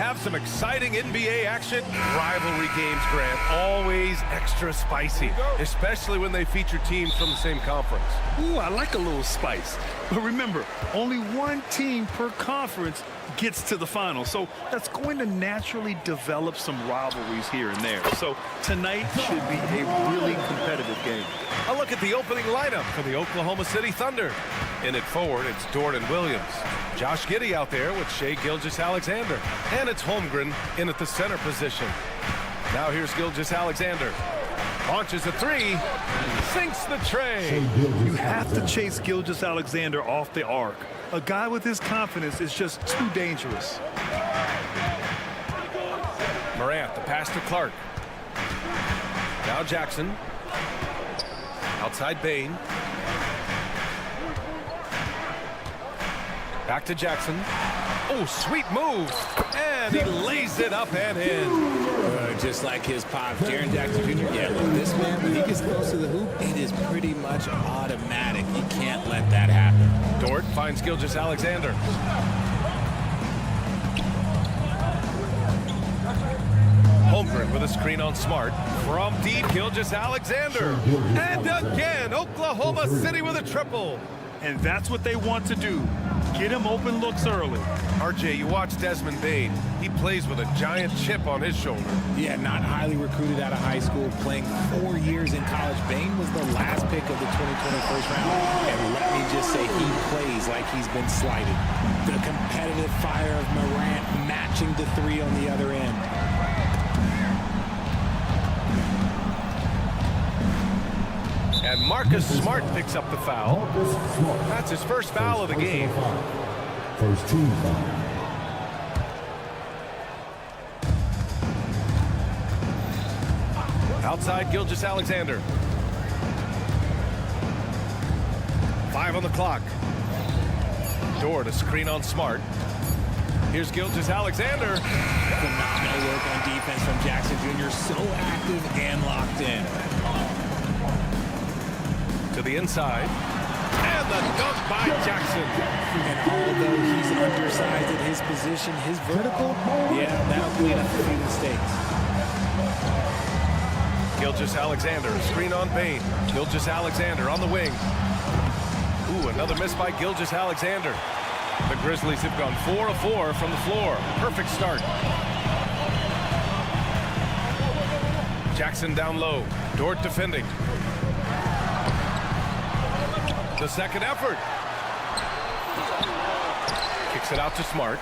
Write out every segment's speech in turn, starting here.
have some exciting NBA action? Rivalry games, Grant, always extra spicy, especially when they feature teams from the same conference. Ooh, I like a little spice. But remember, only one team per conference gets to the final. So that's going to naturally develop some rivalries here and there. So tonight should be a really competitive game. A look at the opening lineup for the Oklahoma City Thunder. In it forward, it's Dort and Williams. Josh Giddey out there with Shai Gilgeous-Alexander. And it's Holmgren in at the center position. Now here's Gilgeous-Alexander. Launches a three, sinks the tray. You have to chase Gilgeous-Alexander off the arc. A guy with his confidence is just too dangerous. Morant, the pass to Clark. Now Jackson. Outside Bane. Back to Jackson. Oh, sweet move. And he lays it up and in. Just like his pop, Jaren Jackson Jr. Yeah, look, this man, when he gets close to the hoop, it is pretty much automatic. You can't let that happen. Dort finds Gilgeous-Alexander. Holmgren with a screen on Smart. From deep, Gilgeous-Alexander. And again, Oklahoma City with a triple. And that's what they want to do. Get him open looks early. RJ, you watch Desmond Bane. He plays with a giant chip on his shoulder. Yeah, not highly recruited out of high school, playing 4 years in college. Bane was the last pick of the 2020 first round. And let me just say, he plays like he's been slighted. The competitive fire of Morant matching the three on the other end. And Marcus Smart picks up the foul. That's his first foul of the game. First team foul. Outside, Gilgeous-Alexander. 5 on the clock. Dort, a screen on Smart. Here's Gilgeous-Alexander. Phenomenal work on defense from Jackson Jr. So active and locked in. To the inside. And the dunk by Jackson. And although he's undersized at his position, his vertical, yeah, that'll clean up a few mistakes. Gilgeous-Alexander, screen on Bane. Gilgeous-Alexander on the wing. Ooh, another miss by Gilgeous-Alexander. The Grizzlies have gone 4 of 4 from the floor. Perfect start. Jackson down low. Dort defending. The second effort. Kicks it out to Smart.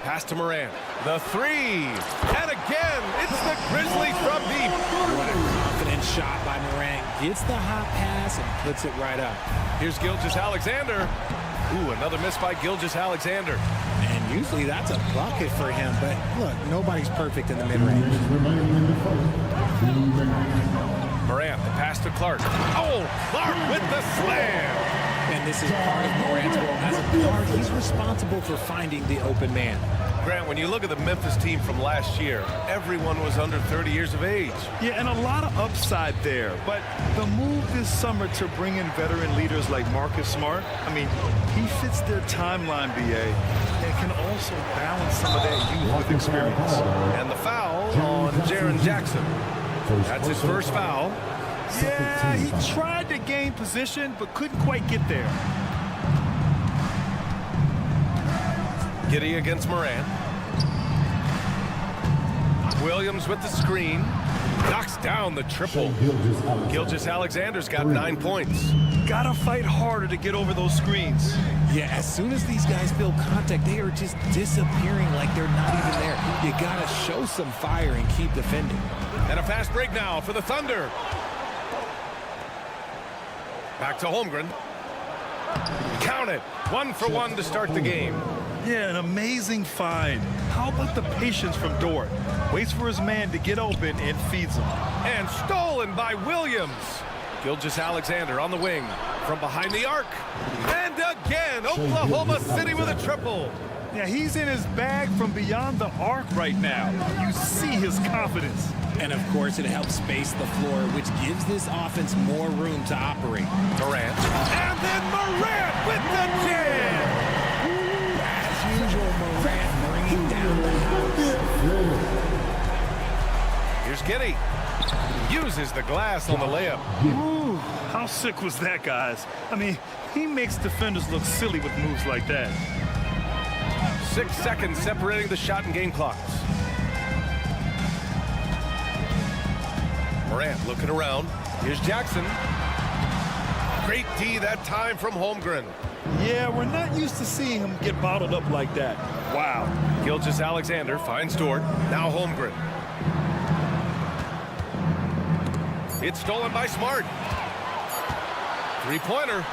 Pass to Morant. The three. And again, it's the Grizzlies from deep. What a confident shot by Morant. Gets the hot pass and puts it right up. Here's Gilgeous-Alexander. Ooh, another miss by Gilgeous-Alexander. And usually that's a bucket for him. But look, nobody's perfect in the mid-range. Morant, the pass to Clark. Oh, Clark with the slam. And this is part of Morant's role. As a guard, he's responsible for finding the open man. Grant, when you look at the Memphis team from last year, everyone was under 30 years of age. Yeah, and a lot of upside there. But the move this summer to bring in veteran leaders like Marcus Smart, I mean, he fits their timeline, BA, and can also balance some of that youth with experience. And the foul on Jaren Jackson. That's his first foul. Yeah, he tried to gain position, but couldn't quite get there. Giddey against Morant. Williams with the screen. Knocks down the triple. Gilgeous-Alexander's got 9 points. Gotta fight harder to get over those screens. Yeah, as soon as these guys feel contact, they are just disappearing like they're not even there. You gotta show some fire and keep defending. And a fast break now for the Thunder. Back to Holmgren. Count it. 1 for 1 to start the game. Yeah, an amazing find. How about the patience from Dort? Waits for his man to get open and feeds him. And stolen by Williams. Gilgeous-Alexander on the wing. From behind the arc. And again, Oklahoma City with a triple. Yeah, he's in his bag from beyond the arc right now. You see his confidence. And of course, it helps space the floor, which gives this offense more room to operate. Morant. And then Morant with the jam. As usual, Morant bringing Giddey uses the glass on the layup. Ooh, how sick was that, guys? I mean, he makes defenders look silly with moves like that. 6 seconds separating the shot and game clocks. Morant looking around. Here's Jackson. Great D that time from Holmgren. Yeah, we're not used to seeing him get bottled up like that. Wow. Gilgeous-Alexander finds Dort. Now Holmgren. It's stolen by Smart. Three-pointer.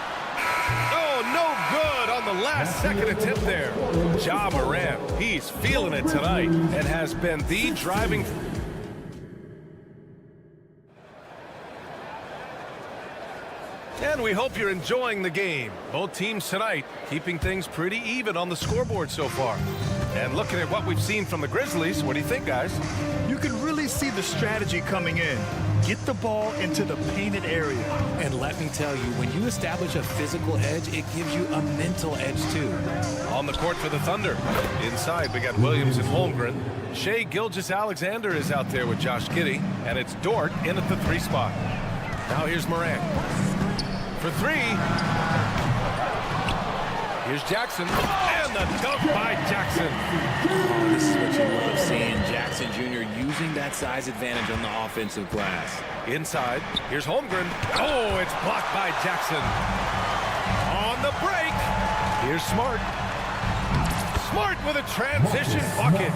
Oh, no good on the last second attempt there. Ja Morant, he's feeling it tonight and has been the driving. And we hope you're enjoying the game. Both teams tonight keeping things pretty even on the scoreboard so far. And looking at what we've seen from the Grizzlies, what do you think, guys? You can really see the strategy coming in. Get the ball into the painted area. And let me tell you, when you establish a physical edge, it gives you a mental edge too. On the court for the Thunder. Inside, we got Williams and Holmgren. Shai Gilgeous-Alexander is out there with Josh Giddey. And it's Dort in at the 3 spot. Now here's Morant. For 3. Here's Jackson. And the dunk by Jackson. Oh, this is what you love seeing. Jackson Jr. using that size advantage on the offensive glass. Inside, here's Holmgren. Oh, it's blocked by Jackson. On the break, here's Smart. Smart with a transition bucket.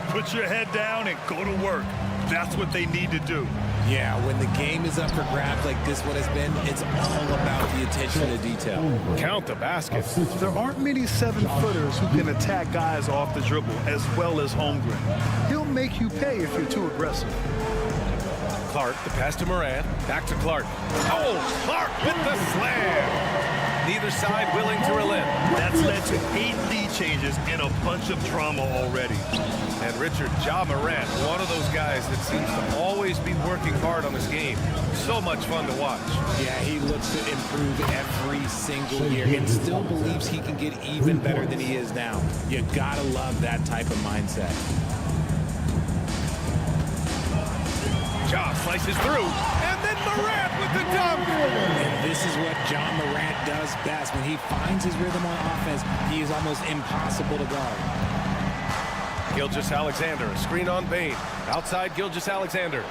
Put your head down and go to work. That's what they need to do. Yeah, when the game is up for grabs like this one has been, it's all about the attention to detail. Count the baskets. There aren't many 7-footers who can attack guys off the dribble as well as Holmgren. He'll make you pay if you're too aggressive. Clark, the pass to Morant. Back to Clark. Oh, Clark with the slam. Neither side willing to relent. That's led to 8 lead changes and a bunch of drama already. And Richard, Ja Morant, one of those guys that seems to always be working hard on his game. So much fun to watch. Yeah, he looks to improve every single year and still believes he can get even better than he is now. You gotta love that type of mindset. Ja slices through, and then Morant with the dunk. And this is what Ja Morant does best. When he finds his rhythm on offense, he is almost impossible to guard. Gilgeous-Alexander, a screen on Bane. Outside Gilgeous-Alexander.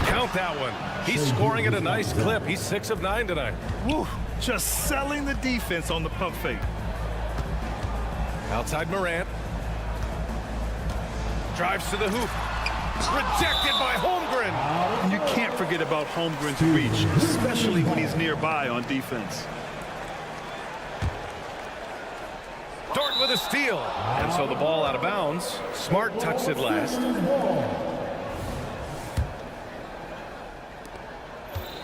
Count that one. He's scoring at a nice clip. He's 6 of 9 tonight. Woo, just selling the defense on the pump fake. Outside Morant. Drives to the hoop. Rejected by Holmgren. And you can't forget about Holmgren's reach, especially when he's nearby on defense. Dort with a steal. And so the ball out of bounds. Smart touched it last.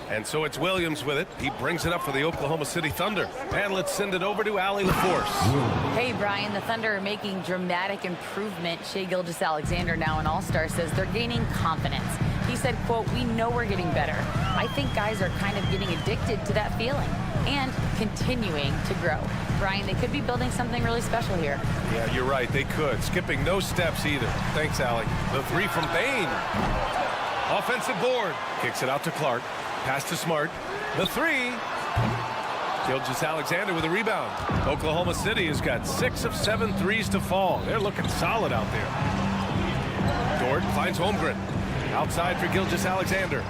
And so it's Williams with it. He brings it up for the Oklahoma City Thunder. And let's send it over to Allie LaForce. Hey, Brian, the Thunder are making dramatic improvement. Shai Gilgeous-Alexander, now an all-star, says they're gaining confidence. He said, quote, "We know we're getting better. I think guys are kind of getting addicted to that feeling and continuing to grow." Brian, they could be building something really special here. Yeah, you're right. They could. Skipping no steps either. Thanks, Allie. The 3 from Bane. Offensive board. Kicks it out to Clark. Pass to Smart. The 3. Gilgeous-Alexander with a rebound. Oklahoma City has got 6 of 7 threes to fall. They're looking solid out there. Dort finds Holmgren. Outside for Gilgeous-Alexander.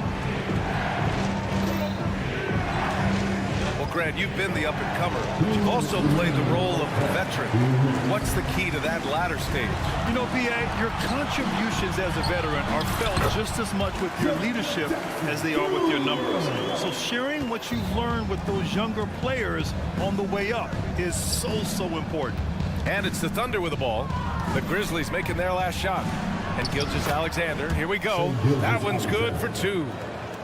Well, Grant, you've been the up-and-comer, but you've also played the role of the veteran. What's the key to that latter stage? You know, B.A., your contributions as a veteran are felt just as much with your leadership as they are with your numbers. So sharing what you've learned with those younger players on the way up is so important. And it's the Thunder with the ball. The Grizzlies making their last shot. And Gilgeous-Alexander, here we go. That one's good for 2.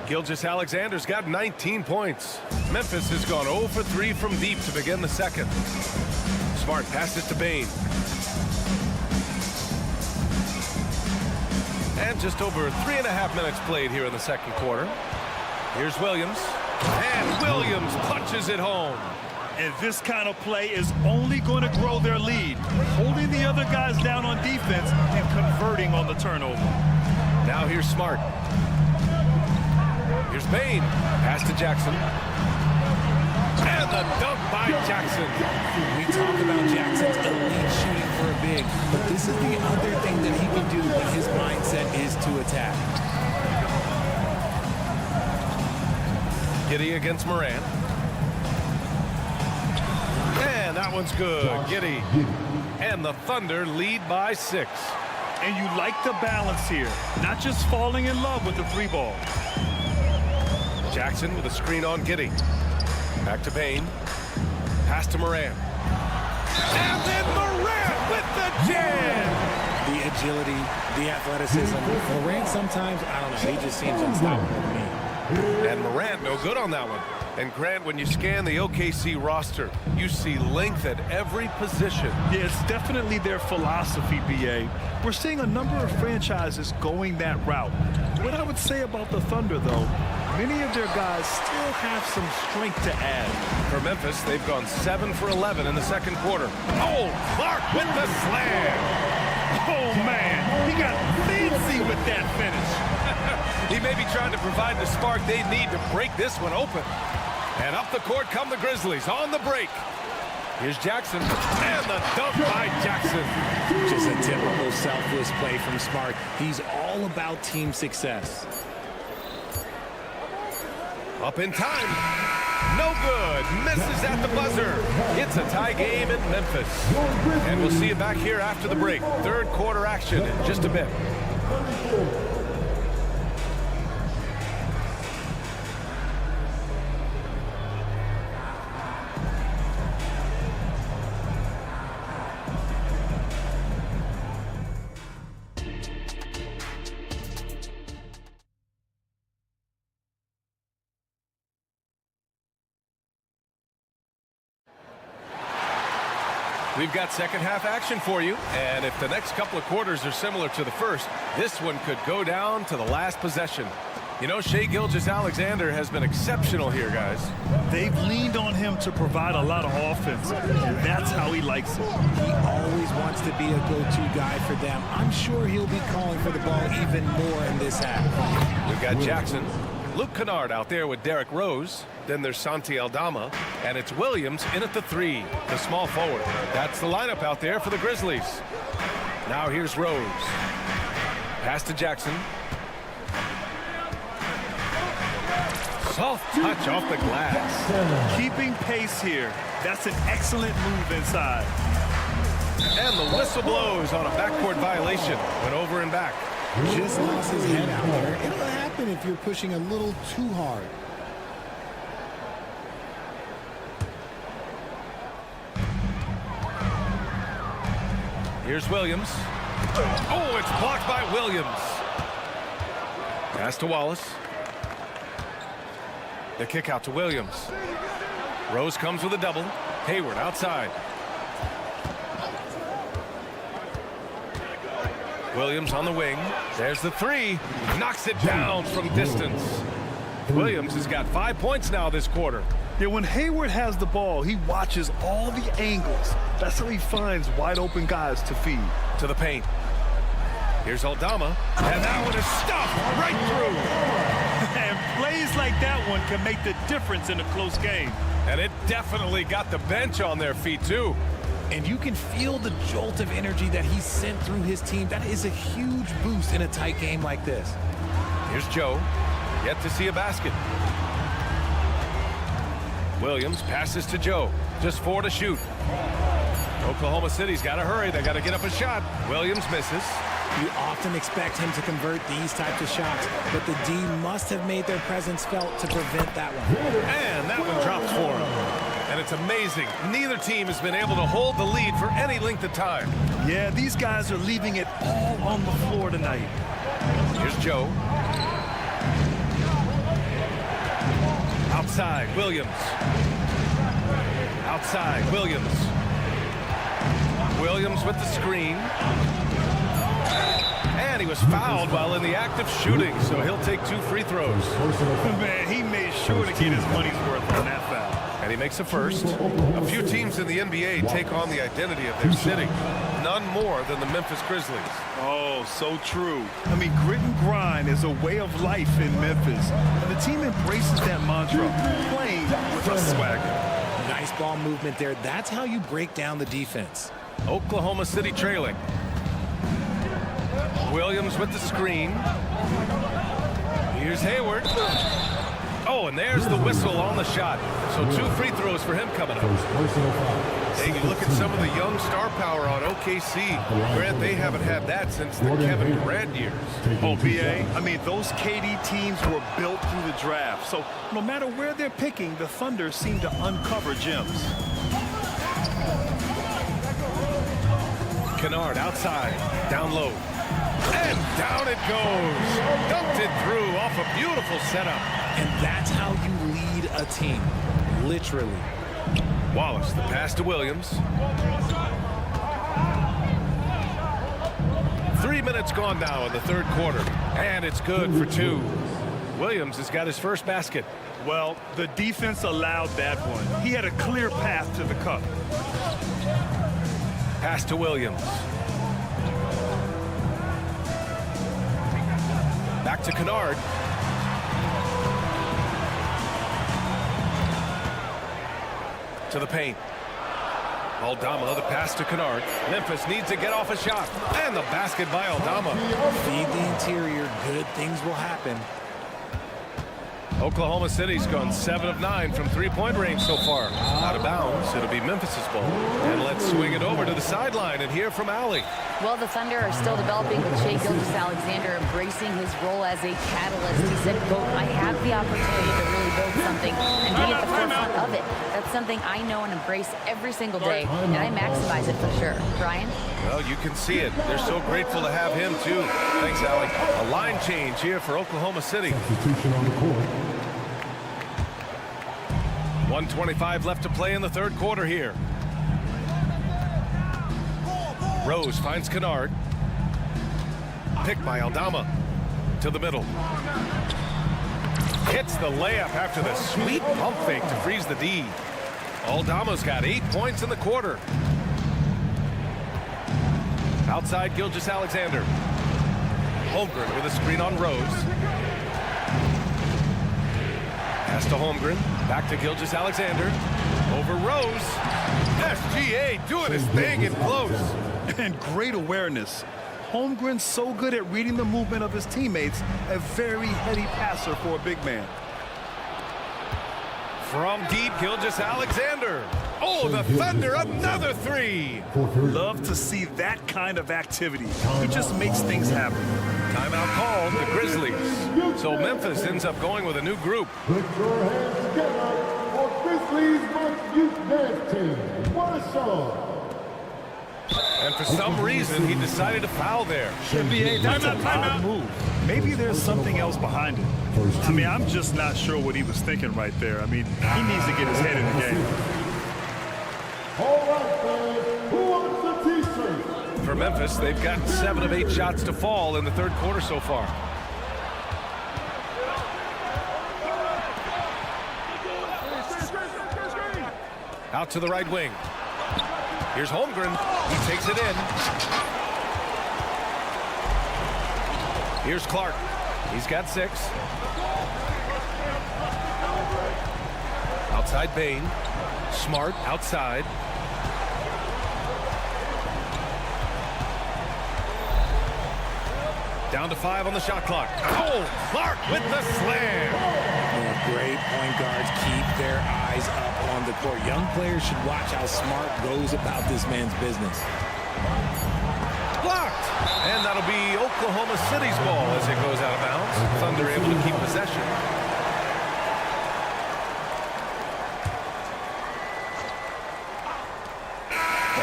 Gilgeous-Alexander's got 19 points. Memphis has gone 0 for 3 from deep to begin the second. Smart passes to Bane. And just over 3.5 minutes played here in the second quarter. Here's Williams. And Williams punches it home. And this kind of play is only going to grow their lead, holding the other guys down on defense and converting on the turnover. Now here's Smart. Here's Bain. Pass to Jackson. And the dunk by Jackson. We talk about Jackson's elite shooting for a big, but this is the other thing that he can do when his mindset is to attack. Giddey against Moran. And that one's good. Giddey. And the Thunder lead by 6. And you like the balance here, not just falling in love with the 3-ball. Jackson with a screen on Giddey. Back to Bain. Pass to Moran. And then Moran with the jam! The agility, the athleticism. Moran sometimes, I don't know, he just seems unstoppable to me. And Morant no good on that one. And Grant, when you scan the OKC roster, you see length at every position. Yeah, it's definitely their philosophy, BA. We're seeing a number of franchises going that route. What I would say about the Thunder, though, many of their guys still have some strength to add. For Memphis, they've gone 7 for 11 in the second quarter. Oh, Clark with the slam! Oh, man, he got fancy with that finish. He may be trying to provide the spark they need to break this one open. And up the court come the Grizzlies on the break. Here's Jackson, and the dunk by Jackson. Just a typical selfless play from Smart. He's all about team success. Up in time. No good. Misses at the buzzer. It's a tie game in Memphis. And we'll see you back here after the break. Third quarter action in just a bit. We've got second half action for you, and if the next couple of quarters are similar to the first, this one could go down to the last possession. You know, Shai Gilgeous-Alexander has been exceptional here, guys. They've leaned on him to provide a lot of offense, and that's how he likes it. He always wants to be a go-to guy for them. I'm sure he'll be calling for the ball even more in this half. We've got Jackson. Luke Kennard out there with Derrick Rose. Then there's Santi Aldama. And it's Williams in at the 3, the small forward. That's the lineup out there for the Grizzlies. Now here's Rose. Pass to Jackson. Soft touch off the glass. Keeping pace here. That's an excellent move inside. And the whistle blows on a backcourt violation. Went over and back. Just lost his head out there. It'll happen if you're pushing a little too hard. Here's Williams. Oh, it's blocked by Williams. Pass to Wallace. The kick out to Williams. Rose comes with a double. Hayward outside. Williams on the wing. There's the 3. Knocks it down from distance. Williams has got 5 points now this quarter. Yeah, when Hayward has the ball, he watches all the angles. That's how he finds wide open guys to feed. To the paint. Here's Aldama. And that one is stuffed right through. And plays like that one can make the difference in a close game. And it definitely got the bench on their feet, too. And you can feel the jolt of energy that he sent through his team. That is a huge boost in a tight game like this. Here's Joe. Yet to see a basket. Williams passes to Joe. Just 4 to shoot. Oklahoma City's got to hurry. They got to get up a shot. Williams misses. You often expect him to convert these types of shots, but the D must have made their presence felt to prevent that one. And that one drops for him. And it's amazing. Neither team has been able to hold the lead for any length of time. Yeah, these guys are leaving it all on the floor tonight. Here's Joe. Outside, Williams. Outside, Williams. Williams with the screen. And he was fouled while in the act of shooting, so he'll take 2 free throws. Man, he made sure to get his money's worth on that foul. And he makes a first. A few teams in the NBA take on the identity of their city. None more than the Memphis Grizzlies. Oh, so true. I mean, grit and grind is a way of life in Memphis. And the team embraces that mantra, playing with a swagger. Nice ball movement there. That's how you break down the defense. Oklahoma City trailing. Williams with the screen. Here's Hayward. Oh, and there's the whistle on the shot. So 2 free throws for him coming up. Hey, you look at some of the young star power on OKC. Grant, they haven't had that since the Kevin Durant years. Oh, BA, I mean, those KD teams were built through the draft. So no matter where they're picking, the Thunder seem to uncover gems. Kennard outside, down low. And down it goes. Dunked it through off a beautiful setup. And that's how you lead a team, literally. Wallace, the pass to Williams. 3 minutes gone now in the third quarter. And it's good for 2. Williams has got his first basket. Well, the defense allowed that one. He had a clear path to the cup. Pass to Williams. Back to Kennard. To the paint. Aldama, the pass to Kennard. Memphis needs to get off a shot. And the basket by Aldama. Feed the interior. Good things will happen. Oklahoma City's gone 7 of 9 from three-point range so far. Out of bounds, it'll be Memphis's ball. And let's swing it over to the sideline and hear from Allie. Well, the Thunder are still developing with Shai Gilgeous-Alexander embracing his role as a catalyst. He said, quote, I have the opportunity to really build something and be at the forefront of it. That's something I know and embrace every single day, and I maximize it for sure. Brian? Well, you can see it. They're so grateful to have him, too. Thanks, Allie. A line change here for Oklahoma City. Substitution on the court. 1:25 left to play in the third quarter here. Rose finds Kennard. Picked by Aldama. To the middle. Hits the layup after the sweet pump fake to freeze the D. Aldama's got 8 points in the quarter. Outside Gilgeous-Alexander. Holmgren with a screen on Rose. Pass to Holmgren. Back to Gilgeous-Alexander. Over Rose. SGA doing his thing in close. And great awareness. Holmgren's so good at reading the movement of his teammates. A very heady passer for a big man. From deep, Gilgeous-Alexander. Oh, the Thunder, another 3. Love to see that kind of activity. He just makes things happen. Timeout called, the Grizzlies. So Memphis ends up going with a new group. Put your hands together for Grizzlies Month Youth Dance Team. What a song. And for some reason, he decided to foul there. NBA, that's an odd move. Maybe there's something else behind it. I mean, I'm just not sure what he was thinking right there. I mean, he needs to get his head in the game. All right, fans. Who wants the T-shirt? For Memphis, they've gotten 7 of 8 shots to fall in the third quarter so far. Out to the right wing. Here's Holmgren. He takes it in. Here's Clark. He's got 6. Outside Bain. Smart outside. Down to 5 on the shot clock. Oh, Clark with the slam. Great point guards keep their eyes up on the court. Young players should watch how Smart goes about this man's business. Blocked. And that'll be Oklahoma City's ball as it goes out of bounds. Thunder able to keep possession.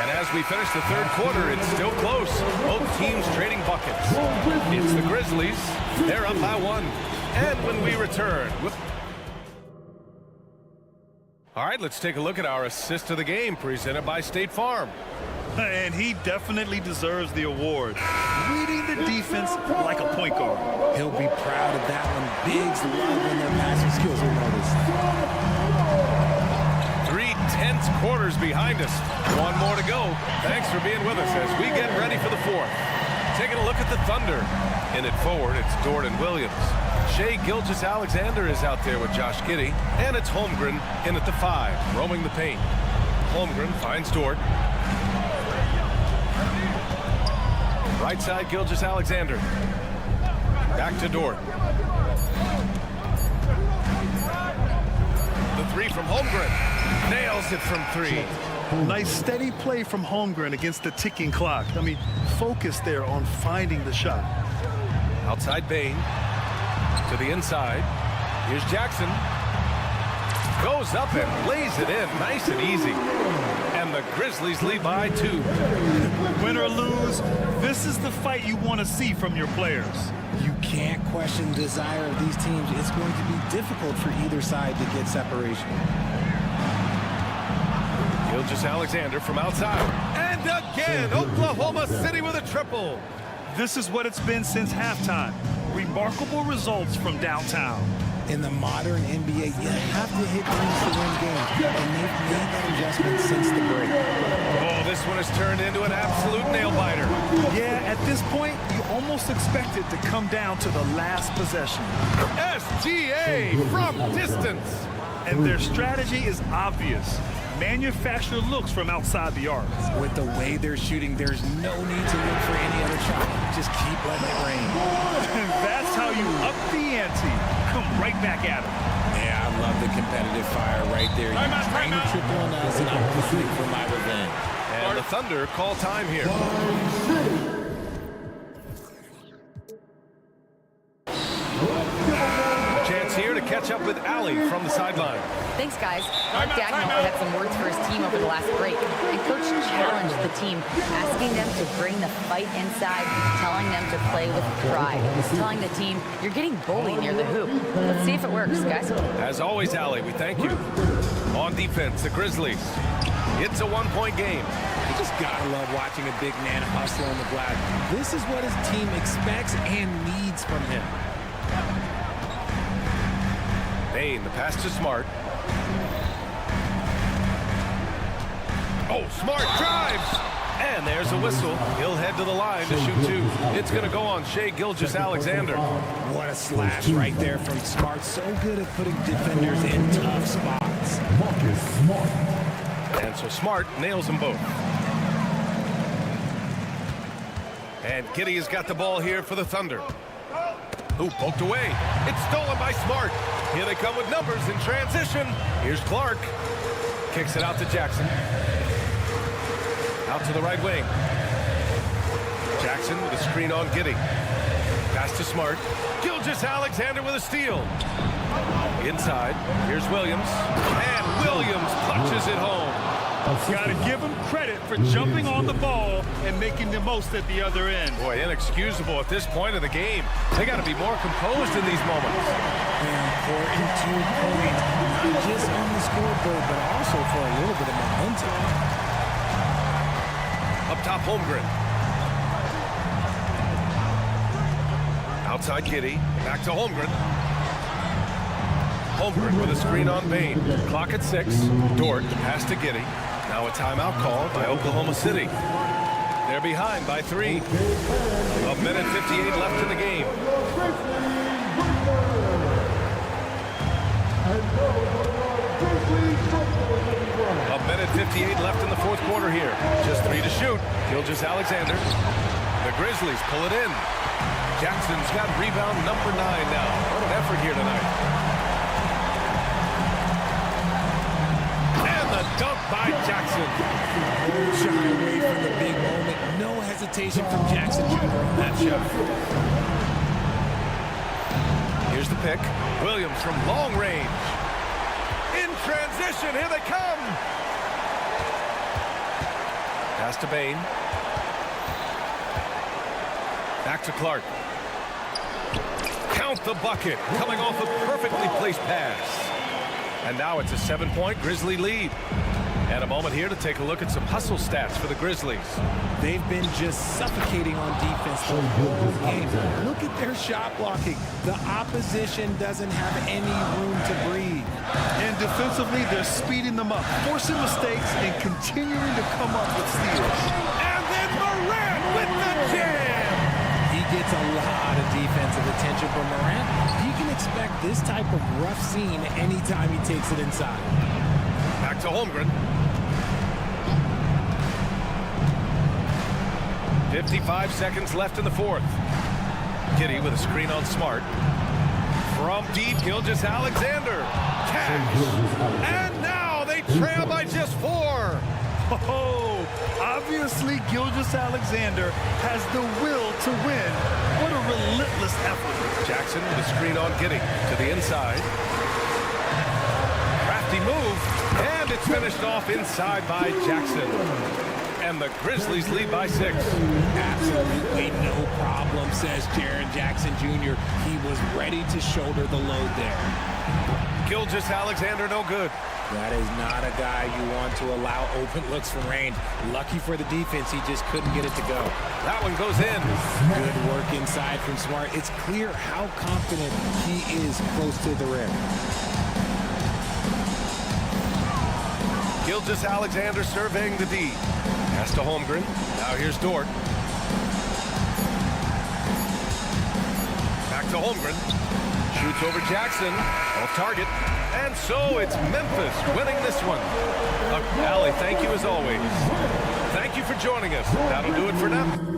And as we finish the third quarter, it's still close. Both teams trading buckets. It's the Grizzlies. They're up by 1. And when we return... All right, let's take a look at our assist of the game presented by State Farm. And he definitely deserves the award. Reading the defense like a point guard. He'll be proud of that one. Bigs love when their passing skills are noticed. tense quarters behind us. One more to go. Thanks for being with us as we get ready for the fourth. Taking a look at the Thunder. In it forward, it's Dort and Williams. Shai Gilgeous-Alexander is out there with Josh Giddey. And it's Holmgren in at the 5, roaming the paint. Holmgren finds Dort. Right side, Gilgeous-Alexander. Back to Dort. The 3 from Holmgren. Nails it from 3. Nice steady play from Holmgren against the ticking clock. I mean, focus there on finding the shot. Outside Bane. To the inside. Here's Jackson. Goes up and lays it in. Nice and easy. And the Grizzlies lead by 2. Win or lose, this is the fight you want to see from your players. You can't question the desire of these teams. It's going to be difficult for either side to get separation. Gilgeous-Alexander from outside. And again, Oklahoma City with a triple. This is what it's been since halftime. Remarkable results from downtown. In the modern NBA, you have to hit threes to win games, and they've made that adjustment since the break. Oh, this one has turned into an absolute nail-biter. Yeah, at this point, you almost expect it to come down to the last possession. SGA from distance. And their strategy is obvious. Manufacture looks from outside the arc. With the way they're shooting, there's no need to look for any other shot. Just keep letting it rain. And that's how you up the ante. Come right back at it. Yeah, I love the competitive fire right there. You train a triple on us, and I'm complete for my revenge. And the Thunder call time here. A chance here to catch up with Allie from the sideline. Thanks, guys. Mark Dagnall had some words for his team over the last break. And Coach challenged the team, asking them to bring the fight inside, telling them to play with pride. Telling the team, you're getting bullied near the hoop. Let's see if it works, guys. As always, Allie, we thank you. On defense, the Grizzlies. It's a one-point game. You just gotta love watching a big man hustle on the glass. This is what his team expects and needs from him. Bane, the pass to Smart. Oh, Smart drives! And there's a whistle. He'll head to the line to shoot 2. It's going to go on Shai Gilgeous-Alexander. What a slash right there from Smart. So good at putting defenders in tough spots. And so Smart nails them both. And Giddey has got the ball here for the Thunder. Ooh, poked away. It's stolen by Smart. Here they come with numbers in transition. Here's Clark. Kicks it out to Jackson. Out to the right wing. Jackson with a screen on Giddey. Pass to Smart. Gilgeous-Alexander with a steal. Inside. Here's Williams. And Williams punches it home. Got to give him credit for jumping on the ball and making the most at the other end. Boy, inexcusable at this point of the game. They got to be more composed in these moments. Important 2 points, not just on the scoreboard, but also for a little bit of momentum. Up top, Holmgren. Outside Giddey. Back to Holmgren. Holmgren with a screen on Bane. Clock at 6. Dort, pass to Giddey. Now a timeout called by Oklahoma City. They're behind by 3. A minute 58 left in the game. A minute 58 left in the fourth quarter here. Just 3 to shoot. Gilgeous-Alexander. The Grizzlies pull it in. Jackson's got rebound number 9 now. What an effort here tonight. Dunk by Jackson. Shy away from the big moment. No hesitation from Jackson Jr. on that shot. Here's the pick. Williams from long range. In transition, here they come. Pass to Bane. Back to Clark. Count the bucket. Coming off a perfectly placed pass. And now it's a 7-point Grizzly lead. And a moment here to take a look at some hustle stats for the Grizzlies. They've been just suffocating on defense the whole game. Look at They're shot blocking. The opposition doesn't have any room to breathe. And defensively, they're speeding them up, forcing mistakes and continuing to come up with steals. And then Morant with the jam. He gets a lot of defensive attention from Morant. You can expect this type of rough scene anytime he takes it inside. Back to Holmgren. 55 seconds left in the fourth. Giddey with a screen on Smart. From deep, Gilgeous-Alexander. Cash. And now they trail by just 4. Oh, obviously Gilgeous-Alexander has the will to win. What a relentless effort. Jackson with a screen on Giddey to the inside. Crafty move, and it's finished off inside by Jackson. And the Grizzlies lead by 6. Absolutely no problem, says Jaren Jackson Jr. He was ready to shoulder the load there. Gilgeous-Alexander no good. That is not a guy you want to allow open looks from range. Lucky for the defense, he just couldn't get it to go. That one goes in. Good work inside from Smart. It's clear how confident he is close to the rim. Gilgeous-Alexander surveying the D. Pass to Holmgren. Now here's Dort. Back to Holmgren. Shoots over Jackson. Off target. And so it's Memphis winning this one. Allie, thank you as always. Thank you for joining us. That'll do it for now.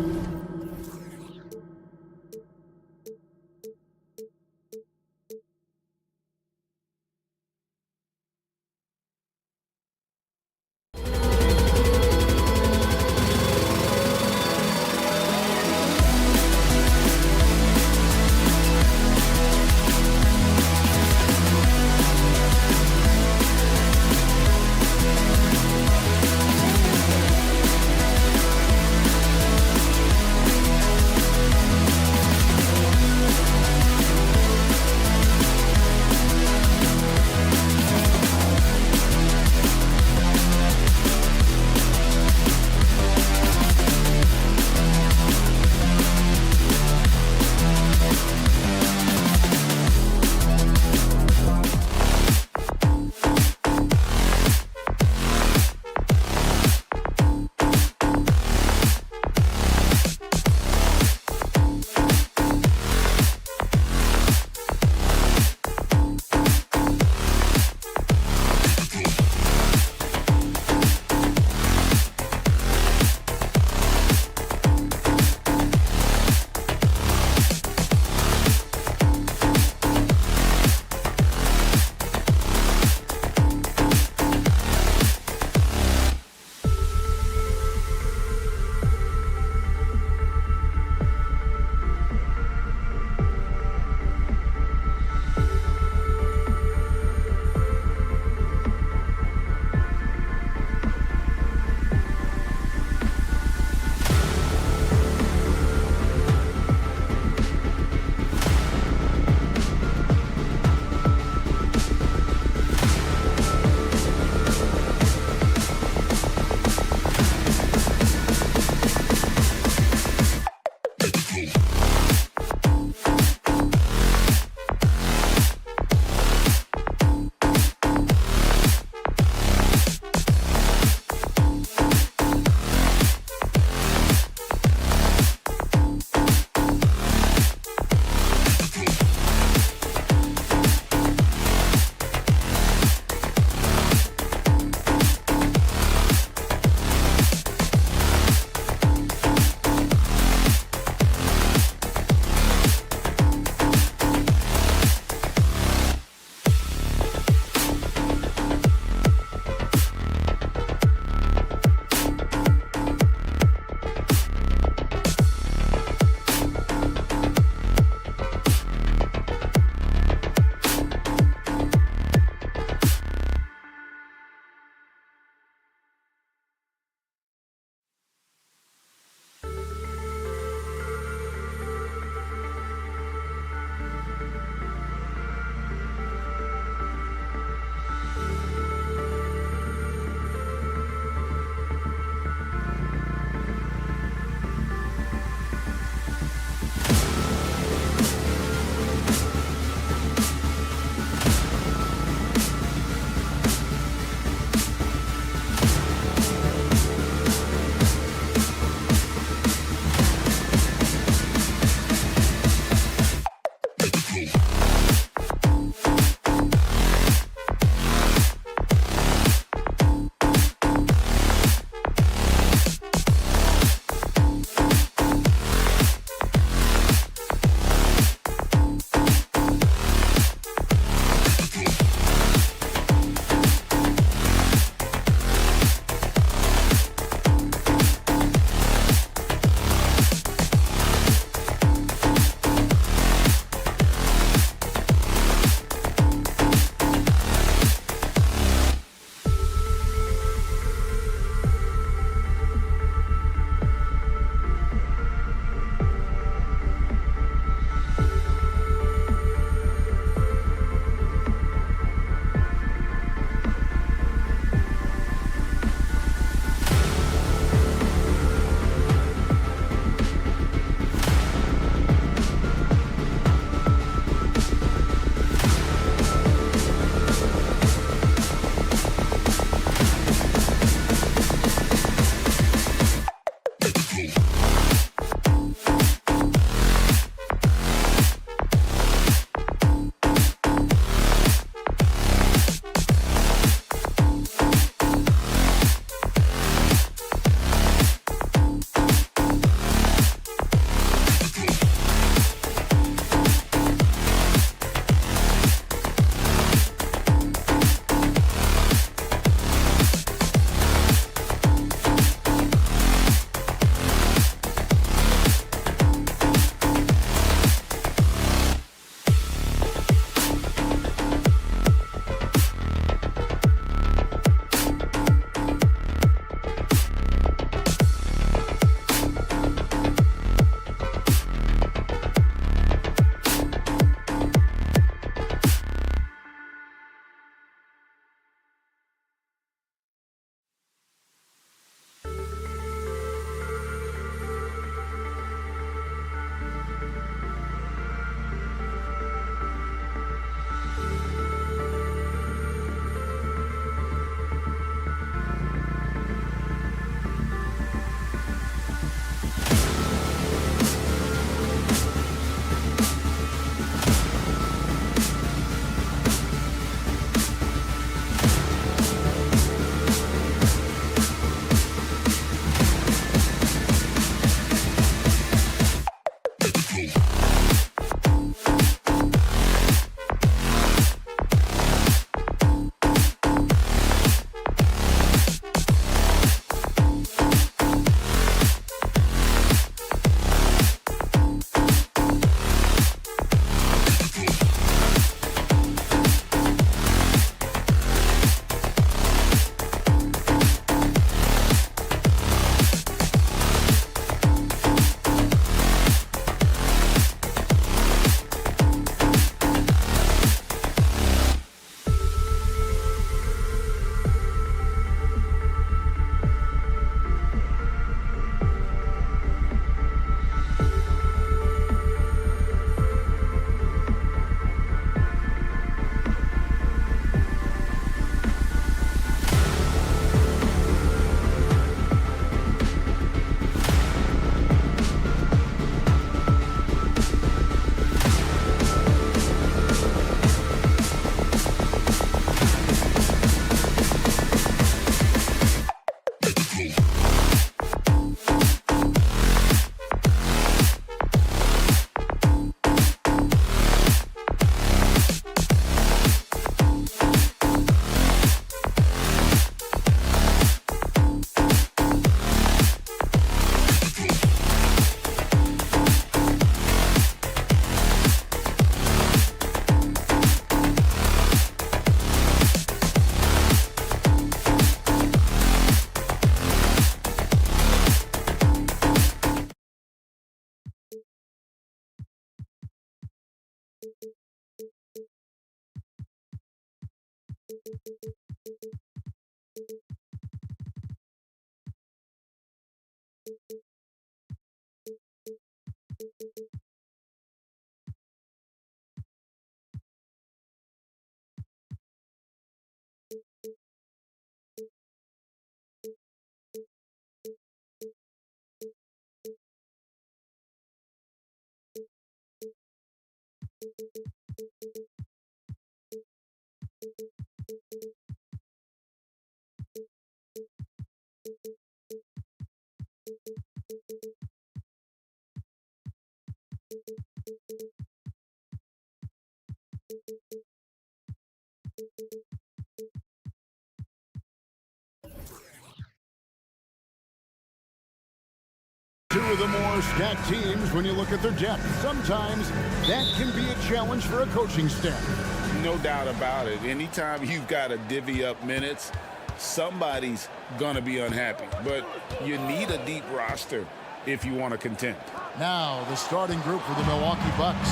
Two of the more stacked teams when you look at their depth. Sometimes that can be a challenge for a coaching staff. No doubt about it. Anytime you've got to divvy up minutes, somebody's going to be unhappy. But you need a deep roster if you want to contend. Now, the starting group for the Milwaukee Bucks.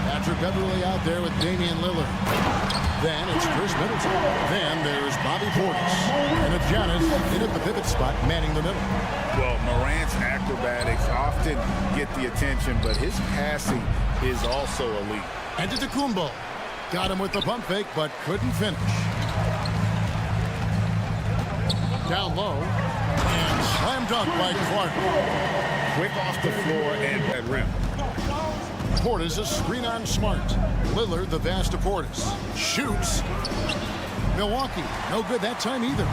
Patrick Beverley out there with Damian Lillard. Then it's Chris Middleton. Then there's Bobby Portis. And it's Giannis in at the pivot spot, manning the middle. Well, Morant's acrobatics often get the attention, but his passing is also elite. And Antetokounmpo. Got him with the pump fake, but couldn't finish. Down low. And slam dunk by Clark. Quick off the floor and at rim. Portis a screen on Smart. Lillard the pass to Portis. Shoots. Milwaukee, no good that time either.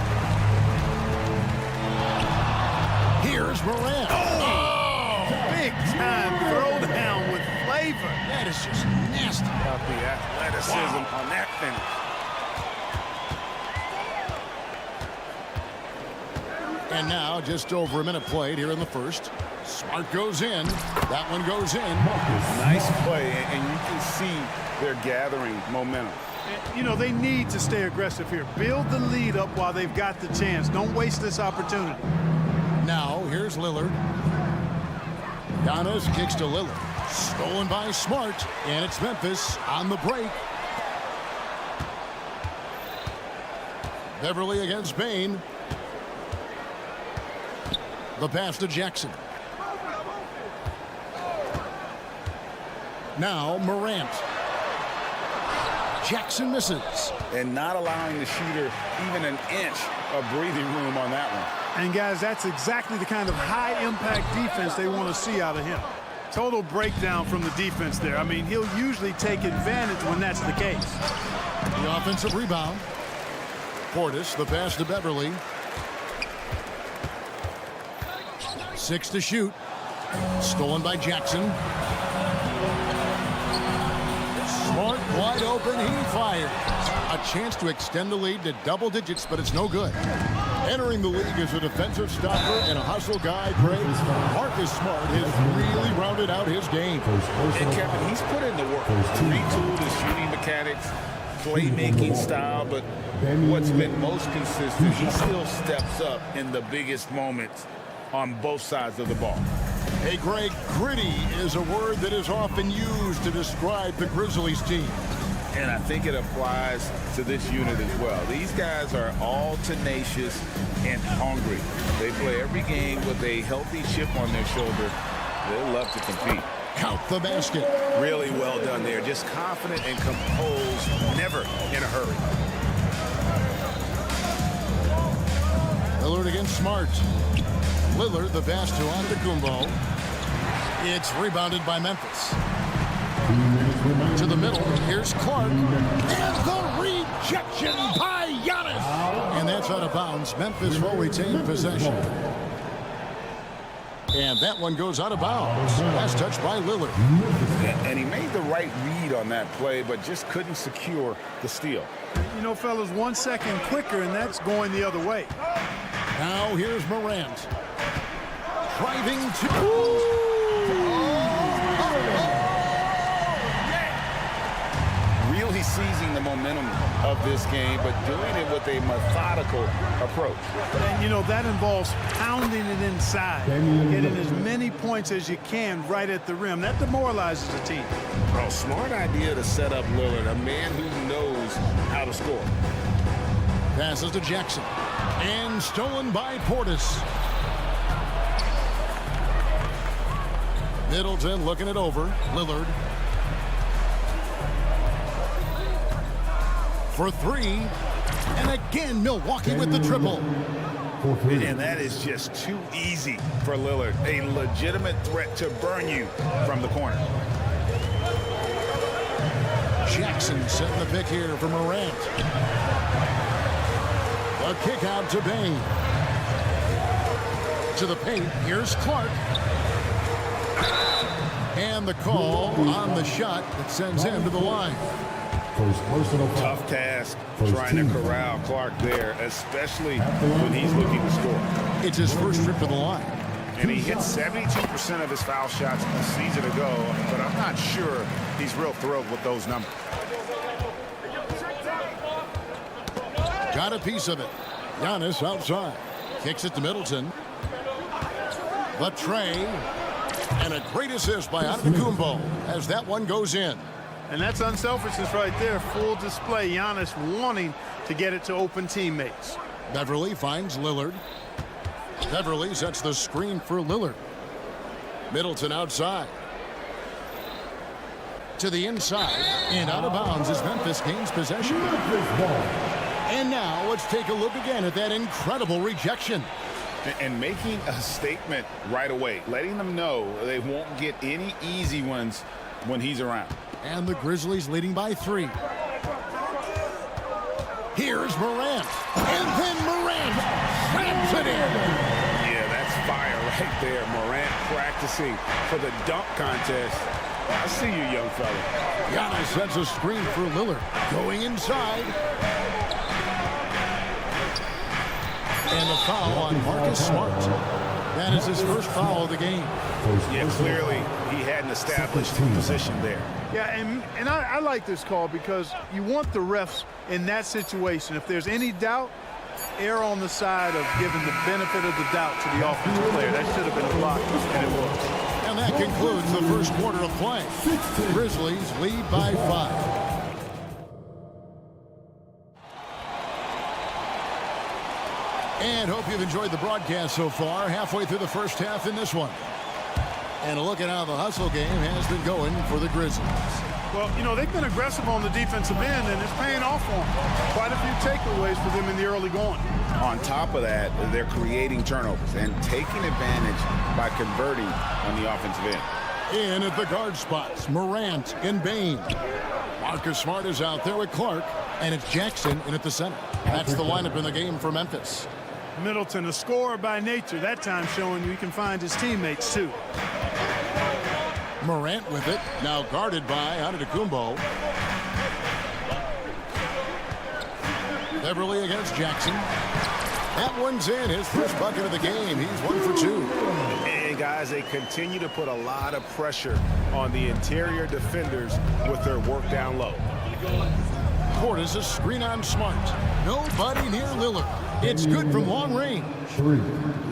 Here's Morant. Oh! Big time throwdown with flavor. That is just nasty. About the athleticism on that finish. And now just over a minute played here in the first. Smart goes in. That one goes in. Nice play, and you can see they're gathering momentum. You know, they need to stay aggressive here. Build the lead up while they've got the chance. Don't waste this opportunity. Now, here's Lillard. Giannis kicks to Lillard. Stolen by Smart, and it's Memphis on the break. Beverley against Bane. The pass to Jackson. Now Morant. Jackson misses. And not allowing the shooter even an inch of breathing room on that one. And guys, that's exactly the kind of high-impact defense they want to see out of him. Total breakdown from the defense there. I mean, he'll usually take advantage when that's the case. The offensive rebound. Portis, the pass to Beverley. 6 to shoot. Stolen by Jackson. Smart wide open. He fires. A chance to extend the lead to double digits, but it's no good. Entering the league as a defensive stopper and a hustle guy, Marcus Smart has really rounded out his game. And Kevin, he's put in the work. Retooled his shooting mechanics, playmaking style, but what's been most consistent, he still steps up in the biggest moments on both sides of the ball. Hey, Greg, gritty is a word that is often used to describe the Grizzlies team. And I think it applies to this unit as well. These guys are all tenacious and hungry. They play every game with a healthy chip on their shoulder. They love to compete. Count the basket. Really well done there. Just confident and composed, never in a hurry. Lillard against Smart. Lillard, the pass to Antetokounmpo. It's rebounded by Memphis. To the middle, here's Clark. And the rejection by Giannis. And that's out of bounds. Memphis will retain possession. And that one goes out of bounds. Last touch by Lillard. And he made the right read on that play, but just couldn't secure the steal. You know, fellas, 1 second quicker, and that's going the other way. Now here's Morant. Driving to... Really seizing the momentum of this game, but doing it with a methodical approach. And, you know, that involves pounding it inside, getting as many points as you can right at the rim. That demoralizes the team. Oh, smart idea to set up Lillard, a man who knows how to score. Passes to Jackson. And stolen by Portis. Middleton looking it over. Lillard. For three. And again, Milwaukee with the triple. And that is just too easy for Lillard. A legitimate threat to burn you from the corner. Jackson setting the pick here for Morant. A kick out to Bain. To the paint. Here's Clark. And the call on the shot that sends him to the line. Tough task trying to corral Clark there, especially when he's looking to score. It's his first trip to the line. And he hit 72% of his foul shots a season ago, but I'm not sure he's real thrilled with those numbers. Got a piece of it. Giannis outside. Kicks it to Middleton. The tray. And a great assist by Antetokounmpo as that one goes in. And that's unselfishness right there. Full display. Giannis wanting to get it to open teammates. Beverly finds Lillard. Beverly sets the screen for Lillard. Middleton outside. To the inside. And out of bounds as Memphis gains possession. And now let's take a look again at that incredible rejection. And making a statement right away, letting them know they won't get any easy ones when he's around. And the Grizzlies leading by 3. Here's Morant. And then Morant slams it in. Yeah, that's fire right there. Morant practicing for the dunk contest. I see you, young fella. Giannis sets a screen for Lillard. Going inside. And the foul on Marcus Smart. That is his first foul of the game. Yeah, clearly he had an established position there. Yeah, and I like this call because you want the refs in that situation. If there's any doubt, err on the side of giving the benefit of the doubt to the offensive player. That should have been a block, and it was. And that concludes the first quarter of play. Grizzlies lead by 5. And hope you've enjoyed the broadcast so far. Halfway through the first half in this one. And a look at how the hustle game has been going for the Grizzlies. Well, you know, they've been aggressive on the defensive end, and it's paying off for them. Quite a few takeaways for them in the early going. On top of that, they're creating turnovers and taking advantage by converting on the offensive end. In at the guard spots, Morant and Bain. Marcus Smart is out there with Clark, and it's Jackson in at the center. That's the lineup in the game for Memphis. Middleton, a scorer by nature, that time showing you he can find his teammates too. Morant with it, now guarded by Antetokounmpo. Beverly against Jackson. That one's in, his first bucket of the game. He's 1 for 2. And guys, they continue to put a lot of pressure on the interior defenders with their work down low. Portis a screen on Smart. Nobody near Lillard. It's good from long range.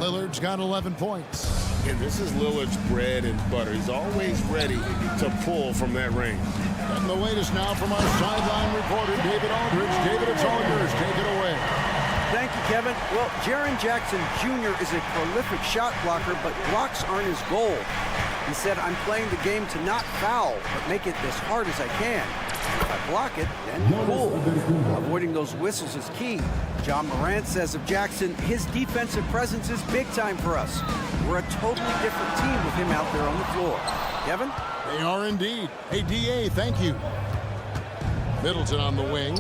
Lillard's got 11 points. And this is Lillard's bread and butter. He's always ready to pull from that range. And the latest now from our sideline reporter, David Aldridge. David, it's all yours. Take it away. Thank you, Kevin. Well, Jaren Jackson Jr. is a prolific shot blocker, but blocks aren't his goal. He said, I'm playing the game to not foul, but make it as hard as I can. If I block it, then cool. Avoiding those whistles is key. John Morant says of Jackson, his defensive presence is big time for us. We're a totally different team with him out there on the floor. Kevin? They are indeed. Hey, DA, thank you. Middleton on the wing.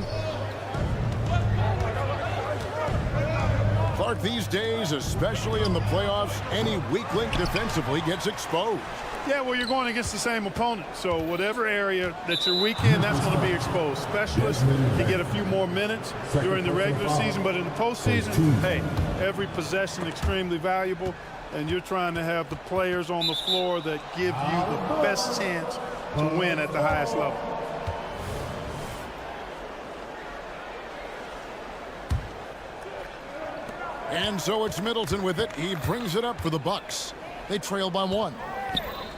Clark, these days, especially in the playoffs, any weak link defensively gets exposed. Yeah, well, you're going against the same opponent. So whatever area that you're weak in, that's going to be exposed. Specialists can get a few more minutes during the regular season, but in the postseason, hey, every possession extremely valuable, and you're trying to have the players on the floor that give you the best chance to win at the highest level. And so it's Middleton with it. He brings it up for the Bucks. They trail by 1.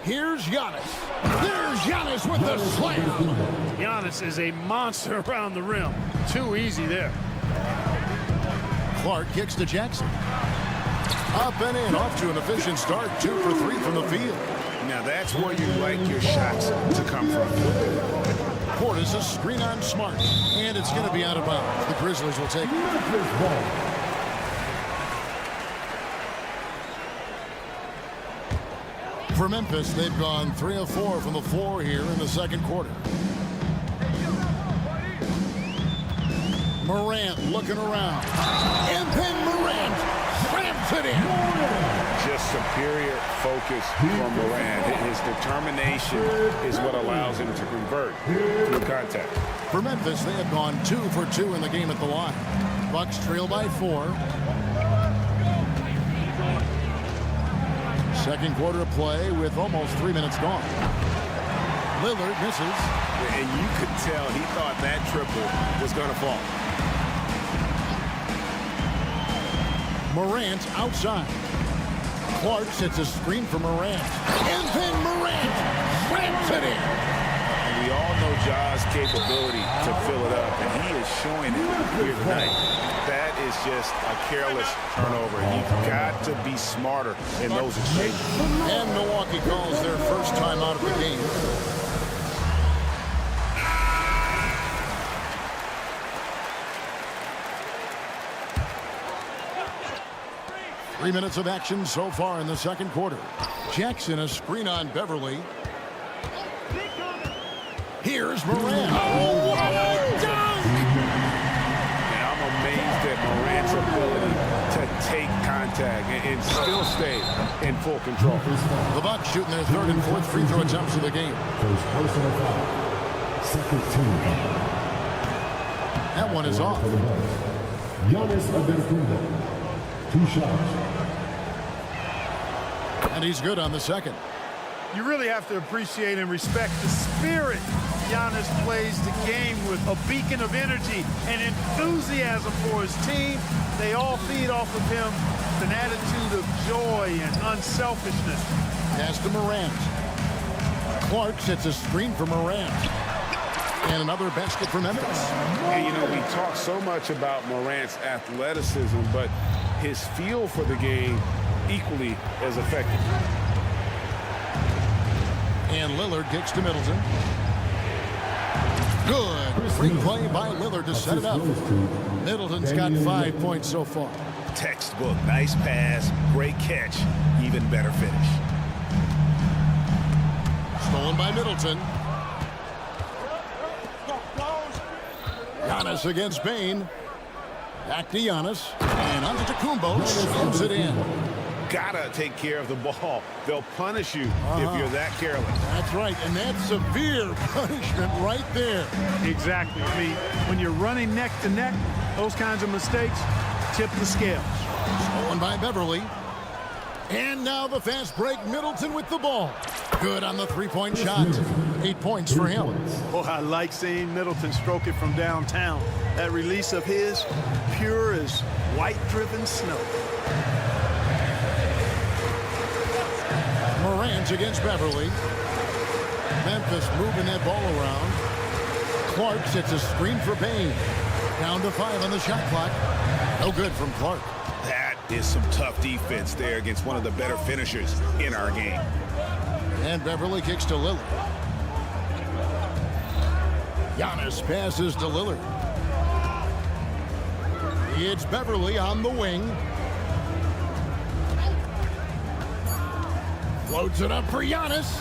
Here's Giannis. There's Giannis with the slam. Giannis is a monster around the rim. Too easy there. Clark kicks to Jackson. Up and in, off to an efficient start. 2 for 3 from the field. Now that's where you like your shots to come from. Portis a screen on Smart. And it's going to be out of bounds. The Grizzlies will take it. For Memphis, they've gone 3 of 4 from the floor here in the second quarter. Morant looking around. And then Morant slams it in. Just superior focus from Morant. His determination is what allows him to convert through contact. For Memphis, they have gone 2 for 2 in the game at the line. Bucks trail by 4. Second quarter of play with almost 3 minutes gone. Lillard misses. And you could tell he thought that triple was going to fall. Morant outside. Clark sets a screen for Morant. And then Morant slams it in. And we all know Ja's capability to fill it up, and he is showing it here tonight. That is just a careless turnover. You've got to be smarter in those exchanges. And Milwaukee calls their first time out of the game. Three minutes of action so far in the second quarter. Jackson a screen on Beverly. Here's Morant. Oh, what a dunk! And I'm amazed at Morant's ability to take contact and still stay in full control. The Bucks shooting their third and fourth free throw attempts of the game. That one is off. Two shots. And he's good on the second. You really have to appreciate and respect the spirit Giannis plays the game with. A beacon of energy and enthusiasm for his team. They all feed off of him with an attitude of joy and unselfishness. Pass to Morant. Clark sets a screen for Morant. And another basket for Memphis. And, you know, we talk so much about Morant's athleticism, but his feel for the game equally as effective. And Lillard kicks to Middleton. Good. Free play by Lillard to set it up. Middleton's got 5 points so far. Textbook. Nice pass. Great catch. Even better finish. Stolen by Middleton. Giannis against Bane. Back to Giannis. And Antetokounmpo slams it in. Gotta take care of the ball. They'll punish you if you're that careless. That's right, and that's severe punishment right there. Exactly. I mean, when you're running neck to neck, those kinds of mistakes tip the scales. Stolen by Beverly. And now the fast break. Middleton with the ball. Good on the three-point shot. 8 points for him. Boy, I like seeing Middleton stroke it from downtown. That release of his, pure as white-driven snow. Morant against Beverly. Memphis moving that ball around. Clark sets a screen for Bane. Down to 5 on the shot clock. No good from Clark. That is some tough defense there against one of the better finishers in our game. And Beverly kicks to Lillard. Giannis passes to Lillard. It's Beverly on the wing. Floats it up for Giannis.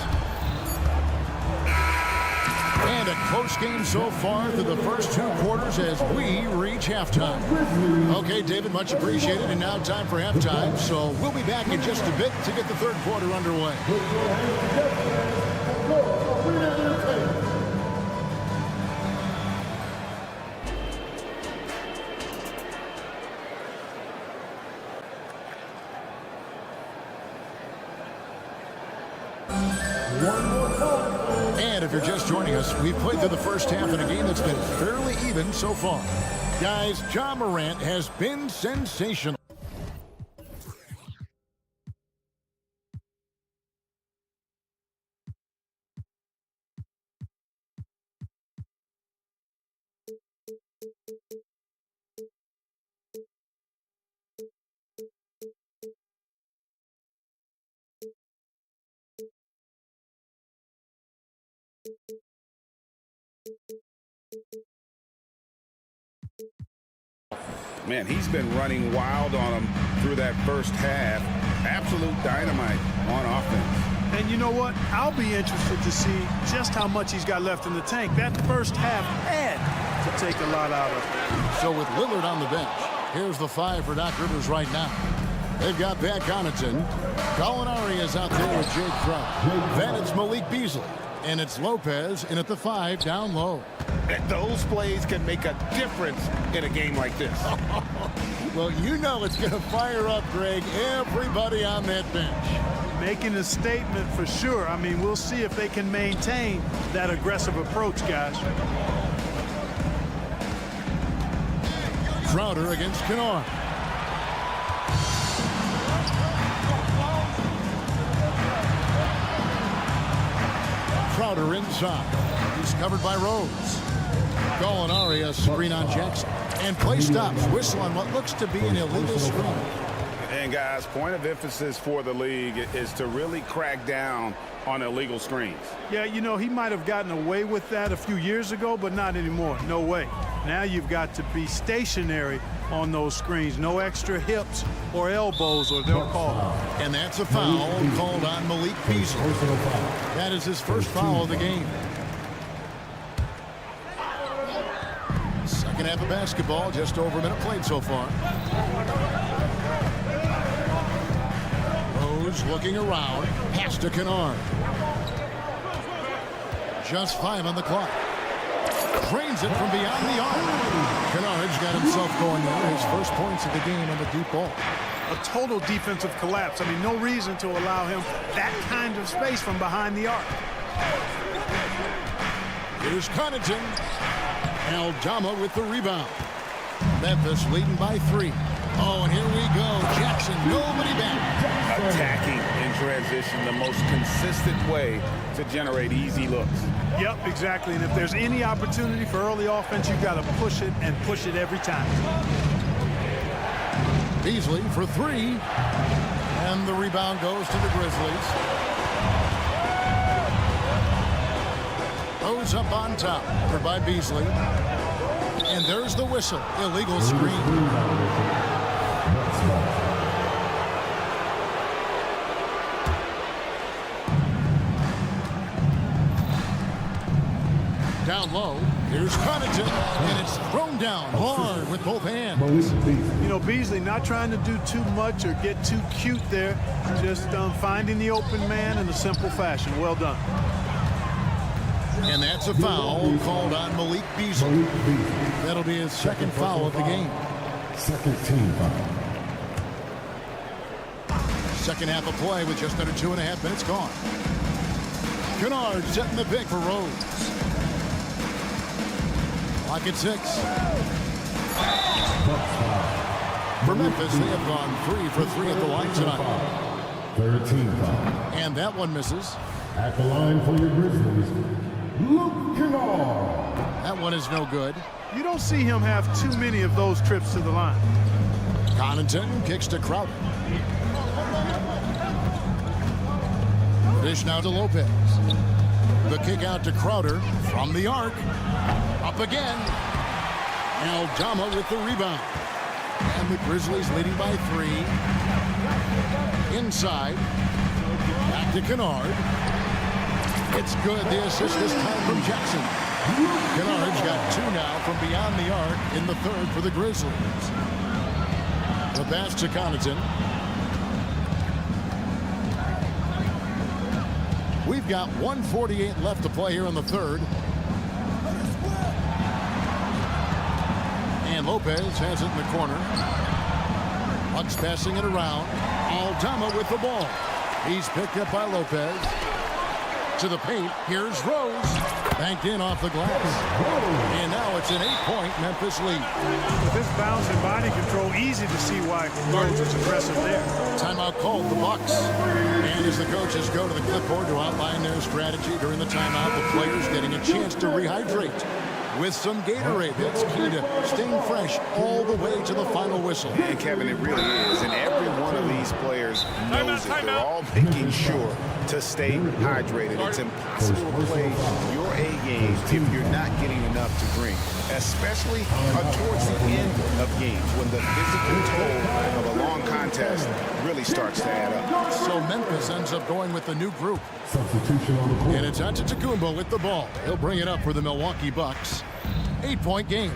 And a close game so far through the first 2 quarters as we reach halftime. Okay, David, much appreciated. And now time for halftime. So we'll be back in just a bit to get the third quarter underway. And if you're just joining us, we've played through the first half in a game that's been fairly even so far. Guys, Ja Morant has been sensational. Man, he's been running wild on him through that first half. Absolute dynamite on offense. And you know what? I'll be interested to see just how much he's got left in the tank. That first half had to take a lot out of it. So with Lillard on the bench, here's the 5 for Doc Rivers right now. They've got Pat Connaughton. Gallinari is out there with Jake Crowder. Then it's Malik Beasley. And it's Lopez in at the 5 down low. And those plays can make a difference in a game like this. Well, you know it's going to fire up, Greg, everybody on that bench. Making a statement for sure. I mean, we'll see if they can maintain that aggressive approach, guys. Crowder against Kennard. Crowder inside. He's covered by Rose. Gallinari a screen on Jackson. And play stops. Whistle on what looks to be an illegal screen. And guys, point of emphasis for the league is to really crack down on illegal screens. Yeah, you know, he might have gotten away with that a few years ago, but not anymore. No way. Now you've got to be stationary on those screens. No extra hips or elbows or they'll call it. And that's a foul called on Malik Beasley. That is his first foul of the game. Second half of basketball, just over a minute played so far. Rose looking around, pass to Kennard. Just 5 on the clock. Drains it from beyond the arc. Kennard's got himself going there. His first points of the game on the deep ball. A total defensive collapse. I mean, no reason to allow him that kind of space from behind the arc. Here's Connaughton. Aldama with the rebound. Memphis leading by 3. Oh, and here we go. Jackson, nobody back. Attacking in transition, the most consistent way to generate easy looks. Yep, exactly. And if there's any opportunity for early offense, you've got to push it and push it every time. Beasley for 3. And the rebound goes to the Grizzlies. Rose up on top, covered by Beasley. And there's the whistle. Illegal screen. Down low. Here's Connaughton. And it's thrown down hard with both hands. You know, Beasley not trying to do too much or get too cute there. Just finding the open man in a simple fashion. Well done. And that's a foul called on Malik Beasley. That'll be his second foul of the game. Second team foul. Second half of play with just under 2.5 minutes gone. Kennard setting the pick for Rose. Clock at 6. For Memphis, they have gone 3 for 3 at the line tonight. Third team foul. And that one misses. At the line for your Grizzlies, Luke Kennard. That one is no good. You don't see him have too many of those trips to the line. Connaughton kicks to Crowder. Dish now to Lopez. The kick out to Crowder from the arc. Up again. Aldama with the rebound. And the Grizzlies leading by 3. Inside. Back to Kennard. It's good. The assist this time from Jackson. Kennard's got 2 now from beyond the arc in the third for the Grizzlies. The pass to Connaughton. We've got 1:48 left to play here in the third. And Lopez has it in the corner. Bucks passing it around. Aldama with the ball. He's picked up by Lopez. To the paint. Here's Rose. Banked in off the glass. And now it's an 8-point Memphis lead. With this bounce and body control, easy to see why Rose is aggressive there. Timeout called the Bucks. And as the coaches go to the clipboard to outline their strategy during the timeout, the players getting a chance to rehydrate with some Gatorade. That's key to staying fresh all the way to the final whistle. And Kevin, it really is. And every one of these players knows it. They're all making sure to stay hydrated. It's impossible to play your A game if you're not getting enough to drink, especially towards the end of games when the physical toll of a long contest really starts to add up. So Memphis ends up going with the new group. Substitution on the court. And it's Antetokounmpo with the ball. He'll bring it up for the Milwaukee Bucks. 8-point game.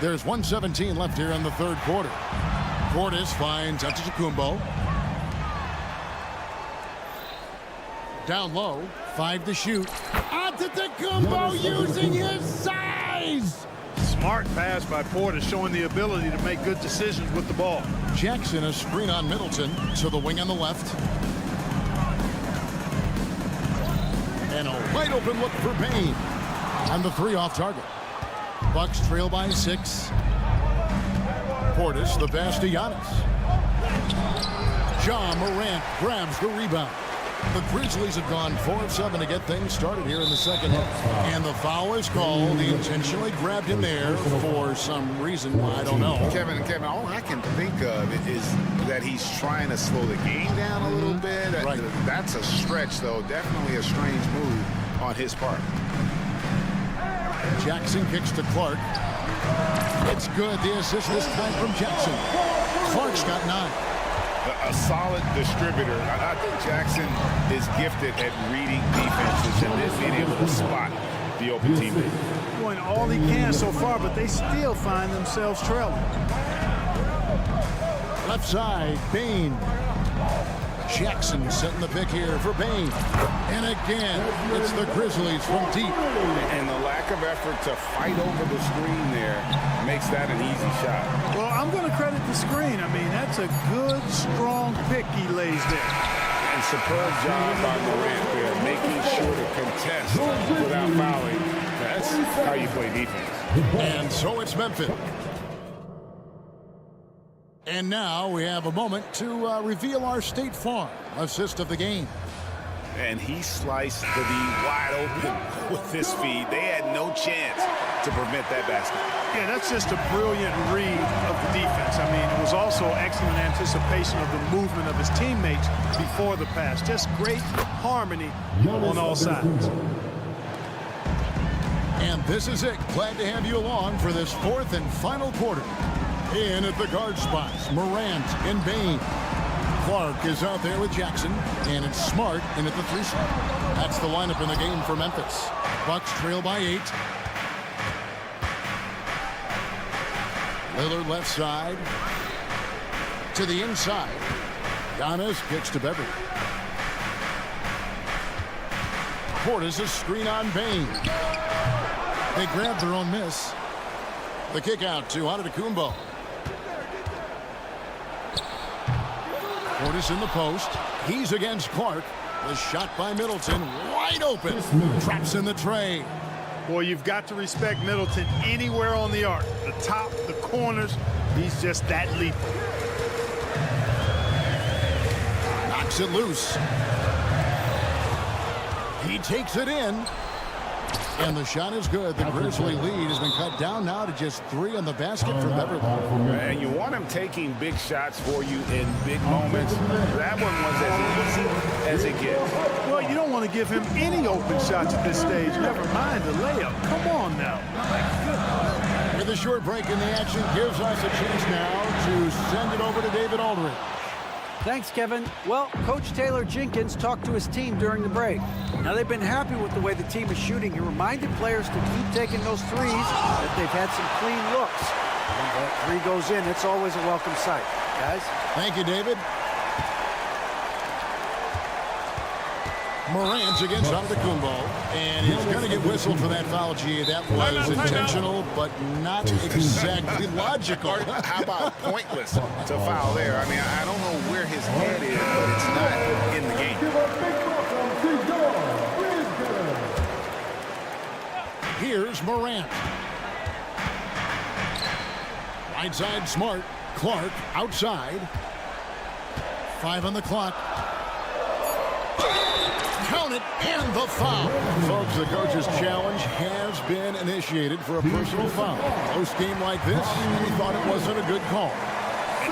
There's 1:17 left here in the third quarter. Portis finds Antetokounmpo. Down low, 5 to shoot. Antetokounmpo using his size! Smart pass by Porter, showing the ability to make good decisions with the ball. Jackson, a screen on Middleton to the wing on the left. And a wide open look for Payne. And the 3 off target. Bucks trail by 6. Portis, the pass to Giannis. Ja Morant grabs the rebound. The Grizzlies have gone 4 of 7 to get things started here in the second half. And the foul is called. He intentionally grabbed him there for some reason. I don't know. Kevin, all I can think of is that he's trying to slow the game down a little bit. Right. That's a stretch, though. Definitely a strange move on his part. Jackson kicks to Clark. It's good. The assist this time from Jackson. Clark's got 9. A solid distributor. I think Jackson is gifted at reading defenses and then being able to spot the open teammate. Doing all he can so far, but they still find themselves trailing. Left side, Bain. Jackson setting the pick here for Bain. And again, it's the Grizzlies from deep. And the lack of effort to fight over the screen there makes that an easy shot. Well, I'm going to credit the screen. I mean, that's a good, strong pick he lays there. And superb job by Morant there, making sure to contest without fouling. That's how you play defense. And so it's Memphis. And now we have a moment to reveal our State Farm assist of the game. And he sliced the D wide open with this feed. They had no chance to prevent that basket. Yeah, that's just a brilliant read of the defense. I mean, it was also excellent anticipation of the movement of his teammates before the pass. Just great harmony on all sides. And this is it. Glad to have you along for this 4th and final quarter. In at the guard spots, Morant and Bain. Clark is out there with Jackson, and it's Smart in at the 3 spot. That's the lineup in the game for Memphis. Bucks trail by 8. Lillard left side. To the inside. Giannis kicks to Beverly. Portis a screen on Bain. They grab their own miss. The kick out to Antetokounmpo. Portis in the post. He's against Clark. The shot by Middleton. Wide open. Traps in the tray. Boy, you've got to respect Middleton anywhere on the arc. The top, the corners. He's just that lethal. Knocks it loose. He takes it in. And the shot is good. The Grizzly lead has been cut down now to just 3 on the basket for Beverly. And you want him taking big shots for you in big moments. That one was as easy as it gets. Well, you don't want to give him any open shots at this stage. Never mind the layup. Come on now. My goodness. With a short break in the action, gives us a chance now to send it over to David Aldridge. Thanks, Kevin. Well, Coach Taylor Jenkins talked to his team during the break. Now they've been happy with the way the team is shooting. He reminded players to keep taking those threes, that they've had some clean looks. When that 3 goes in, it's always a welcome sight. Guys? Thank you, David. Morant's against Antetokounmpo, and he's going to get whistled for that foul. Gee, that was intentional, but not exactly logical. How about pointless to foul there? I mean, I don't know where his head is, but it's not in the game. Here's Morant. Right side, Smart. Clark outside. 5 on the clock. Count it, and the foul. Folks, the coach's challenge has been initiated for a personal foul. Post game like this, he thought it wasn't a good call.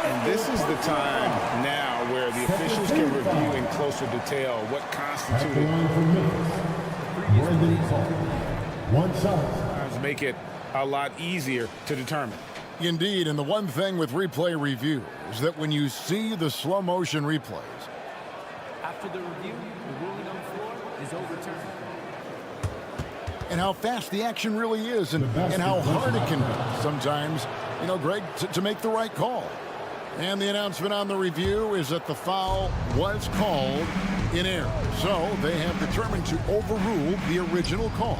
And this is the time now where the officials can review in closer detail what constituted. One shot. Make it a lot easier to determine. Indeed, and the one thing with replay review is that when you see the slow motion replays, After the review, the ruling on the floor is overturned. and how fast the action really is and how hard it can be sometimes, you know, Greg, to make the right call. And the announcement on the review is that the foul was called in error. So they have determined to overrule the original call.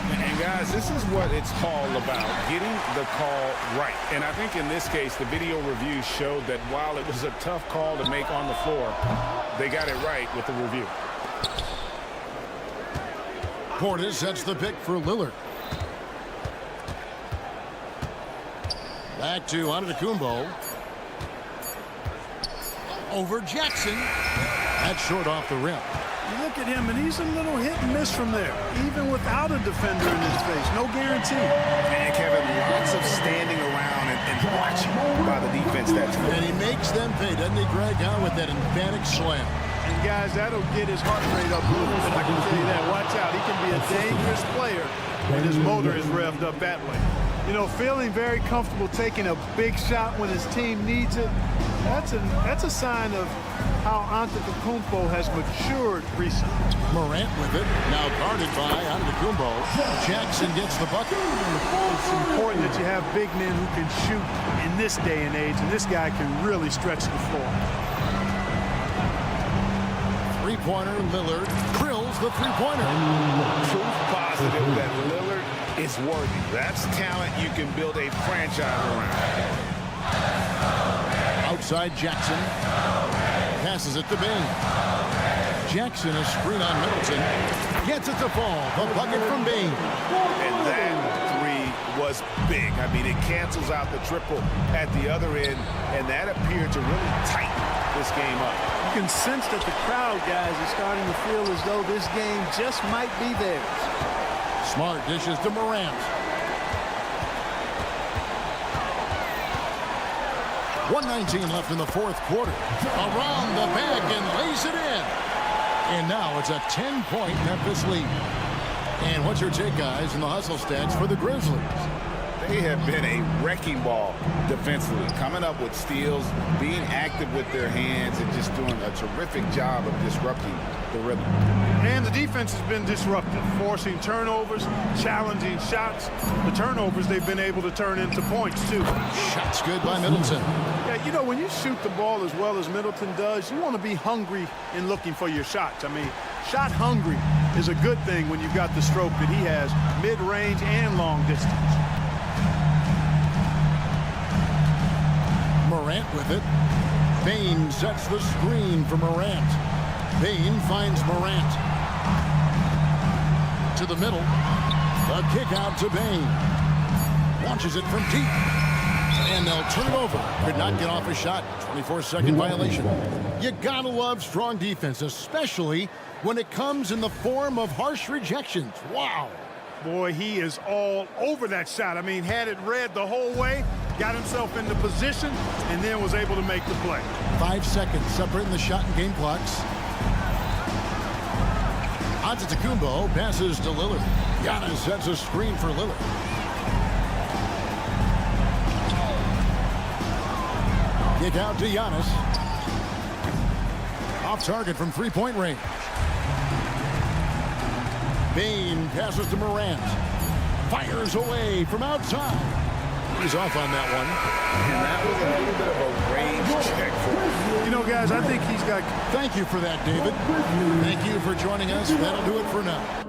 And guys, this is what it's all about, getting the call right. And I think in this case, the video review showed that while it was a tough call to make on the floor, they got it right with the review. Portis sets the pick for Lillard. Back to Antetokounmpo. Over Jackson. That's short off the rim. You look at him, and he's a little hit and miss from there, even without a defender in his face. No guarantee. And Kevin, lots of standing around and watching by the defense that time. And he makes them pay, doesn't he, Greg, with that emphatic slam. And guys, that'll get his heart rate up a little bit. I can tell you that. Watch out. He can be a dangerous player when his motor is revved up that way. You know, feeling very comfortable taking a big shot when his team needs it, that's a sign of how Antetokounmpo has matured recently. Morant with it, now guarded by Antetokounmpo. Jackson gets the bucket. It's important that you have big men who can shoot in this day and age, and this guy can really stretch the floor. Three-pointer, Lillard drills the three-pointer. Proof positive that Lillard is worthy. That's talent you can build a franchise around. Outside Jackson. Passes it to Bain. Jackson, a screen on Middleton. Gets it to fall. The bucket from Bain. And that three was big. I mean, it cancels out the triple at the other end, and that appeared to really tighten this game up. You can sense that the crowd, guys, is starting to feel as though this game just might be theirs. Smart dishes to Morant. 1:19 left in the fourth quarter. Around the back and lays it in. And now it's a 10-point Memphis lead. And what's your take, guys, in the hustle stats for the Grizzlies? They have been a wrecking ball defensively, coming up with steals, being active with their hands, and just doing a terrific job of disrupting the rhythm. And the defense has been disruptive, forcing turnovers, challenging shots. The turnovers they've been able to turn into points, too. Shots good by Middleton. Yeah, you know, when you shoot the ball as well as Middleton does, you want to be hungry in looking for your shots. I mean, shot hungry is a good thing when you've got the stroke that he has, mid-range and long distance. Morant with it. Bain sets the screen for Morant. Bain finds Morant. To the middle. The kick out to Bain. Launches it from deep. And they'll turn it over. Could not get off a shot. 24-second violation. You gotta love strong defense, especially when it comes in the form of harsh rejections. Wow. Boy, he is all over that shot. I mean, had it read the whole way, got himself into position, and then was able to make the play. 5 seconds separating the shot and game clocks. Antetokounmpo passes to Lillard. Giannis sets a screen for Lillard. Kick out to Giannis. Off target from three-point range. Bain passes to Morant. Fires away from outside. He's off on that one. And that was a little bit of a range check for him. You know, guys, I think he's got... Thank you for that, David. Thank you for joining us. That'll do it for now.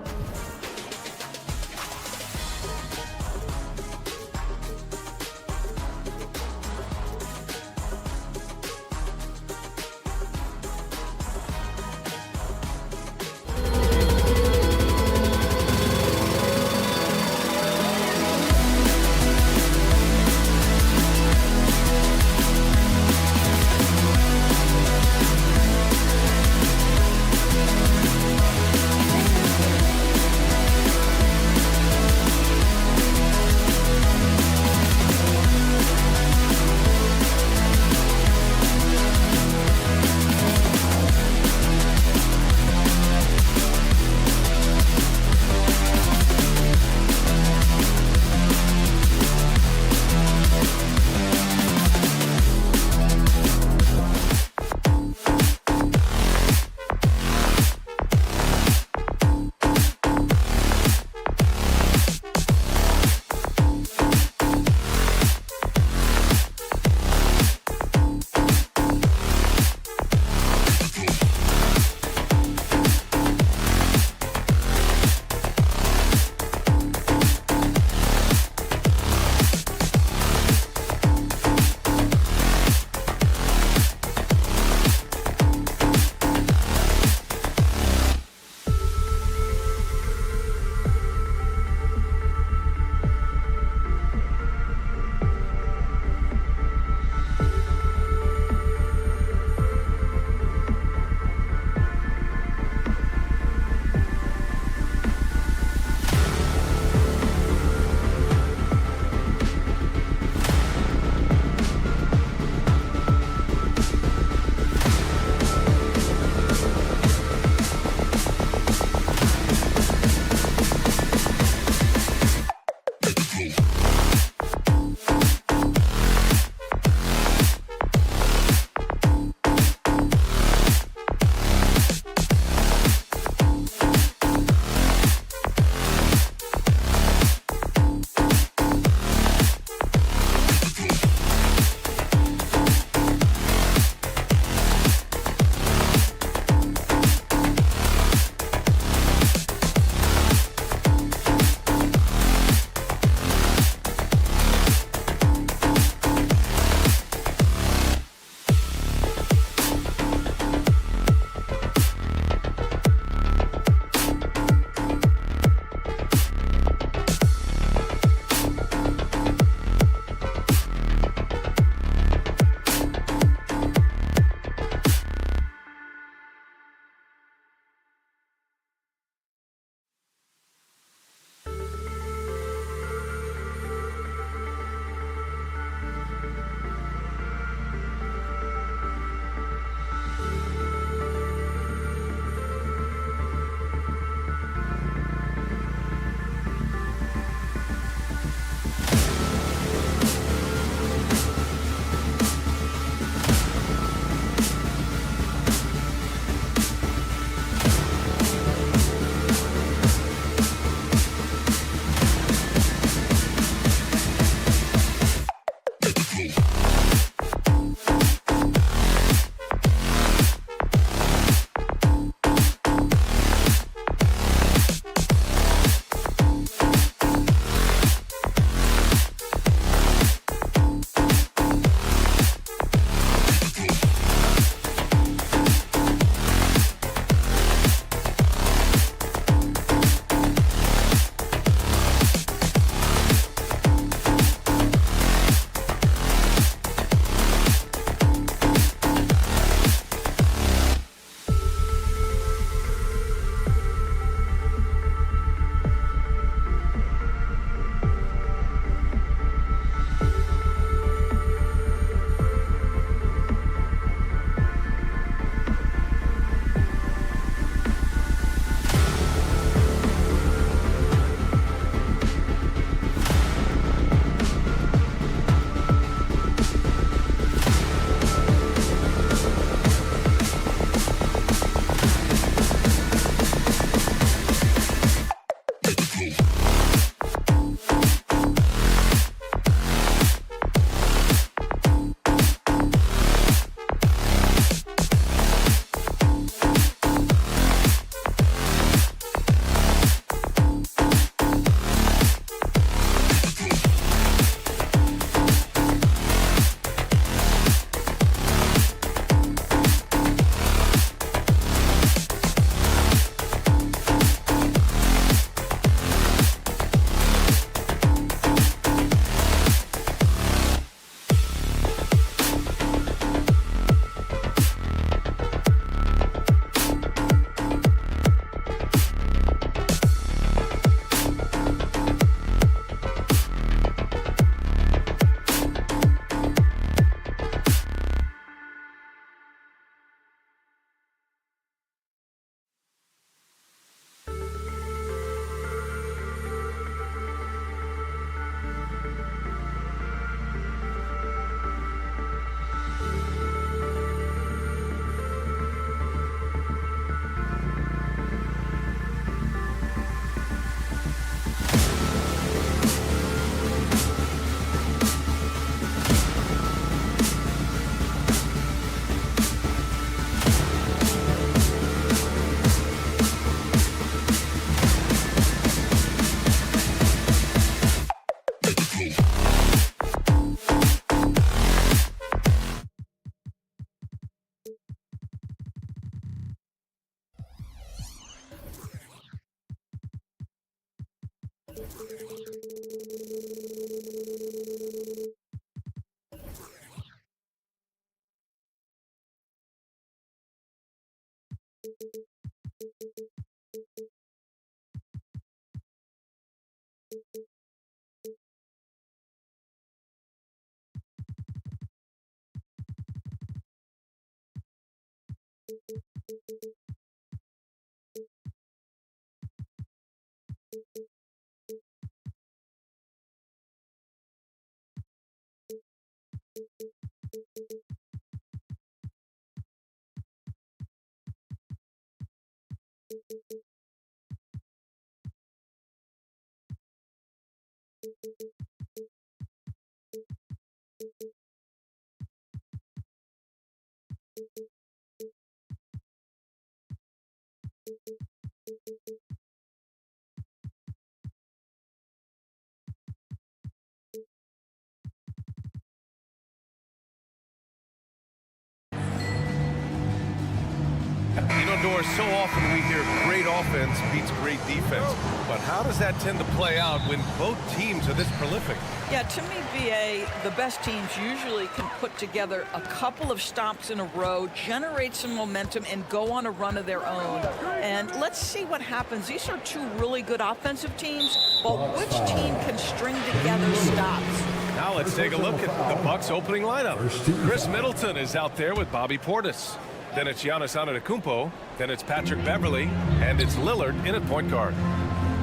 You know, Doris, so often we hear great offense beats great defense. But how does that tend to play out when both teams are this prolific? Yeah, to me, BA, the best teams usually can put together a couple of stops in a row, generate some momentum, and go on a run of their own. And let's see what happens. These are two really good offensive teams, but which team can string together stops? Now let's take a look at the Bucks' opening lineup. Chris Middleton is out there with Bobby Portis. Then it's Giannis Antetokounmpo. Then it's Patrick Beverley. And it's Lillard in at point guard.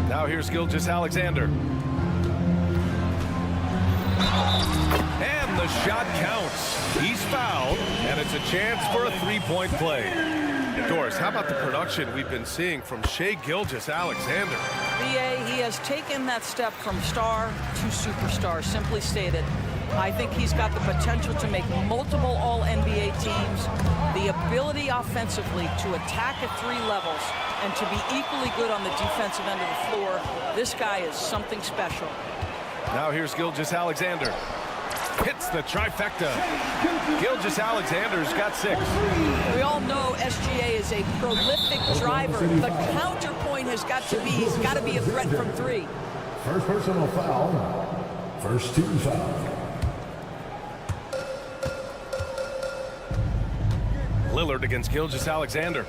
Now here's Gilgeous-Alexander. And the shot counts. He's fouled, and it's a chance for a three-point play. Doris, how about the production we've been seeing from Shai Gilgeous-Alexander? BA, he has taken that step from star to superstar, simply stated. I think he's got the potential to make multiple All-NBA teams, the ability offensively to attack at three levels, and to be equally good on the defensive end of the floor. This guy is something special. Now here's Gilgeous-Alexander. Hits the trifecta. Gilgeous-Alexander's got 6. We all know SGA is a prolific driver. The counterpoint has got to be, he's got to be a threat from 3. First personal foul. First team foul. Lillard against Gilgeous-Alexander.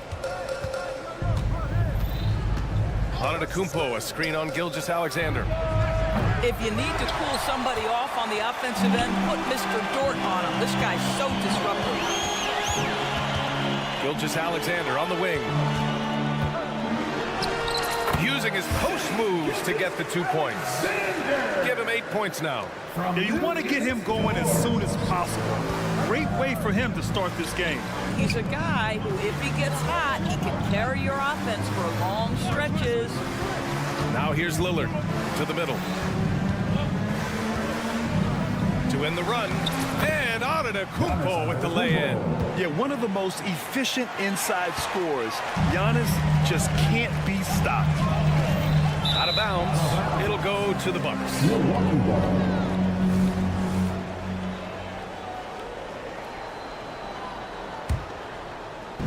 Antetokounmpo, a screen on Gilgeous-Alexander. If you need to cool somebody off on the offensive end, put Mr. Dort on him. This guy's so disruptive. Gilgeous-Alexander on the wing. Using his post moves to get the 2 points. Give him 8 points now. Yeah, you want to get him going as soon as possible. Great way for him to start this game. He's a guy who, if he gets hot, he can carry your offense for long stretches. Now here's Lillard to the middle. To end the run. And Antetokounmpo with the lay-in. Yeah, one of the most efficient inside scorers. Giannis just can't be stopped. Out of bounds. It'll go to the Bucks.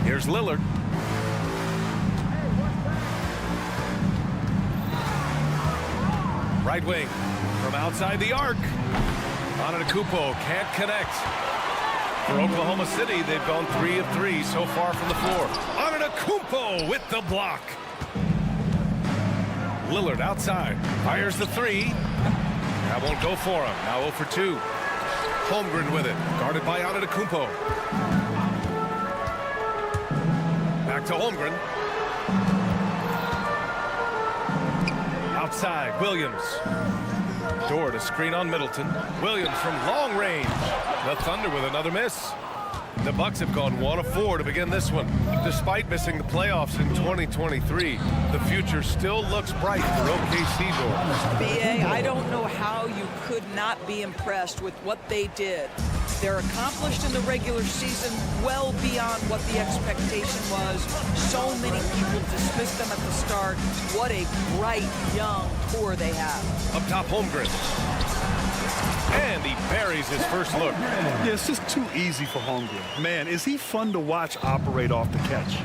Here's Lillard. Right wing from outside the arc. Antetokounmpo can't connect. For Oklahoma City, they've gone 3 of 3 so far from the floor. Antetokounmpo with the block. Lillard outside. Fires the 3. That won't go for him. Now 0 for 2. Holmgren with it. Guarded by Antetokounmpo. Back to Holmgren. Outside, Williams. Dort, a screen on Middleton. Williams from long range. The Thunder with another miss. The Bucks have gone 1 of 4 to begin this one. Despite missing the playoffs in 2023, the future still looks bright for OKC. BA, I don't know how you could not be impressed with what they did. They're accomplished in the regular season well beyond what the expectation was. So many people dismissed them at the start. What a bright, young core they have. Up top, Holmgren. And he buries his first look. Yeah, it's just too easy for Holmgren. Man, is he fun to watch operate off the catch.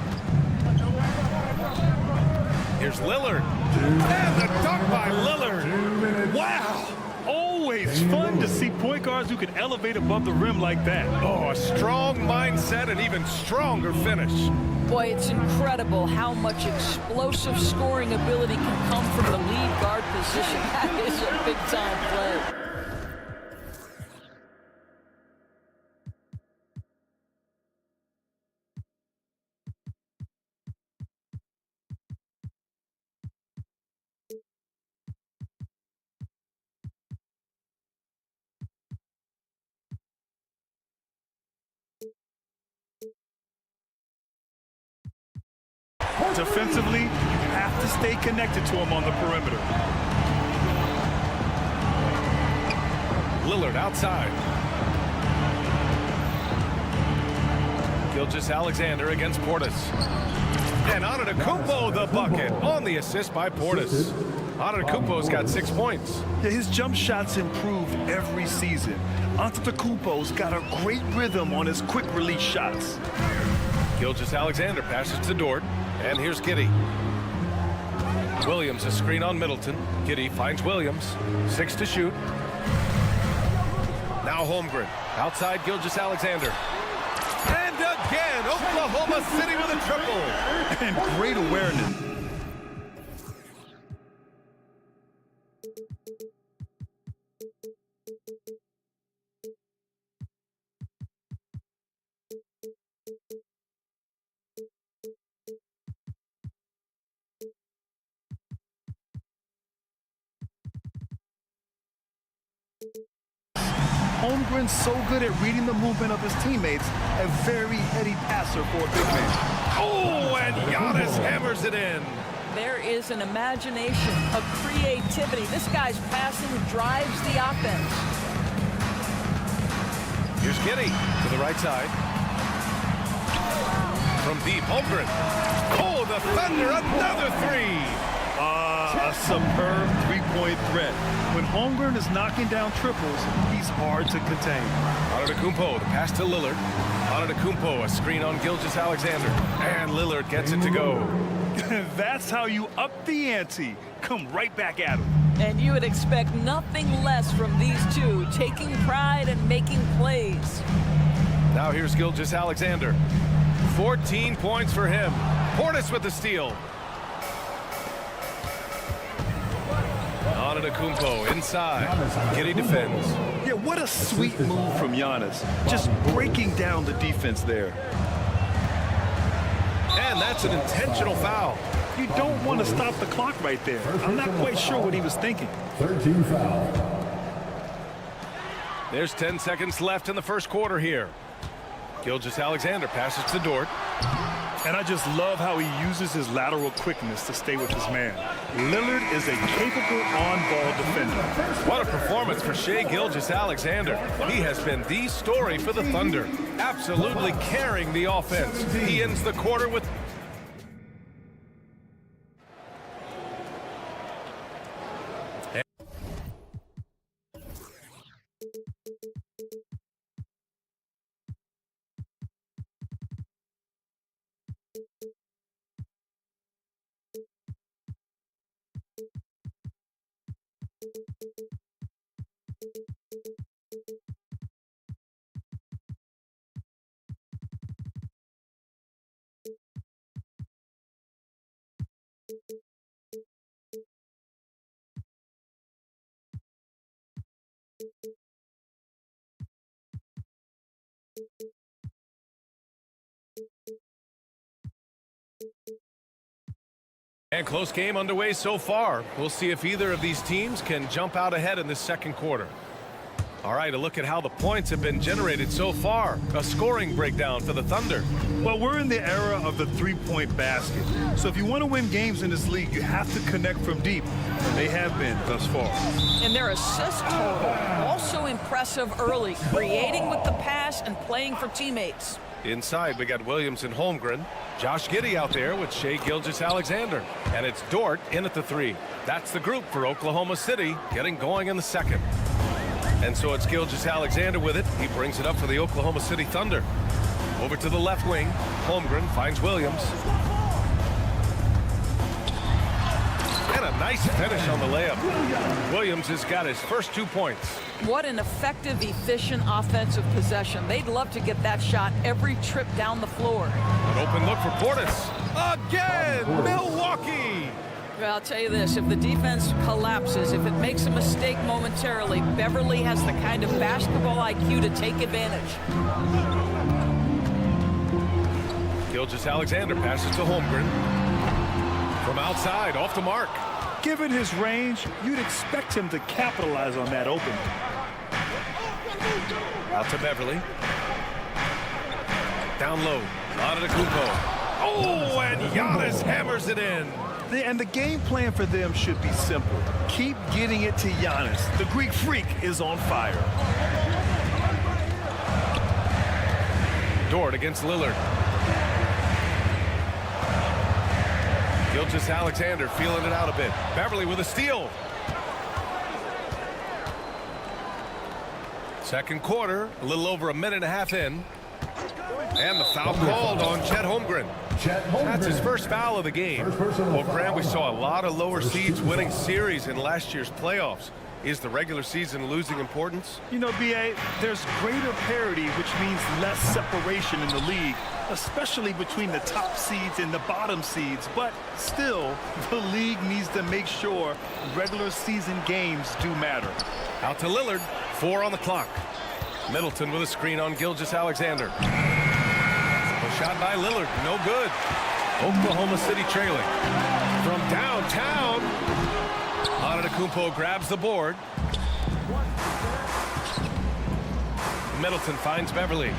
Here's Lillard. And the dunk by Lillard. Wow! Always fun to see point guards who can elevate above the rim like that. Oh, a strong mindset and even stronger finish. Boy, it's incredible how much explosive scoring ability can come from the lead guard position. That is a big-time play. Defensively, you have to stay connected to him on the perimeter. Lillard outside. Gilgeous-Alexander against Portis. And Antetokounmpo the bucket on the assist by Portis. Antetokounmpo's got 6 points. Yeah, his jump shots improve every season. Antetokounmpo's got a great rhythm on his quick release shots. Gilgeous-Alexander passes to Dort. And here's Giddey. Williams a screen on Middleton. Giddey finds Williams. 6 to shoot. Now Holmgren. Outside Gilgeous-Alexander. And again, Oklahoma City with a triple. And great awareness. Holmgren's so good at reading the movement of his teammates, a very heady passer for a big man. Oh, and Giannis hammers it in. There is an imagination, a creativity. This guy's passing drives the offense. Here's Giddey to the right side. From deep, Holmgren. Oh, the Thunder, another three. A superb three-point threat. When Holmgren is knocking down triples, he's hard to contain. Antetokounmpo, the pass to Lillard. Antetokounmpo, a screen on Gilgeous-Alexander. And Lillard gets it to go. That's how you up the ante. Come right back at him. And you would expect nothing less from these two, taking pride and making plays. Now here's Gilgeous-Alexander. 14 points for him. Portis with the steal. Antetokounmpo inside. Giddey defends. Yeah, what a sweet move from Giannis. Just breaking down the defense there. And that's an intentional foul. You don't want to stop the clock right there. I'm not quite sure what he was thinking. 13 foul. There's 10 seconds left in the first quarter here. Gilgeous-Alexander passes to Dort. And I just love how he uses his lateral quickness to stay with his man. Lillard is a capable on-ball defender. What a performance for Shai Gilgeous-Alexander. He has been the story for the Thunder, absolutely carrying the offense. He ends the quarter with... And close game underway so far. We'll see if either of these teams can jump out ahead in this second quarter. All right, a look at how the points have been generated so far. A scoring breakdown for the Thunder. Well, we're in the era of the three-point basket. So if you want to win games in this league, you have to connect from deep. And they have been thus far. And their assist total, also impressive early, creating with the pass and playing for teammates. Inside, we got Williams and Holmgren. Josh Giddey out there with Shai Gilgeous-Alexander. And it's Dort in at the three. That's the group for Oklahoma City getting going in the second. And so it's Gilgeous-Alexander with it. He brings it up for the Oklahoma City Thunder. Over to the left wing. Holmgren finds Williams. Nice finish on the layup. Williams has got his first 2 points. What an effective, efficient offensive possession. They'd love to get that shot every trip down the floor. An open look for Portis. Again, Milwaukee. Well, I'll tell you this, if the defense collapses, if it makes a mistake momentarily, Beverly has the kind of basketball IQ to take advantage. Gilgeous-Alexander passes to Holmgren. From outside, off the mark. Given his range, you'd expect him to capitalize on that opening. Out to Beverly. Down low, Antetokounmpo. Oh, and Giannis hammers it in. And the game plan for them should be simple. Keep getting it to Giannis. The Greek freak is on fire. Dort against Lillard. Gilgeous-Alexander feeling it out a bit. Beverly with a steal. Second quarter, a little over a minute and a half in. And the foul called on Chet Holmgren. That's his first foul of the game. Well, Grant, we saw a lot of lower seeds winning series in last year's playoffs. Is the regular season losing importance? You know, B.A., there's greater parity, which means less separation in the league, especially between the top seeds and the bottom seeds. But still, the league needs to make sure regular season games do matter. Out to Lillard, 4 on the clock. Middleton with a screen on Gilgeous-Alexander. A shot by Lillard, no good. Oklahoma City trailing. From downtown, Antetokounmpo grabs the board. Middleton finds Beverly.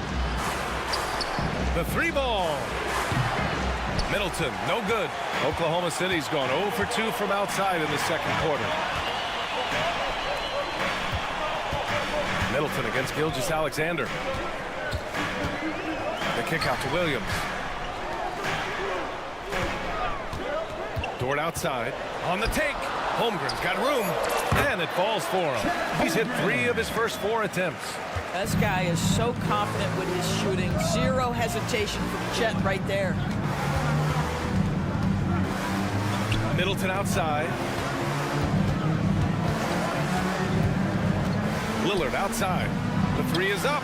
The 3-ball. Middleton, no good. Oklahoma City's gone 0 for 2 from outside in the second quarter. Middleton against Gilgeous-Alexander. The kick out to Williams. Dort outside. On the take. Holmgren's got room. And it falls for him. He's hit 3 of his first 4 attempts. This guy is so confident with his shooting. Zero hesitation from Chet right there. Middleton outside. Lillard outside. The 3 is up.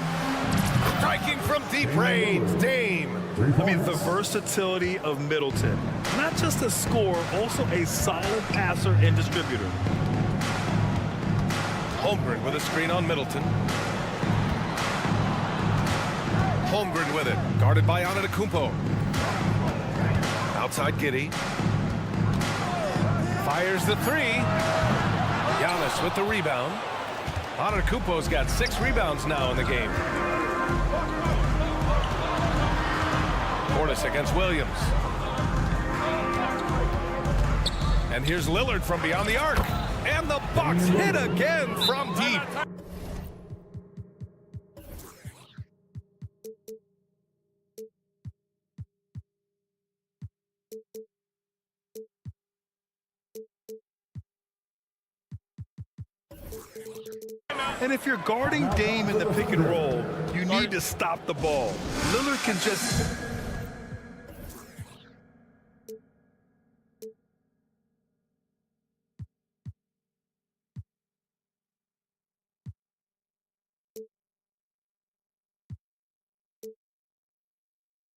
Striking from deep range. Dame. I mean, the versatility of Middleton. Not just a scorer, also a solid passer and distributor. Holmgren with a screen on Middleton. Holmgren with it. Guarded by Antetokounmpo. Outside Giddey. Fires the 3. Giannis with the rebound. Antetokounmpo's got 6 rebounds now in the game. Portis against Williams. And here's Lillard from beyond the arc. And the Bucks hit again from deep. And if you're guarding Dame in the pick and roll, you need to stop the ball. Lillard can just...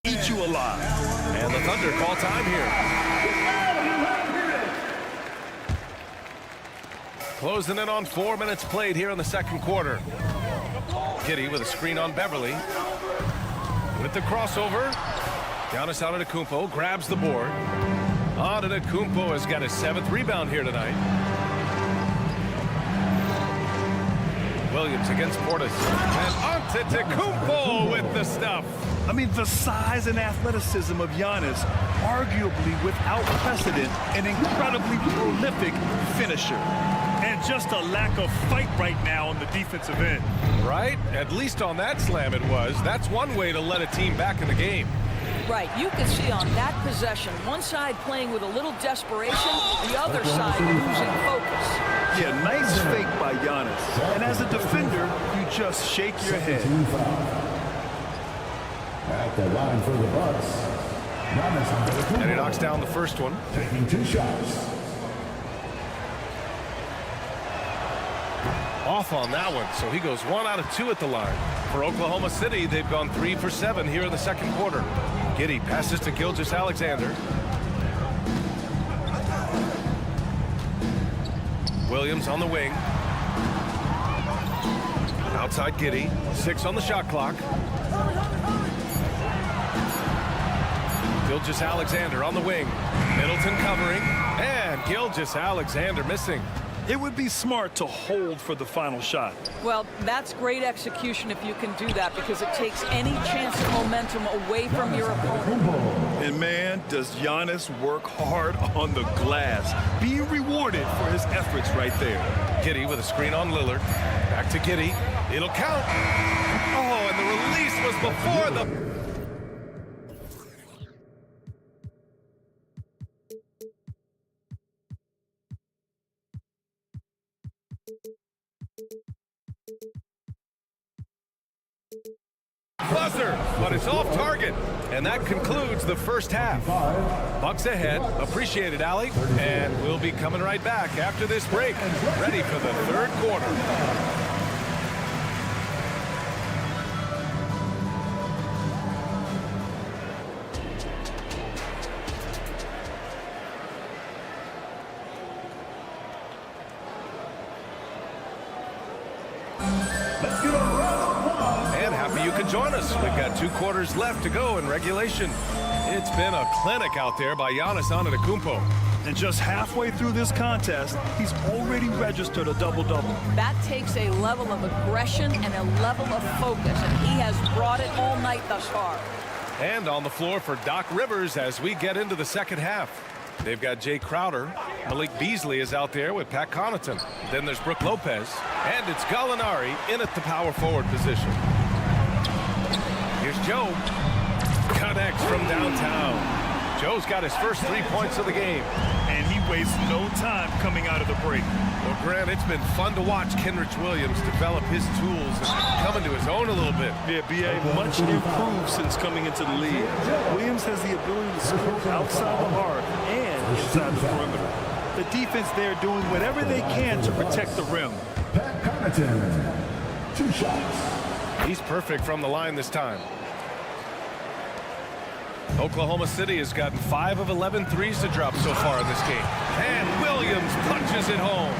eat you alive. And the Thunder call time here. Closing in on 4 minutes played here in the second quarter. Giddey with a screen on Beverly. With the crossover. Giannis Antetokounmpo grabs the board. Antetokounmpo has got his 7th rebound here tonight. Williams against Portis. And Antetokounmpo with the stuff. I mean, the size and athleticism of Giannis, arguably without precedent, an incredibly prolific finisher. And just a lack of fight right now on the defensive end. Right? At least on that slam it was. That's one way to let a team back in the game. Right, you can see on that possession, one side playing with a little desperation, the other side losing focus. Yeah, nice fake by Giannis. And as a defender, you just shake your head. At the line for the Bucks, And he knocks down the first one. taking 2 shots. off on that one, so he goes 1 out of 2 at the line. For Oklahoma City, they've gone 3 for 7 here in the second quarter. Giddey passes to Gilgeous-Alexander. Williams on the wing. Outside Giddey. 6 on the shot clock. Gilgeous-Alexander on the wing. Middleton covering. And Gilgeous-Alexander missing. It would be smart to hold for the final shot. Well, that's great execution if you can do that, because it takes any chance of momentum away from your opponent. And man, does Giannis work hard on the glass. Being rewarded for his efforts right there. Giddey with a screen on Lillard. Back to Giddey. It'll count. Oh, and the release was before the... buzzer, but it's off target. And that concludes the first half. Bucks ahead. Appreciate it, Allie. And we'll be coming right back after this break. Ready for the third quarter. Join us. We've got 2 quarters left to go in regulation. It's been a clinic out there by Giannis Antetokounmpo. And just halfway through this contest, he's already registered a double-double. That takes a level of aggression and a level of focus, and he has brought it all night thus far. And on the floor for Doc Rivers as we get into the second half. They've got Jay Crowder. Malik Beasley is out there with Pat Connaughton. Then there's Brook Lopez. And it's Gallinari in at the power forward position. Here's Joe. Connects from downtown. Joe's got his first 3 points of the game. And he wastes no time coming out of the break. Well, Grant, it's been fun to watch Kenrich Williams develop his tools and come into his own a little bit. Yeah, B.A. much improved since coming into the league. Williams has the ability to score outside the arc and inside the perimeter. The defense there doing whatever they can to protect the rim. Pat Connaughton, 2 shots. He's perfect from the line this time. Oklahoma City has gotten 5 of 11 threes to drop so far in this game. And Williams punches it home.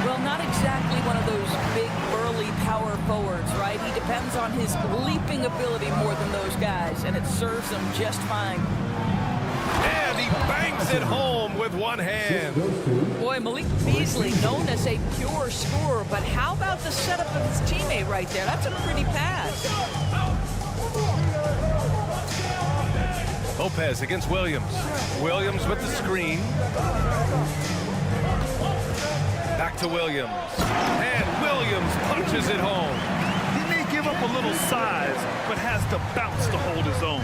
Well, not exactly one of those big, burly power forwards, right? He depends on his leaping ability more than those guys, and it serves him just fine. And he bangs it home with one hand. Boy, Malik Beasley, known as a pure scorer, but how about the setup of his teammate right there? That's a pretty pass. Lopez against Williams. Williams with the screen. Back to Williams. And Williams punches it home. He may give up a little size, but has the bounce to hold his own.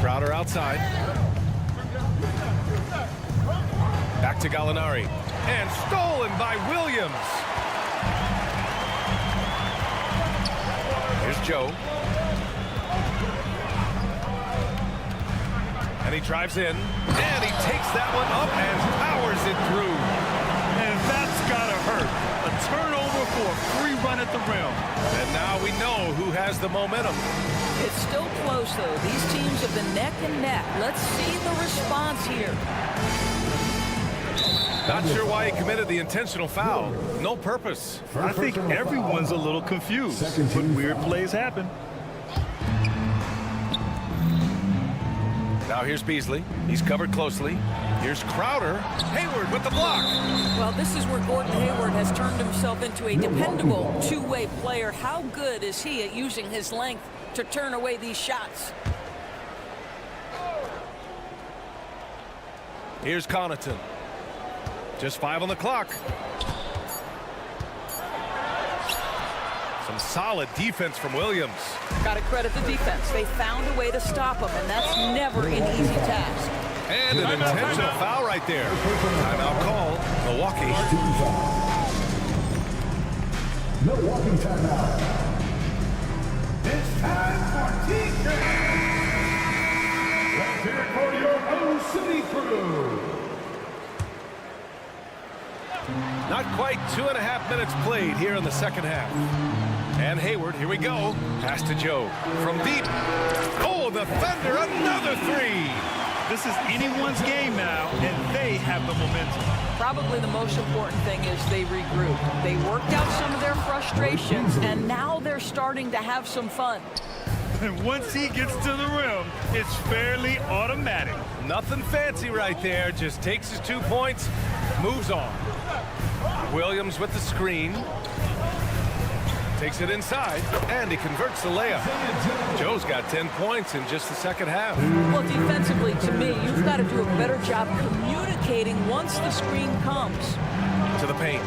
Crowder outside. Back to Gallinari. And stolen by Williams. Here's Joe. And he drives in. And he takes that one up and powers it through. And that's gotta hurt. A turnover for a free run at the rim. And now we know who has the momentum. It's still close, though. These teams have been neck and neck. Let's see the response here. Not sure why he committed the intentional foul. No purpose. I think everyone's a little confused, but weird plays happen. Now here's Beasley. He's covered closely. Here's Crowder. Hayward with the block. Well, this is where Gordon Hayward has turned himself into a dependable two-way player. How good is he at using his length to turn away these shots? Here's Connaughton. Just 5 on the clock. Some solid defense from Williams. Got to credit the defense. They found a way to stop him, and that's never an easy task. And an intentional foul right there. Timeout call. Milwaukee. Milwaukee timeout. It's time for team Let's hear it for your own city crew. Not quite 2.5 minutes played here in the second half. And Hayward, here we go. Pass to Joe from deep. Oh, the Thunder, another three. This is anyone's game now, and they have the momentum. Probably the most important thing is they regrouped. They worked out some of their frustrations, and now they're starting to have some fun. And once he gets to the rim, it's fairly automatic. Nothing fancy right there. Just takes his 2 points, moves on. Williams with the screen. Takes it inside, and he converts the layup. Joe's got 10 points in just the second half. Well, defensively, to me, you've got to do a better job communicating once the screen comes. To the paint.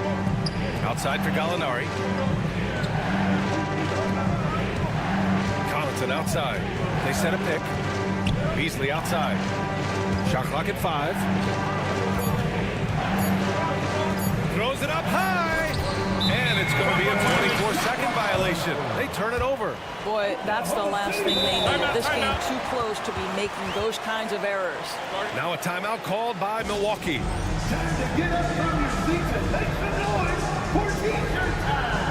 Outside for Gallinari. Collinson outside. They set a pick. Beasley outside. Shot clock at 5. Throws it up high. And it's going to be a 24-second violation. They turn it over. Boy, that's the last thing they need. This game too close to be making those kinds of errors. Now a timeout called by Milwaukee. Time to get up from your seats and make some noise for T-shirt time.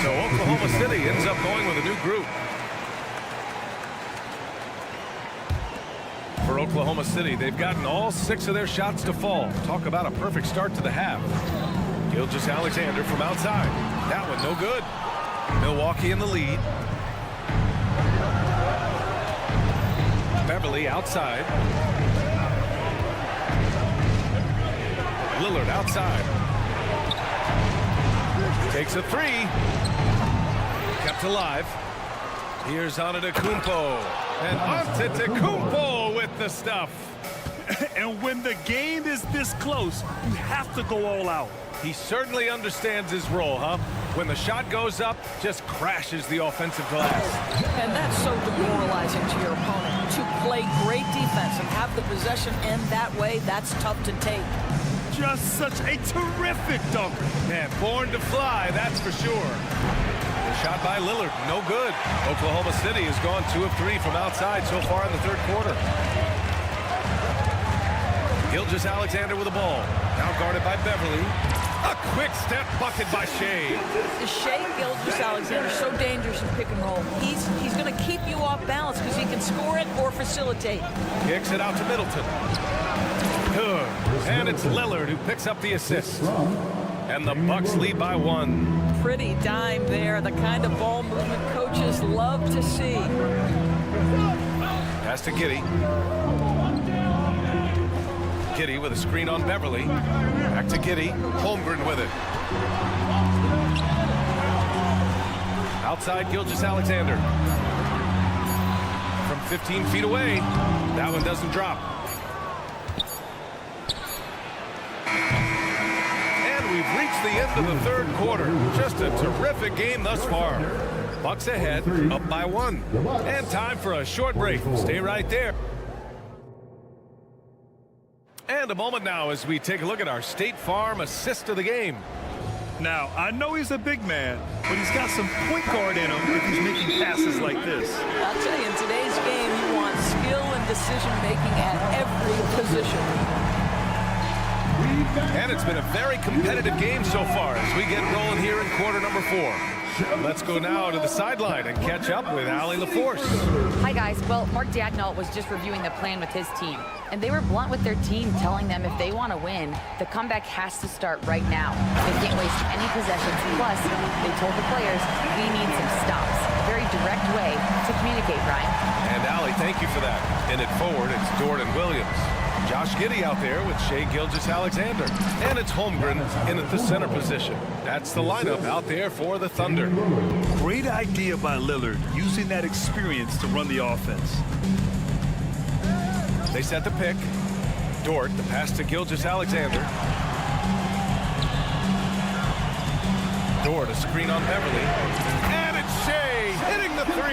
So Oklahoma City ends up going with a new group. For Oklahoma City, they've gotten all 6 of their shots to fall. Talk about a perfect start to the half. Gilgeous-Alexander from outside. That one no good. Milwaukee in the lead. Beverly outside. Lillard outside. Takes a 3. Kept alive. Here's Antetokounmpo. And Antetokounmpo with the stuff. And when the game is this close, you have to go all out. He certainly understands his role, huh? When the shot goes up, just crashes the offensive glass. And that's so demoralizing to your opponent. To play great defense and have the possession end that way, that's tough to take. Just such a terrific dunker. Man, born to fly, that's for sure. The shot by Lillard, no good. Oklahoma City has gone 2 of 3 from outside so far in the third quarter. Gilgeous-Alexander with the ball. Now guarded by Beverly. A quick step bucket by Shea. Shea Gilgeous-Alexander so dangerous in pick and roll. He's going to keep you off balance because he can score it or facilitate. Kicks it out to Middleton. Good. And it's Lillard who picks up the assist. And the Bucks lead by 1. Pretty dime there. The kind of ball movement coaches love to see. Pass to Giddey. Giddey with a screen on Beverly. Back to Giddey. Holmgren with it. Outside Gilgeous-Alexander. From 15 feet away. That one doesn't drop. And we've reached the end of the third quarter. Just a terrific game thus far. Bucks ahead, up by 1. And time for a short break. Stay right there. And a moment now as we take a look at our State Farm assist of the game. Now, I know he's a big man, but he's got some point guard in him if he's making passes like this. I'll tell you, in today's game, you want skill and decision-making at every position. And it's been a very competitive game so far as we get rolling here in quarter number 4. Let's go now to the sideline and catch up with Allie LaForce. Hi, guys. Well, Mark Daigneault was just reviewing the plan with his team. And they were blunt with their team, telling them if they want to win, the comeback has to start right now. They can't waste any possessions. Plus, they told the players, we need some stops. A very direct way to communicate, Ryan. And Allie, thank you for that. In it forward, it's Jordan Williams. Josh Giddey out there with Shea Gilgeous-Alexander. And it's Holmgren in at the center position. That's the lineup out there for the Thunder. Great idea by Lillard, using that experience to run the offense. They set the pick. Dort, the pass to Gilgeous-Alexander. Dort, a screen on Beverly. And it's Shea hitting the 3.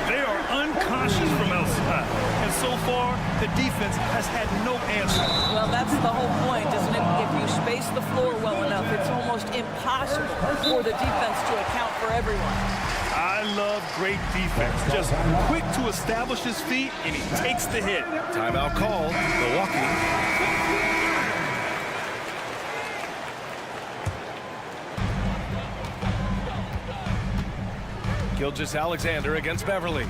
They are unconscious from outside. And so far, the defense has had no answer. Well, that's the whole point, isn't it? If you space the floor well enough, it's almost impossible for the defense to account for everyone. I love great defense. Just quick to establish his feet, and he takes the hit. Timeout called. Milwaukee. Gilgeous-Alexander against Beverly.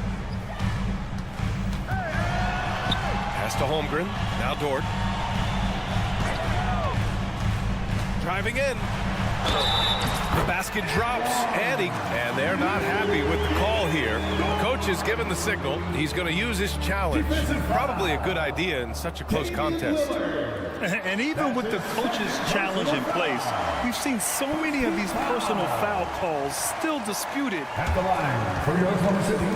Pass to Holmgren. Now Dort. Driving in. The basket drops, and they're not happy with the call here. Coach has given the signal. He's going to use his challenge. Probably a good idea in such a close contest. And even with the coach's challenge in place, we've seen so many of these personal foul calls still disputed. At the line for your Oklahoma City.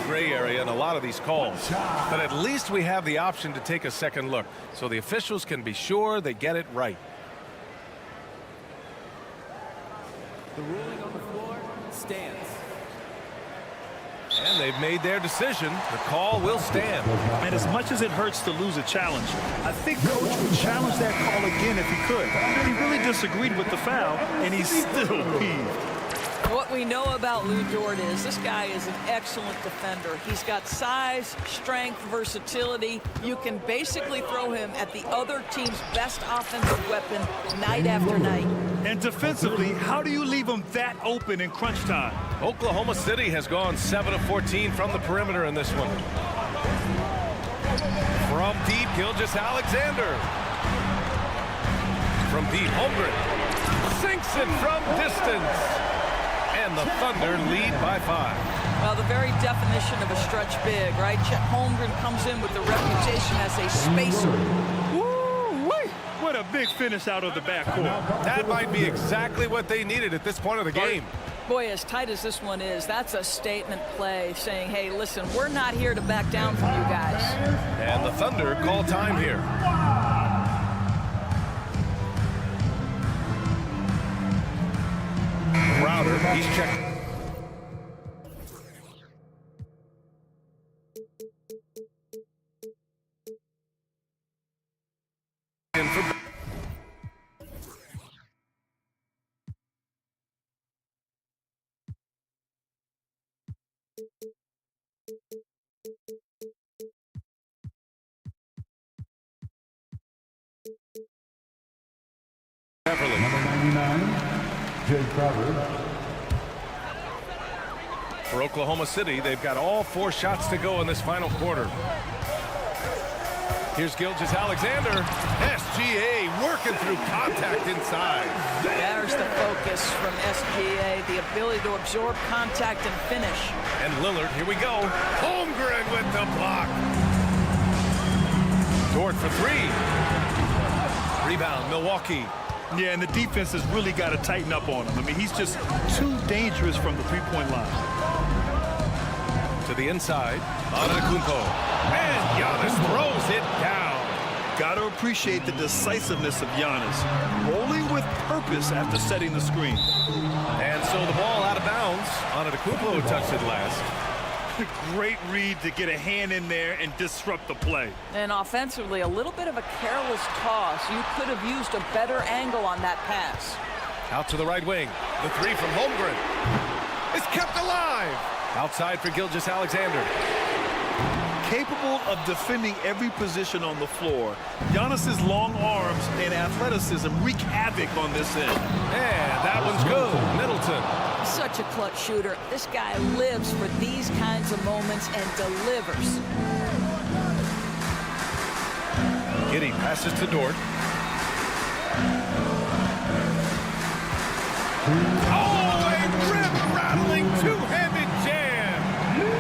Gray area in a lot of these calls. But at least we have the option to take a second look, so the officials can be sure they get it right. The ruling on the floor stands. And they've made their decision. The call will stand. And as much as it hurts to lose a challenge, I think Coach would challenge that call again if he could. He really disagreed with the foul, and he's still peeved. What we know about Lou Dort is this guy is an excellent defender. He's got size, strength, versatility. You can basically throw him at the other team's best offensive weapon night after night. And defensively, how do you leave him that open in crunch time? Oklahoma City has gone 7 of 14 from the perimeter in this one. From deep, Gilgeous-Alexander. From deep, Holmgren sinks it from distance. And the Thunder lead by 5. Well, the very definition of a stretch big, right? Chet Holmgren comes in with the reputation as a spacer. Woo-wee! What a big finish out of the backcourt. That might be exactly what they needed at this point of the game. Boy, as tight as this one is, that's a statement play saying, hey, listen, we're not here to back down from you guys. And the Thunder call time here. Crowder, he's checked. Beverly. Number 99, Jay Crowder. For Oklahoma City, they've got all 4 shots to go in this final quarter. Here's Gilgeous-Alexander. SGA working through contact inside. There's the focus from SGA, the ability to absorb contact and finish. And Lillard, here we go. Holmgren with the block. Dort for 3. Rebound, Milwaukee. Yeah, and the defense has really got to tighten up on him. I mean, he's just too dangerous from the three-point line. To the inside, Antetokounmpo. And Giannis throws it down. Got to appreciate the decisiveness of Giannis. Rolling with purpose after setting the screen. And so the ball out of bounds. Antetokounmpo touched it last. Great read to get a hand in there and disrupt the play. And offensively, a little bit of a careless toss. You could have used a better angle on that pass. Out to the right wing. The 3 from Holmgren. It's kept alive. Outside for Gilgeous-Alexander. Capable of defending every position on the floor, Giannis's long arms and athleticism wreak havoc on this end. And that one's good. Middleton. Such a clutch shooter. This guy lives for these kinds of moments and delivers. Giddey passes to Dort. Oh, a rip-rattling two-handed jam.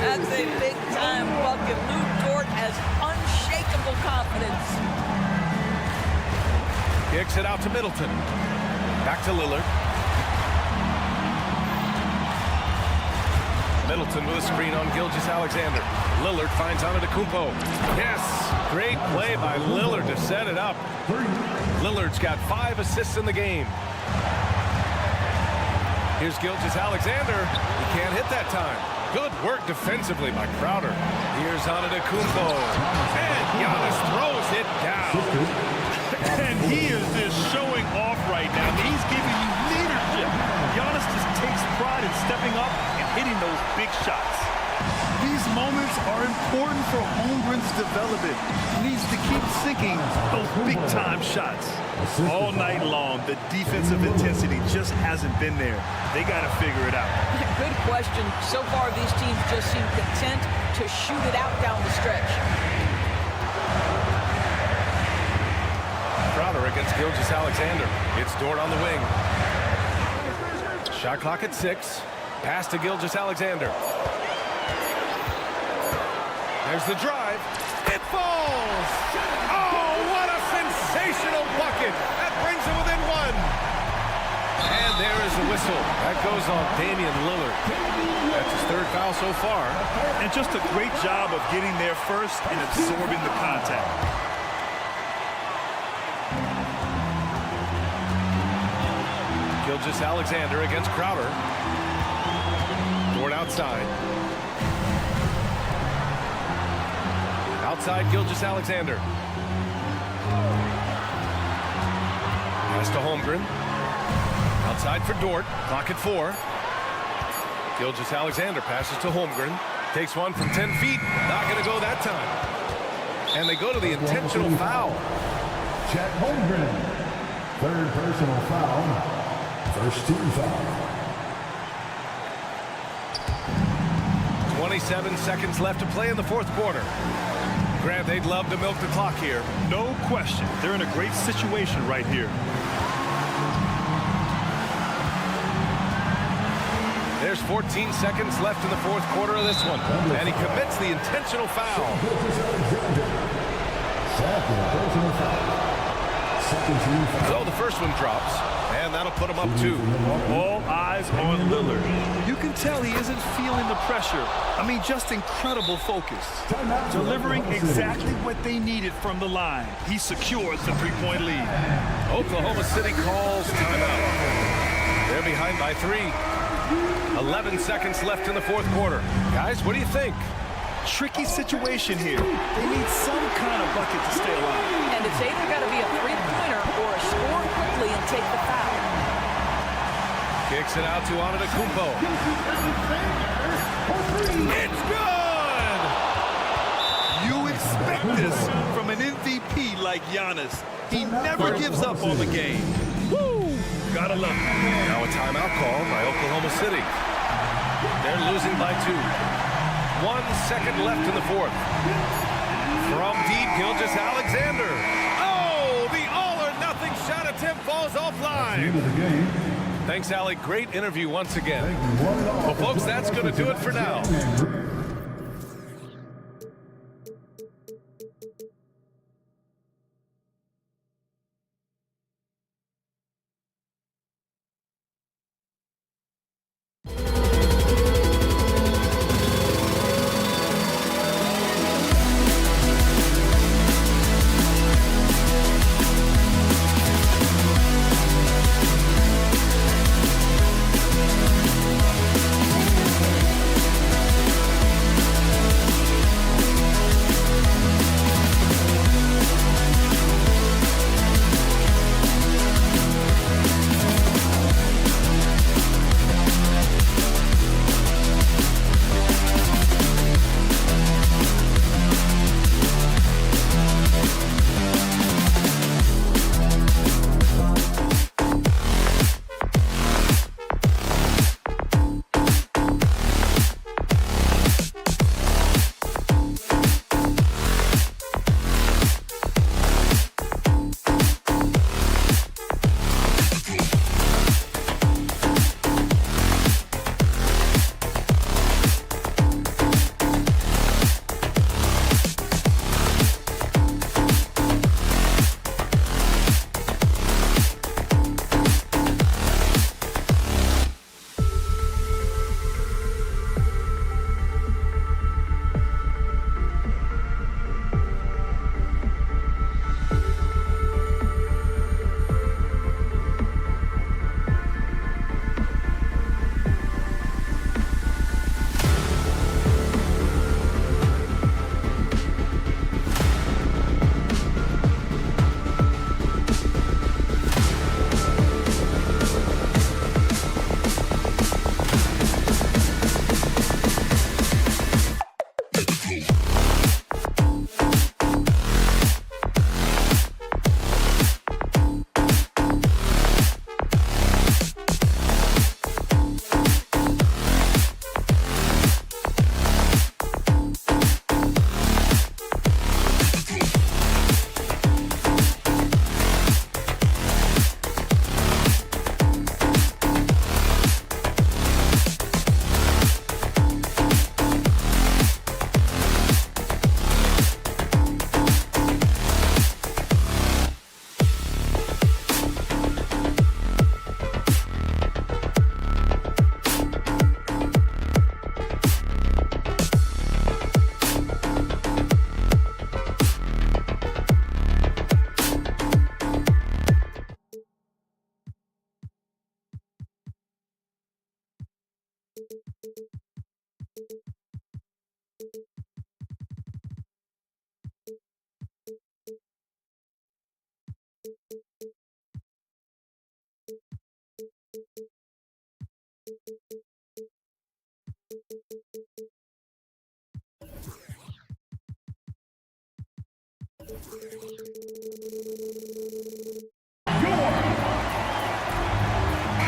That's a big-time bucket. Lou Dort has unshakable confidence. Kicks it out to Middleton. Back to Lillard. Middleton with a screen on Gilgeous-Alexander. Lillard finds Antetokounmpo. Yes, great play by Lillard to set it up. Lillard's got 5 assists in the game. Here's Gilgeous-Alexander. He can't hit that time. Good work defensively by Crowder. Here's Antetokounmpo. And Giannis throws it down. And he is just showing off right now. He's giving you leadership. Giannis just takes pride in stepping up and hitting those big shots. These moments are important for Holmgren's development. He needs to keep sinking those big-time shots. All night long, the defensive intensity just hasn't been there. They got to figure it out. Good question. So far, these teams just seem content to shoot it out down the stretch. Crowder against Gilgeous-Alexander. It's Dort on the wing. Shot clock at 6. Pass to Gilgeous-Alexander. There's the drive. It falls! Oh, what a sensational bucket! That brings it within 1. And there is the whistle. That goes on Damian Lillard. That's his 3rd foul so far. And just a great job of getting there first and absorbing the contact. Gilgeous-Alexander against Crowder. Dort outside. Outside Gilgeous-Alexander. Pass to Holmgren. Outside for Dort. Clock at 4. Gilgeous-Alexander passes to Holmgren. Takes one from 10 feet. Not going to go that time. And they go to the intentional foul. Chet Holmgren. 3rd personal foul. 1st team foul. 27 seconds left to play in the 4th quarter. Grant, they'd love to milk the clock here. No question. They're in a great situation right here. There's 14 seconds left in the 4th quarter of this one. And he commits the intentional foul. 2nd personal foul. 2nd team foul. So the first one drops. And that'll put him up 2. All eyes on Lillard. You can tell he isn't feeling the pressure. I mean, just incredible focus. Delivering exactly what they needed from the line. He secures the 3-point lead. Oklahoma City calls timeout. They're behind by 3. 11 seconds left in the 4th quarter. Guys, what do you think? Tricky situation here. They need some kind of bucket to stay alive. And it's either got to be a three-pointer or a score quickly and take the foul. Kicks it out to Antetokounmpo. It's good! You expect this from an MVP like Giannis. He never gives up on the game. Woo! Gotta love it. Now a timeout call by Oklahoma City. They're losing by 2. 1 second left in the 4th. From deep, Gilgeous-Alexander. Oh, the all-or-nothing shot attempt falls offline. End of the game. Thanks, Allie. Great interview once again. Well, folks, that's going to do it for now.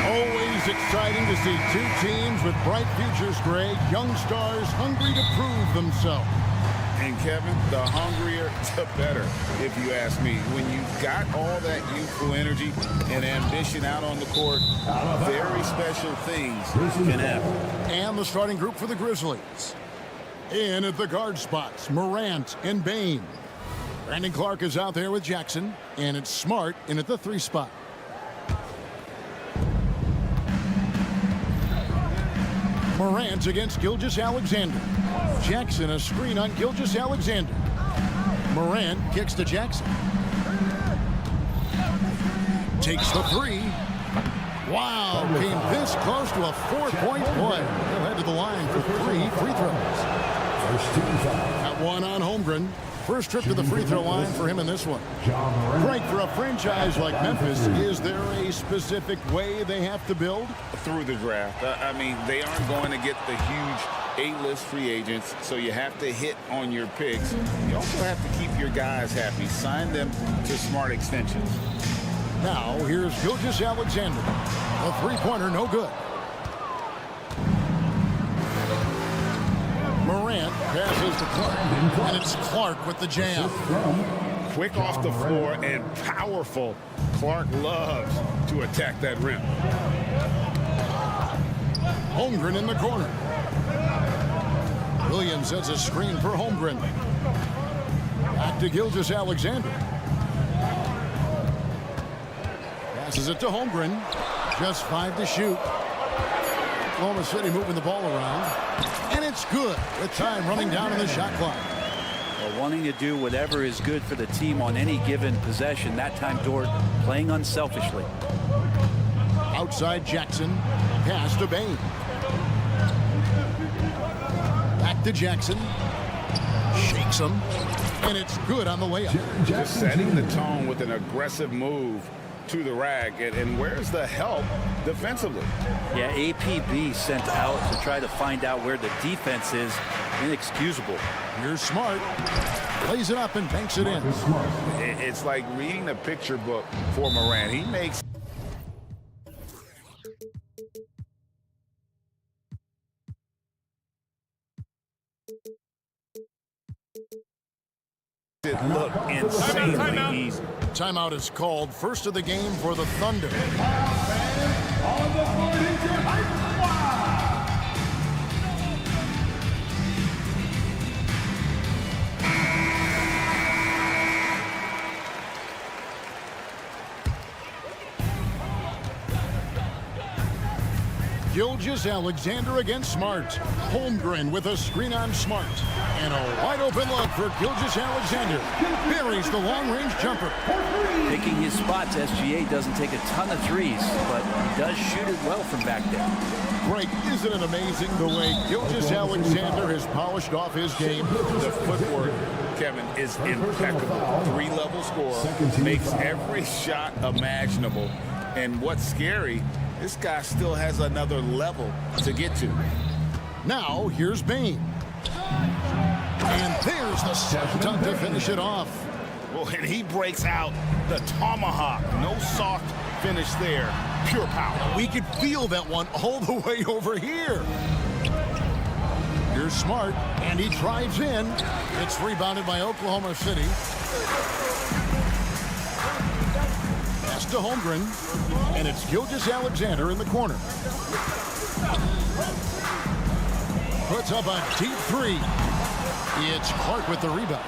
Always exciting to see two teams with bright futures, Greg. Young stars hungry to prove themselves. And Kevin, the hungrier, the better, if you ask me. When you've got all that youthful energy and ambition out on the court, very special things can happen. And the starting group for the Grizzlies. In at the guard spots, Morant and Bane. Brandon Clark is out there with Jackson, and it's Smart in at the 3 spot. Morant against Gilgeous-Alexander. Jackson a screen on Gilgeous-Alexander. Morant kicks to Jackson. Takes the 3. Wow, came this close to a 4-point play. He'll head to the line for 3 free throws. Got one on Holmgren. First trip to the free throw line for him in this one. Frank, for a franchise like Memphis, is there a specific way they have to build? Through the draft. I mean, they aren't going to get the huge A-list free agents, so you have to hit on your picks. You also have to keep your guys happy. Sign them to smart extensions. Now, here's Gilgeous-Alexander. A three-pointer, no good. Morant passes to Clark, and it's Clark with the jam. Quick off the floor and powerful. Clark loves to attack that rim. Holmgren in the corner. Williams sets a screen for Holmgren. Back to Gilgeous-Alexander. Passes it to Holmgren. Just 5 to shoot. Oklahoma City moving the ball around. And it's good with time running down in the shot clock. Well, wanting to do whatever is good for the team on any given possession. That time, Dort playing unselfishly. Outside Jackson. Pass to Bane. Back to Jackson. Shakes him. And it's good on the layup. Just setting the tone with an aggressive move to the rack. And where's the help defensively? Yeah, APB sent out to try to find out where the defense is. Inexcusable. Here's Smart. Plays it up and banks it in. It's like reading a picture book for Morant. He makes it look insanely easy. Timeout is called. First of the game for the Thunder. On the board is your height squad. Gilgeous-Alexander against Smart. Holmgren with a screen on Smart. And a wide open look for Gilgeous-Alexander. Buries the long-range jumper. Picking his spots, SGA doesn't take a ton of threes, but he does shoot it well from back there. Greg, isn't it amazing the way Gilgeous-Alexander has polished off his game? The footwork, Kevin, is impeccable. 3-level scorer, makes every shot imaginable. And what's scary, this guy still has another level to get to. Now, here's Bane. And there's the slam dunk to finish it off. Well, and he breaks out the tomahawk. No soft finish there. Pure power. We could feel that one all the way over here. Here's Smart, and he drives in. It's rebounded by Oklahoma City. Pass to Holmgren, and it's Gilgeous-Alexander in the corner. Puts up a deep 3. It's Clark with the rebound.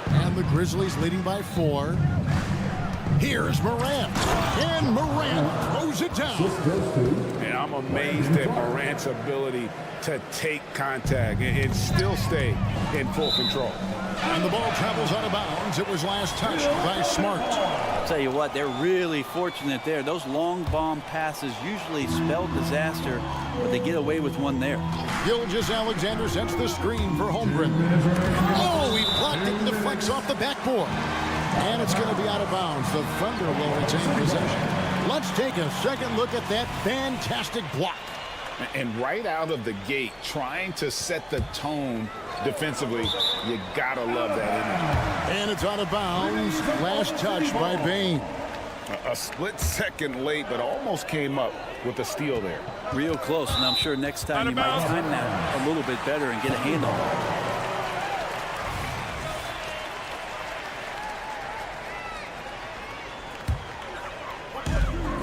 And the Grizzlies leading by 4. Here's Morant. And Morant throws it down. And I'm amazed at Morant's ability to take contact and still stay in full control. And the ball travels out of bounds. It was last touched by Smart. I'll tell you what, they're really fortunate there. Those long bomb passes usually spell disaster, but they get away with one there. Gilgeous-Alexander sets the screen for Holmgren. Oh, he blocked it and deflects off the backboard. And it's going to be out of bounds. The Thunder will retain possession. Let's take a second look at that fantastic block. And right out of the gate, trying to set the tone defensively, you gotta love that image. And it's out of bounds. Last touch by Bane. A split second late, but almost came up with a steal there. Real close, and I'm sure next time you might time that a little bit better and get a handle.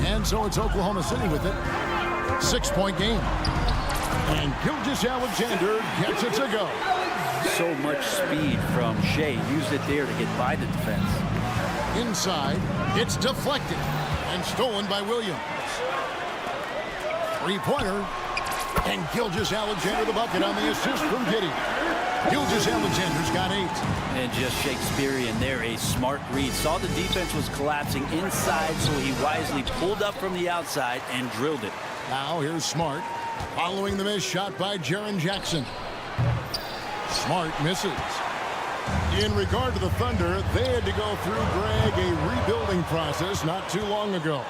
And so it's Oklahoma City with it. 6-point game. And Gilgeous-Alexander gets it to go. So much speed from Shea. Used it there to get by the defense. Inside, it's deflected and stolen by Williams. Three-pointer. And Gilgeous-Alexander the bucket on the assist from Giddey. Gilgeous-Alexander's got 8. And just Shakespearean there, a smart read. Saw the defense was collapsing inside, so he wisely pulled up from the outside and drilled it. Now here's Smart, following the missed shot by Jaren Jackson. Smart misses. In regard to the Thunder, they had to go through, Greg, a rebuilding process not too long ago.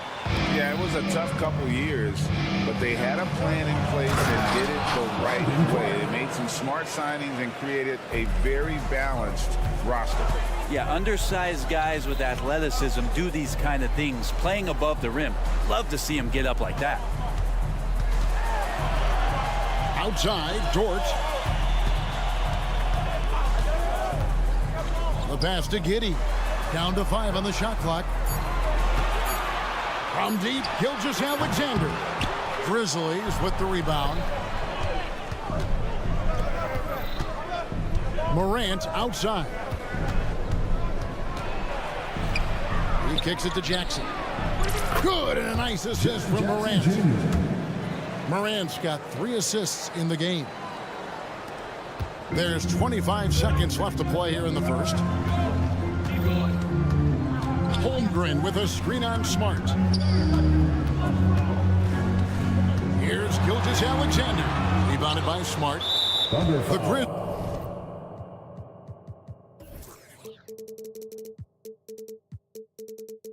Yeah, it was a tough couple years, but they had a plan in place and did it the right way. They made some smart signings and created a very balanced roster. Yeah, undersized guys with athleticism do these kind of things, playing above the rim. Love to see them get up like that. Outside, Dort. The pass to Giddey. Down to 5 on the shot clock. From deep, Gilgeous-Alexander. Grizzlies with the rebound. Morant outside. He kicks it to Jackson. Good, and a nice assist from Morant. Morant's got 3 assists in the game. There's 25 seconds left to play here in the first. Holmgren with a screen on Smart. Here's Gilgeous-Alexander. Rebounded by Smart. The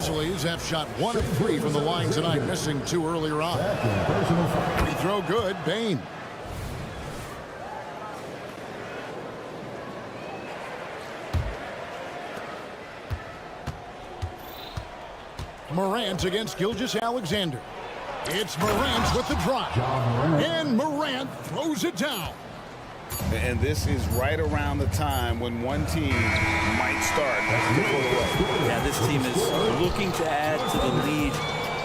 Grizzlies have shot 1 of 3 from the line tonight, missing 2 earlier on. Free throw good, Bane. Morant against Gilgeous-Alexander. It's Morant with the drop. And Morant throws it down. And this is right around the time when one team might start to pull away. Yeah, this team is looking to add to the lead,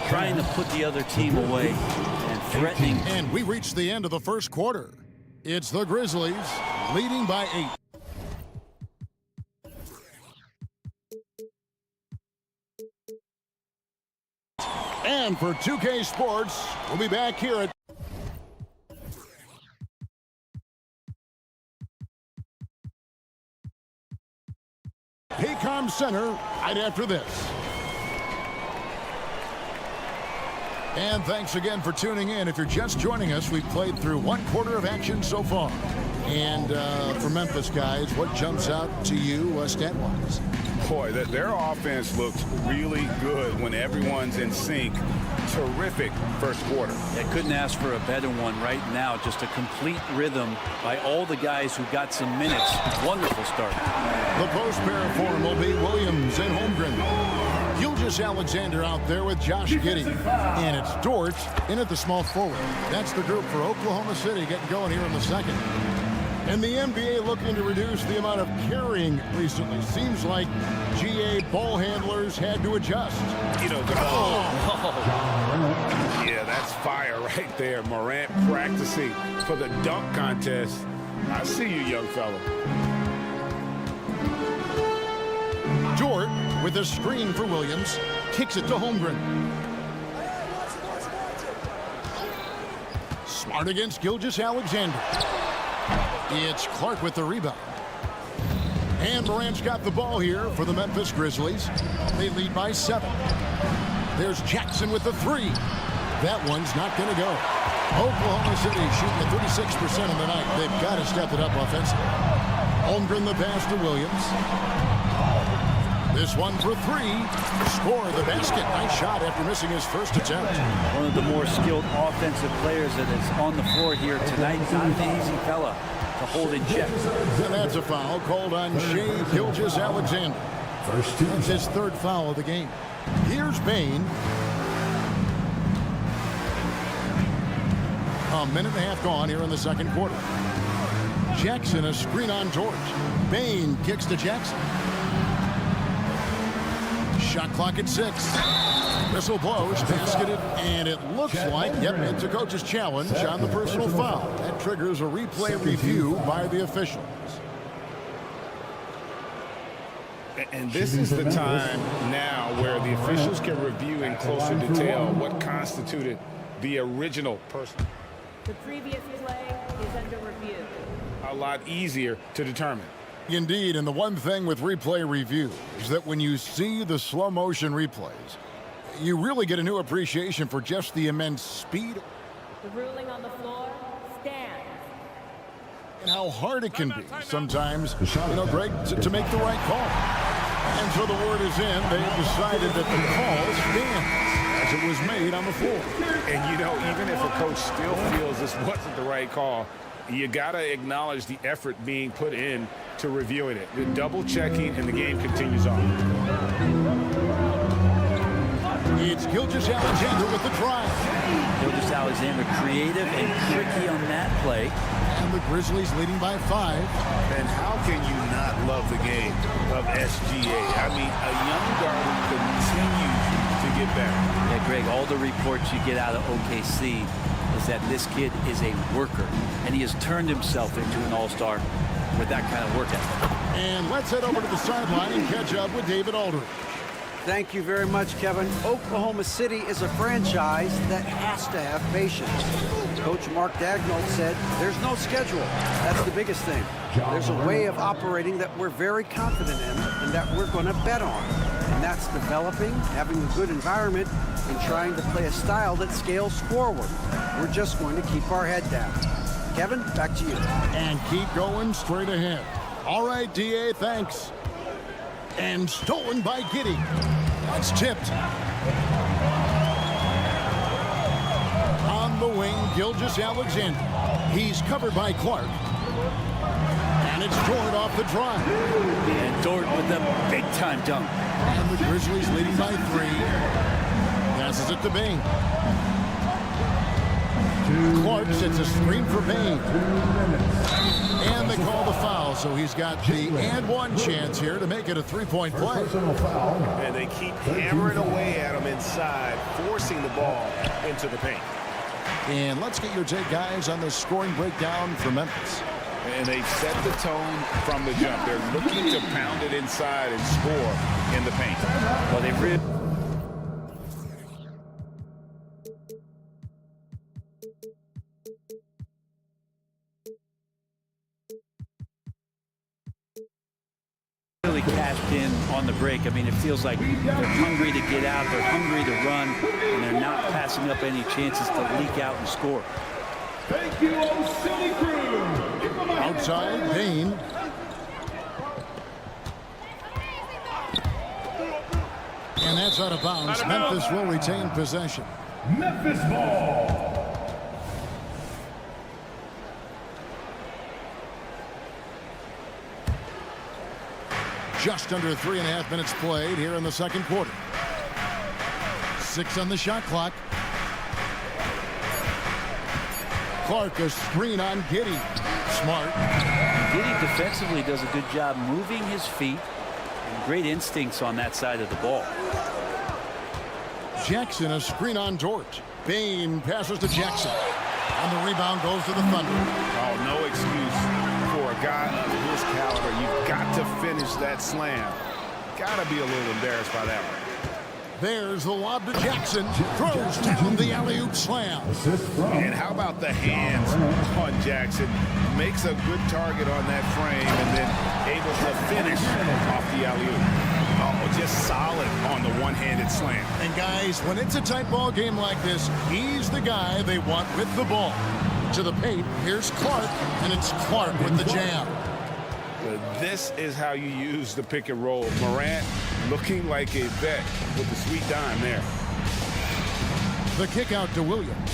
trying to put the other team away and threatening. And we reach the end of the first quarter. It's the Grizzlies leading by 8. And for 2K Sports, we'll be back here at Paycom Center right after this. And thanks again for tuning in. If you're just joining us, we've played through 1 quarter of action so far. And for Memphis guys, what jumps out to you stat-wise? Boy, their offense looks really good when everyone's in sync. Terrific first quarter. I couldn't ask for a better one right now. Just a complete rhythm by all the guys who got some minutes. Wonderful start. The post pair form will be Williams and Holmgren. Gilgeous-Alexander out there with Josh Giddey. And it's Dort in at the small forward. That's the group for Oklahoma City getting going here in the second. And the NBA looking to reduce the amount of carrying recently. Seems like GA ball handlers had to adjust. You know, yeah, that's fire right there. Morant practicing for the dunk contest. I see you, young fella. Dort with a screen for Williams. Kicks it to Holmgren. Smart against Gilgeous-Alexander. It's Clark with the rebound. And Morant's got the ball here for the Memphis Grizzlies. They lead by 7. There's Jackson with the 3. That one's not going to go. Oklahoma City shooting at 36% of the night. They've got to step it up offensively. Holmgren the pass to Williams. This one for 3. Score the basket. Nice shot after missing his first attempt. One of the more skilled offensive players that is on the floor here tonight. Not an easy fella to hold in check. And that's a foul called on Shai Gilgeous-Alexander. That's his 3rd foul of the game. Here's Bane. A minute and a half gone here in the second quarter. Jackson, a screen on George. Bane kicks to Jackson. Shot clock at 6. Whistle blows, basketed, and it looks like, yep, it's a coach's challenge on the personal foul. That triggers a replay review by the officials. And this is the time now where the officials can review in closer detail what constituted the original person. The previous play is under review. A lot easier to determine. Indeed, and the one thing with replay review is that when you see the slow motion replays, you really get a new appreciation for just the immense speed. The ruling on the floor stands. And how hard it can be sometimes, Greg, to make the right call. And so the word is in. They've decided that the call stands as it was made on the floor. And, even if a coach still feels this wasn't the right call, you got to acknowledge the effort being put in to reviewing it. The double checking, and the game continues on. It's Gilgeous-Alexander with the drive. Gilgeous-Alexander creative and tricky on that play. And the Grizzlies leading by 5. And how can you not love the game of SGA? I mean, a young guard who continues to get better. Yeah, Greg, all the reports you get out of OKC is that this kid is a worker, and he has turned himself into an all-star with that kind of work ethic. And let's head over to the sideline and catch up with David Aldridge. Thank you very much, Kevin. Oklahoma City is a franchise that has to have patience. Coach Mark Daigneault said there's no schedule. That's the biggest thing. There's a way of operating that we're very confident in and that we're going to bet on. And that's developing, having a good environment, and trying to play a style that scales forward. We're just going to keep our head down. Kevin, back to you. And keep going straight ahead. All right, DA, thanks. And stolen by Giddey. That's tipped. On the wing, Gilgeous-Alexander. He's covered by Clark. And it's Dort off the drive. And Dort with a big-time dunk. And the Grizzlies leading by 3. Passes it to Bane. Clark sets a screen for Bane. And they call the foul, so he's got the and one chance here to make it a 3-point play. And they keep hammering away at him inside, forcing the ball into the paint. And let's get your take, guys, on the scoring breakdown for Memphis. And they've set the tone from the jump. They're looking to pound it inside and score in the paint. Well, they really... cashed in on the break. I mean, it feels like they're hungry to get out, they're hungry to run, and they're not passing up any chances to leak out and score. Thank you, City Crew. Outside, Bane. And that's out of bounds. Memphis will retain possession. Memphis ball. Just under 3.5 minutes played here in the second quarter. 6 on the shot clock. Clark, a screen on Giddey. Smart. Giddey defensively does a good job moving his feet. And great instincts on that side of the ball. Jackson, a screen on Dort. Bane passes to Jackson. And the rebound goes to the Thunder. Oh, no excuse for a guy of his caliber. You've got to finish that slam. Gotta be a little embarrassed by that one. There's the lob to Jackson. Throws down the alley-oop slam. And how about the hands on Jackson? Makes a good target on that frame and then able to finish off the alley-oop. Oh, just solid on the one-handed slam. And guys, when it's a tight ball game like this, he's the guy they want with the ball. To the paint, here's Clark, and it's Clark with the jam. This is how you use the pick and roll. Morant looking like a vet with the sweet dime there. The kick out to Williams.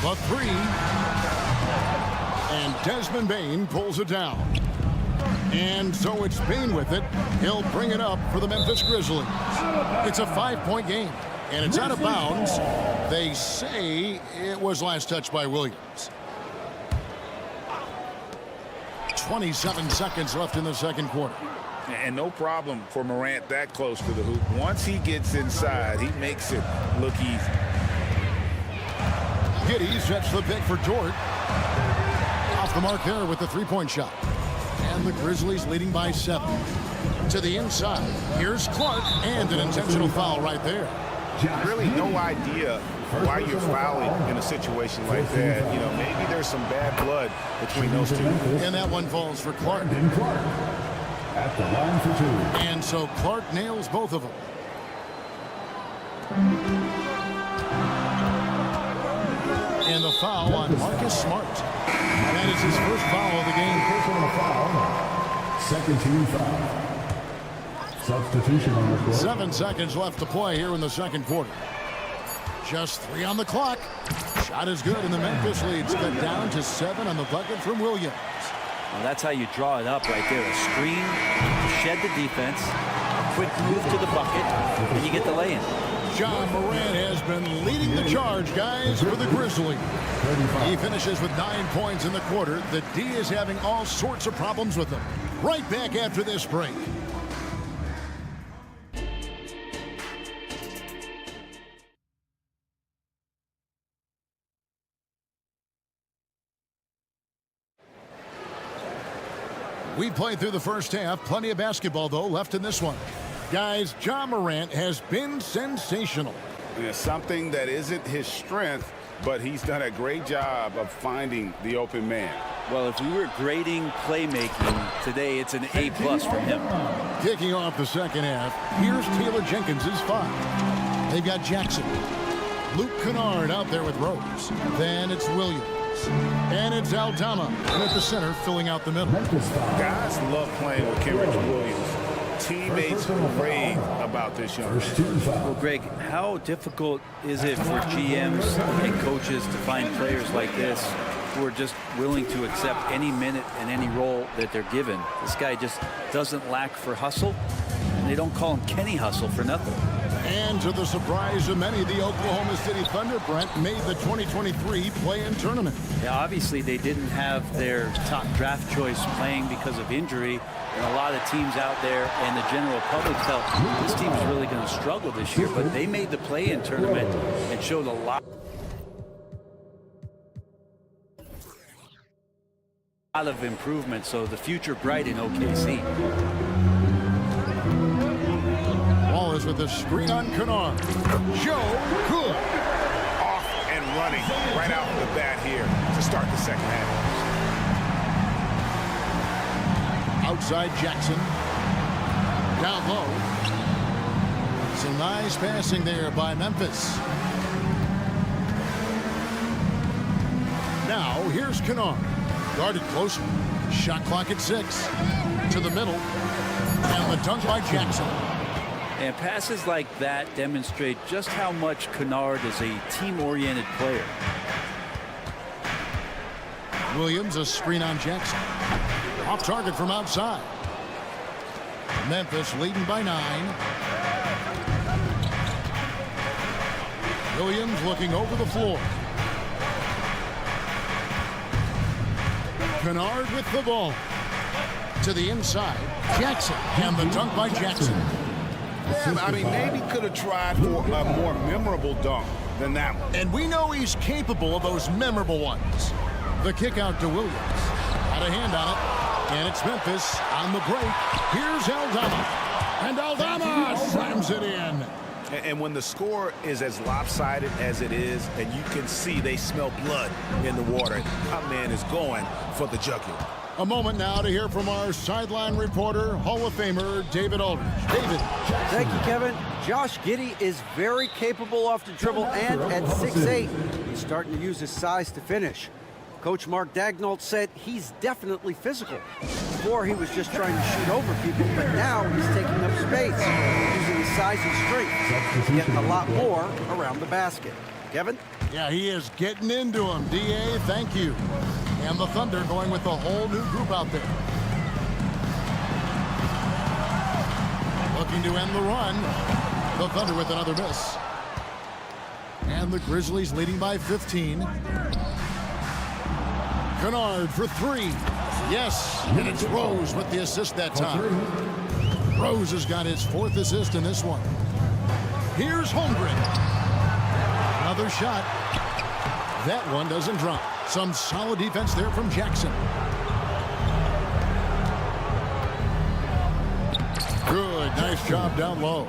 The three. And Desmond Bane pulls it down. And so it's Bane with it. He'll bring it up for the Memphis Grizzlies. It's a 5-point game, and it's out of bounds. They say it was last touched by Williams. 27 seconds left in the second quarter. And no problem for Morant that close to the hoop. Once he gets inside, he makes it look easy. Giddey sets the pick for Dort. Off the mark there with the three-point shot. And the Grizzlies leading by 7. To the inside. Here's Clark, and an intentional foul right there. Really no idea why you're fouling in a situation like that. You know, maybe there's some bad blood between those two. And that one falls for Clark. At the line for 2. And so Clark nails both of them. And the foul on Marcus Smart. That is his first foul of the game. Personal foul. Second team foul. Substitution on the court. 7 seconds left to play here in the second quarter. Just 3 on the clock. Shot is good, and the Memphis lead's cut down to 7 on the bucket from Williams. Well, that's how you draw it up right there. A screen to shed the defense, a quick move to the bucket, and you get the lay-in. John Morant has been leading the charge, guys, for the Grizzlies. He finishes with 9 points in the quarter. The D is having all sorts of problems with him. Right back after this break. We played through the first half. Plenty of basketball, though, left in this one. Guys, John Morant has been sensational. It's something that isn't his strength, but he's done a great job of finding the open man. Well, if we were grading playmaking today, it's an A+ from him. Kicking off the second half, here's Taylor Jenkins' 5. They've got Jackson. Luke Kennard out there with Rose. Then it's Williams. And it's Aldama at the center, filling out the middle. Guys love playing with Kenrich Williams. Teammates rave about this young man. Well, Greg, how difficult is it for GMs and coaches to find players like this who are just willing to accept any minute and any role that they're given? This guy just doesn't lack for hustle, and they don't call him Kenny Hustle for nothing. And to the surprise of many, the Oklahoma City Thunder, Brent, made the 2023 play-in tournament. Yeah, obviously they didn't have their top draft choice playing because of injury, and a lot of teams out there and the general public felt this team's really going to struggle this year, but they made the play-in tournament and showed a lot of improvement, so the future bright in OKC. Wallace with the screen on Kennard. Joe good. Off and running right out of the bat here to start the second half. Outside Jackson. Down low. Some nice passing there by Memphis. Now here's Kennard. Guarded closer. Shot clock at 6. To the middle. And the dunk by Jackson. And passes like that demonstrate just how much Kennard is a team-oriented player. Williams, a screen on Jackson. Off target from outside. Memphis leading by 9. Williams looking over the floor. Kennard with the ball. To the inside. Jackson. And the dunk by Jackson. Yeah, I mean, maybe could have tried for a more memorable dunk than that one. And we know he's capable of those memorable ones. The kick out to Williams. Had a hand on it. And it's Memphis on the break. Here's Aldama. And Aldama slams it in. And when the score is as lopsided as it is, and you can see they smell blood in the water, my man is going for the jugular. A moment now to hear from our sideline reporter, Hall of Famer David Aldridge. David. Thank you, Kevin. Josh Giddey is very capable off the dribble, and at 6'8", he's starting to use his size to finish. Coach Mark Daigneault said he's definitely physical. Before, he was just trying to shoot over people, but now he's taking up space, using his size and strength, getting a lot more around the basket. Kevin? Yeah, he is getting into him. D.A., thank you. And the Thunder going with a whole new group out there. Looking to end the run. The Thunder with another miss. And the Grizzlies leading by 15. Kennard for three. Yes, and it's Rose with the assist that time. Rose has got his 4th assist in this one. Here's Holmgren. Another shot. That one doesn't drop. Some solid defense there from Jackson. Good, nice job down low.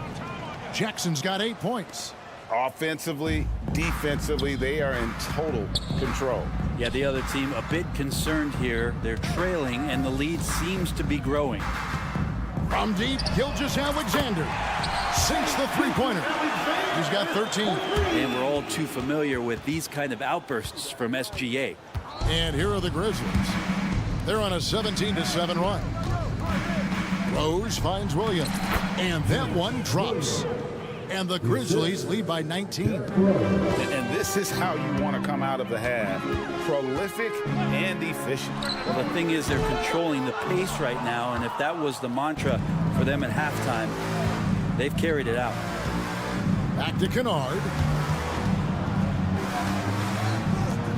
Jackson's got 8 points. Offensively, defensively, they are in total control. Yeah, the other team a bit concerned here. They're trailing, and the lead seems to be growing. From deep, Gilgeous-Alexander sinks the three-pointer. He's got 13. And we're all too familiar with these kind of outbursts from SGA. And here are the Grizzlies. They're on a 17-7 run. Rose finds Williams, and that one drops. And the Grizzlies lead by 19. And this is how you want to come out of the half. Prolific and efficient. Well, the thing is, they're controlling the pace right now, and if that was the mantra for them at halftime, they've carried it out. Back to Kennard.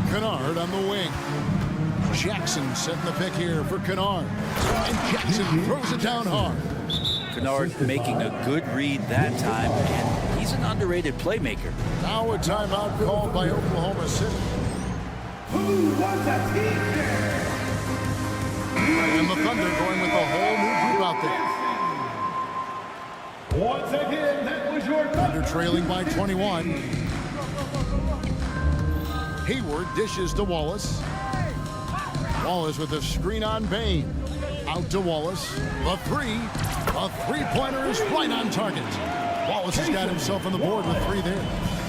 Kennard on the wing. Jackson setting the pick here for Kennard. And Jackson throws it down hard. Kennard making a good read that time, and he's an underrated playmaker. Now a timeout called by Oklahoma City. Who wants a teacher? And the Thunder going with a whole new group out there. Once again, that was your Thunder trailing by 21. Hayward dishes to Wallace. Wallace with a screen on Bain. Out to Wallace. The three. A three-pointer is right on target. Wallace has got himself on the board with 3 there.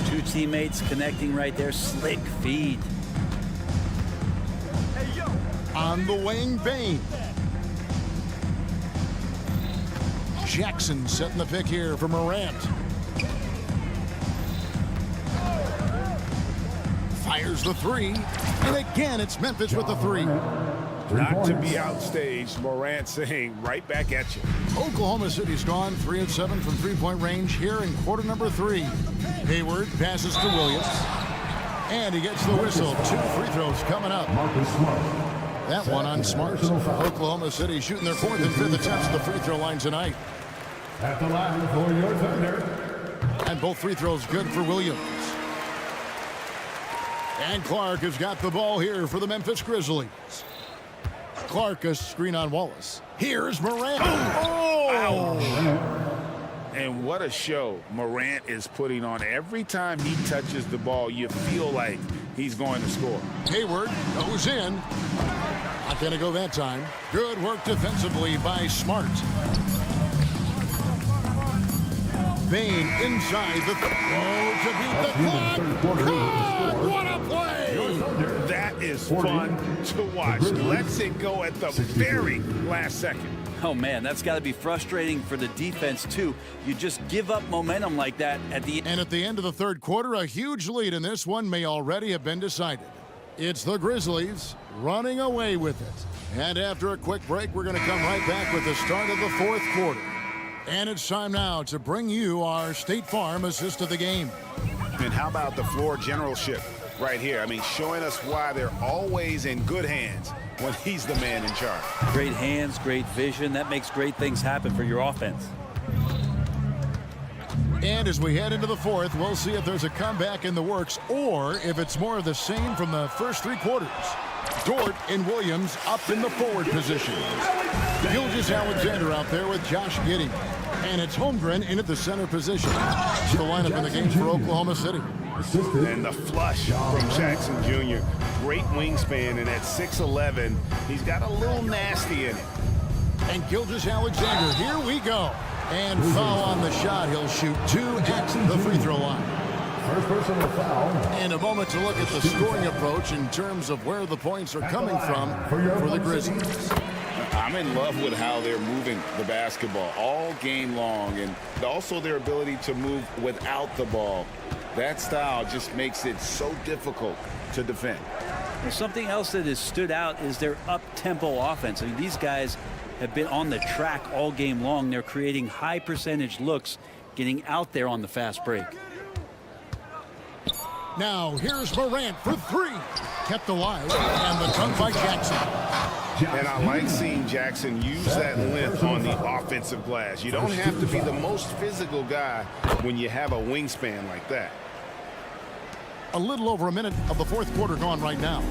2 teammates connecting right there. Slick feed. On the wing, Bain. Jackson setting the pick here for Morant. Fires the 3. And again, it's Memphis with the 3. Not to be outstaged, Morant saying right back at you. Oklahoma City's gone 3 of 7 from three-point range here in quarter number 3. Hayward passes to Williams. And he gets the whistle. 2 free throws coming up. That one on Smart. Oklahoma City shooting their 4th and 5th attempts at the free throw line tonight. At the line for your Thunder. And both free throws good for Williams. And Clark has got the ball here for the Memphis Grizzlies. Clark, a screen on Wallace. Here's Morant. Oh! And what a show Morant is putting on. Every time he touches the ball, you feel like he's going to score. Hayward goes in. Not going to go that time. Good work defensively by Smart. Bain inside the to beat the clock. God, what a play! That is fun to watch. Lets it go at the very last second. Oh, man, that's got to be frustrating for the defense, too. You just give up momentum like that at the end. And at the end of the third quarter, a huge lead in this one may already have been decided. It's the Grizzlies running away with it. And after a quick break, we're going to come right back with the start of the 4th quarter. And it's time now to bring you our State Farm assist of the game. And how about the floor generalship right here? I mean, showing us why they're always in good hands when he's the man in charge. Great hands, great vision. That makes great things happen for your offense. And as we head into the 4th, we'll see if there's a comeback in the works or if it's more of the same from the first 3 quarters. Dort and Williams up in the forward position. Gilgeous-Alexander out there with Josh Giddey. And it's Holmgren in at the center position. That's the lineup in the game for Oklahoma City. And the flush from Jackson Jr. Great wingspan, and at 6'11", he's got a little nasty in it. And Gilgeous-Alexander, here we go. And foul on the shot. He'll shoot 2 at the free throw line. First personal foul. In a moment to look at the scoring approach in terms of where the points are coming from for the Grizzlies. I'm in love with how they're moving the basketball all game long, and also their ability to move without the ball. That style just makes it so difficult to defend. And something else that has stood out is their up-tempo offense. I mean, these guys have been on the track all game long. They're creating high percentage looks, getting out there on the fast break. Now here's Morant for 3. Kept alive, and the dunk by Jackson. And I like seeing Jackson use that length on the offensive glass. You don't have to be the most physical guy when you have a wingspan like that. A little over a minute of the fourth quarter gone right now.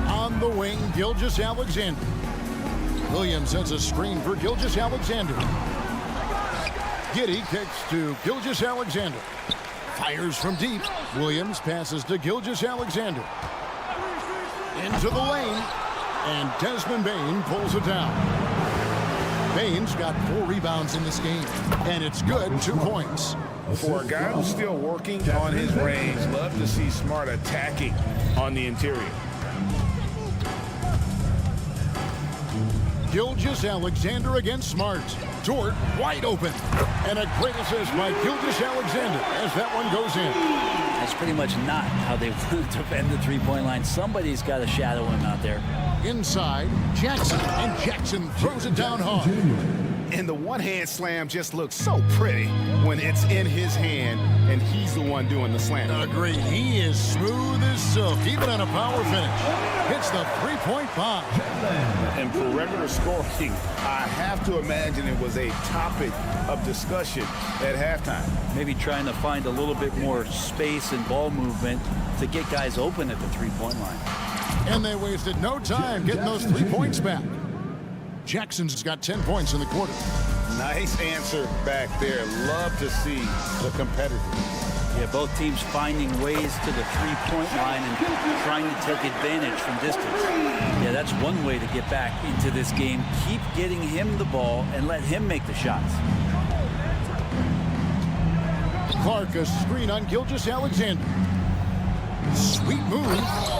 On the wing, Gilgeous-Alexander. Williams sends a screen for Gilgeous-Alexander. Giddey kicks to Gilgeous-Alexander. Fires from deep. Williams passes to Gilgeous-Alexander. Into the lane. And Desmond Bane pulls it down. Bane's got 4 rebounds in this game. And it's good, 2 points. For a guy who's still working on his range, love to see Smart attacking on the interior. Gilgeous-Alexander against Smart. Dort wide open. And a great assist by Gilgeous-Alexander as that one goes in. That's pretty much not how they want to defend the three-point line. Somebody's got to shadow him out there. Inside, Jackson. And Jackson throws it down hard. And the one-hand slam just looks so pretty when it's in his hand and he's the one doing the slam. Agreed. He is smooth as silk, even on a power finish. Hits the three-point bomb. And for regular scoring, I have to imagine it was a topic of discussion at halftime. Maybe trying to find a little bit more space and ball movement to get guys open at the three-point line. And they wasted no time getting those 3 points back. Jackson's got 10 points in the quarter. Nice answer back there. Love to see the competitors. Yeah, both teams finding ways to the three-point line and trying to take advantage from distance. Yeah, that's one way to get back into this game. Keep getting him the ball and let him make the shots. Clark, a screen on Gilgeous-Alexander. Sweet move,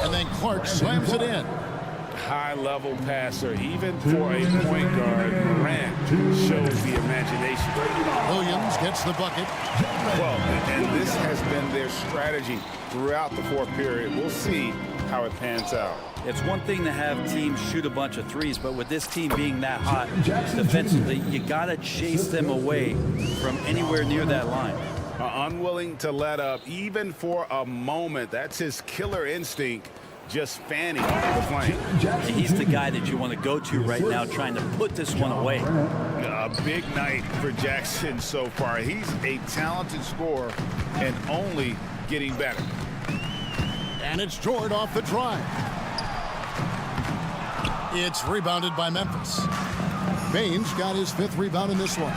and then Clark slams it in. High-level passer, even for a point guard. Morant shows the imagination. Williams gets the bucket. Well, and this has been their strategy throughout the fourth period. We'll see how it pans out. It's one thing to have teams shoot a bunch of threes, but with this team being that hot defensively, you got to chase them away from anywhere near that line. Unwilling to let up, even for a moment. That's his killer instinct. Just fanning the flame. He's the guy that you want to go to right now, trying to put this one away. A big night for Jackson so far. He's a talented scorer and only getting better. And it's Jordan off the drive. It's rebounded by Memphis. Bane's got his 5th rebound in this one.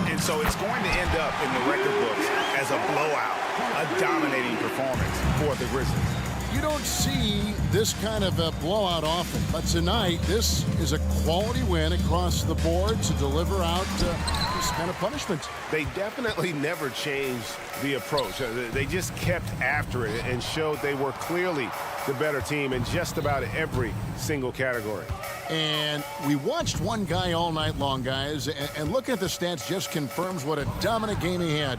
And so it's going to end up in the record books as a blowout, a dominating performance for the Grizzlies. You don't see this kind of a blowout often, but tonight this is a quality win across the board to deliver out this kind of punishment. They definitely never changed the approach. They just kept after it and showed they were clearly the better team in just about every single category. And we watched one guy all night long, guys, and looking at the stats just confirms what a dominant game he had.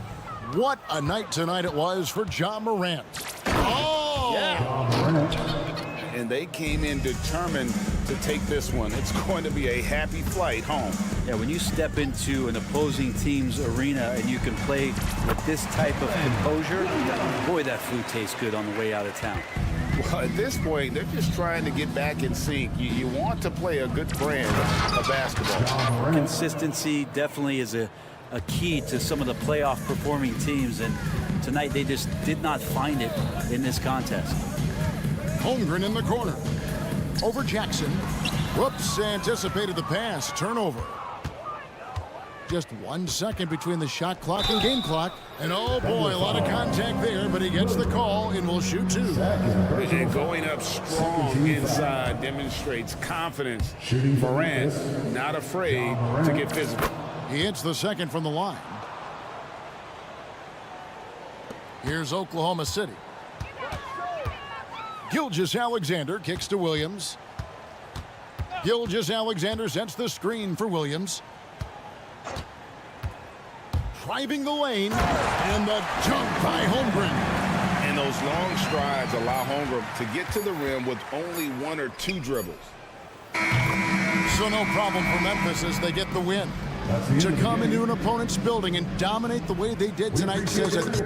What a night tonight it was for Ja Morant. Oh! Yeah. And they came in determined to take this one. It's going to be a happy flight home. Yeah, when you step into an opposing team's arena and you can play with this type of composure, boy, that food tastes good on the way out of town. Well, at this point, they're just trying to get back in sync. You want to play a good brand of basketball. Consistency definitely is a key to some of the playoff performing teams, and Tonight, they just did not find it in this contest. Holmgren in the corner. Over Jackson. Whoops, anticipated the pass. Turnover. Just 1 second between the shot clock and game clock. And oh boy, a lot of contact there, but he gets the call and will shoot 2. And going up strong inside demonstrates confidence. Morant not afraid to get physical. He hits the second from the line. Here's Oklahoma City. Gilgeous-Alexander kicks to Williams. Gilgeous-Alexander sets the screen for Williams. Driving the lane, and the dunk by Holmgren. And those long strides allow Holmgren to get to the rim with only 1 or 2 dribbles. So no problem for Memphis as they get the win. To come into an opponent's building and dominate the way they did tonight says it.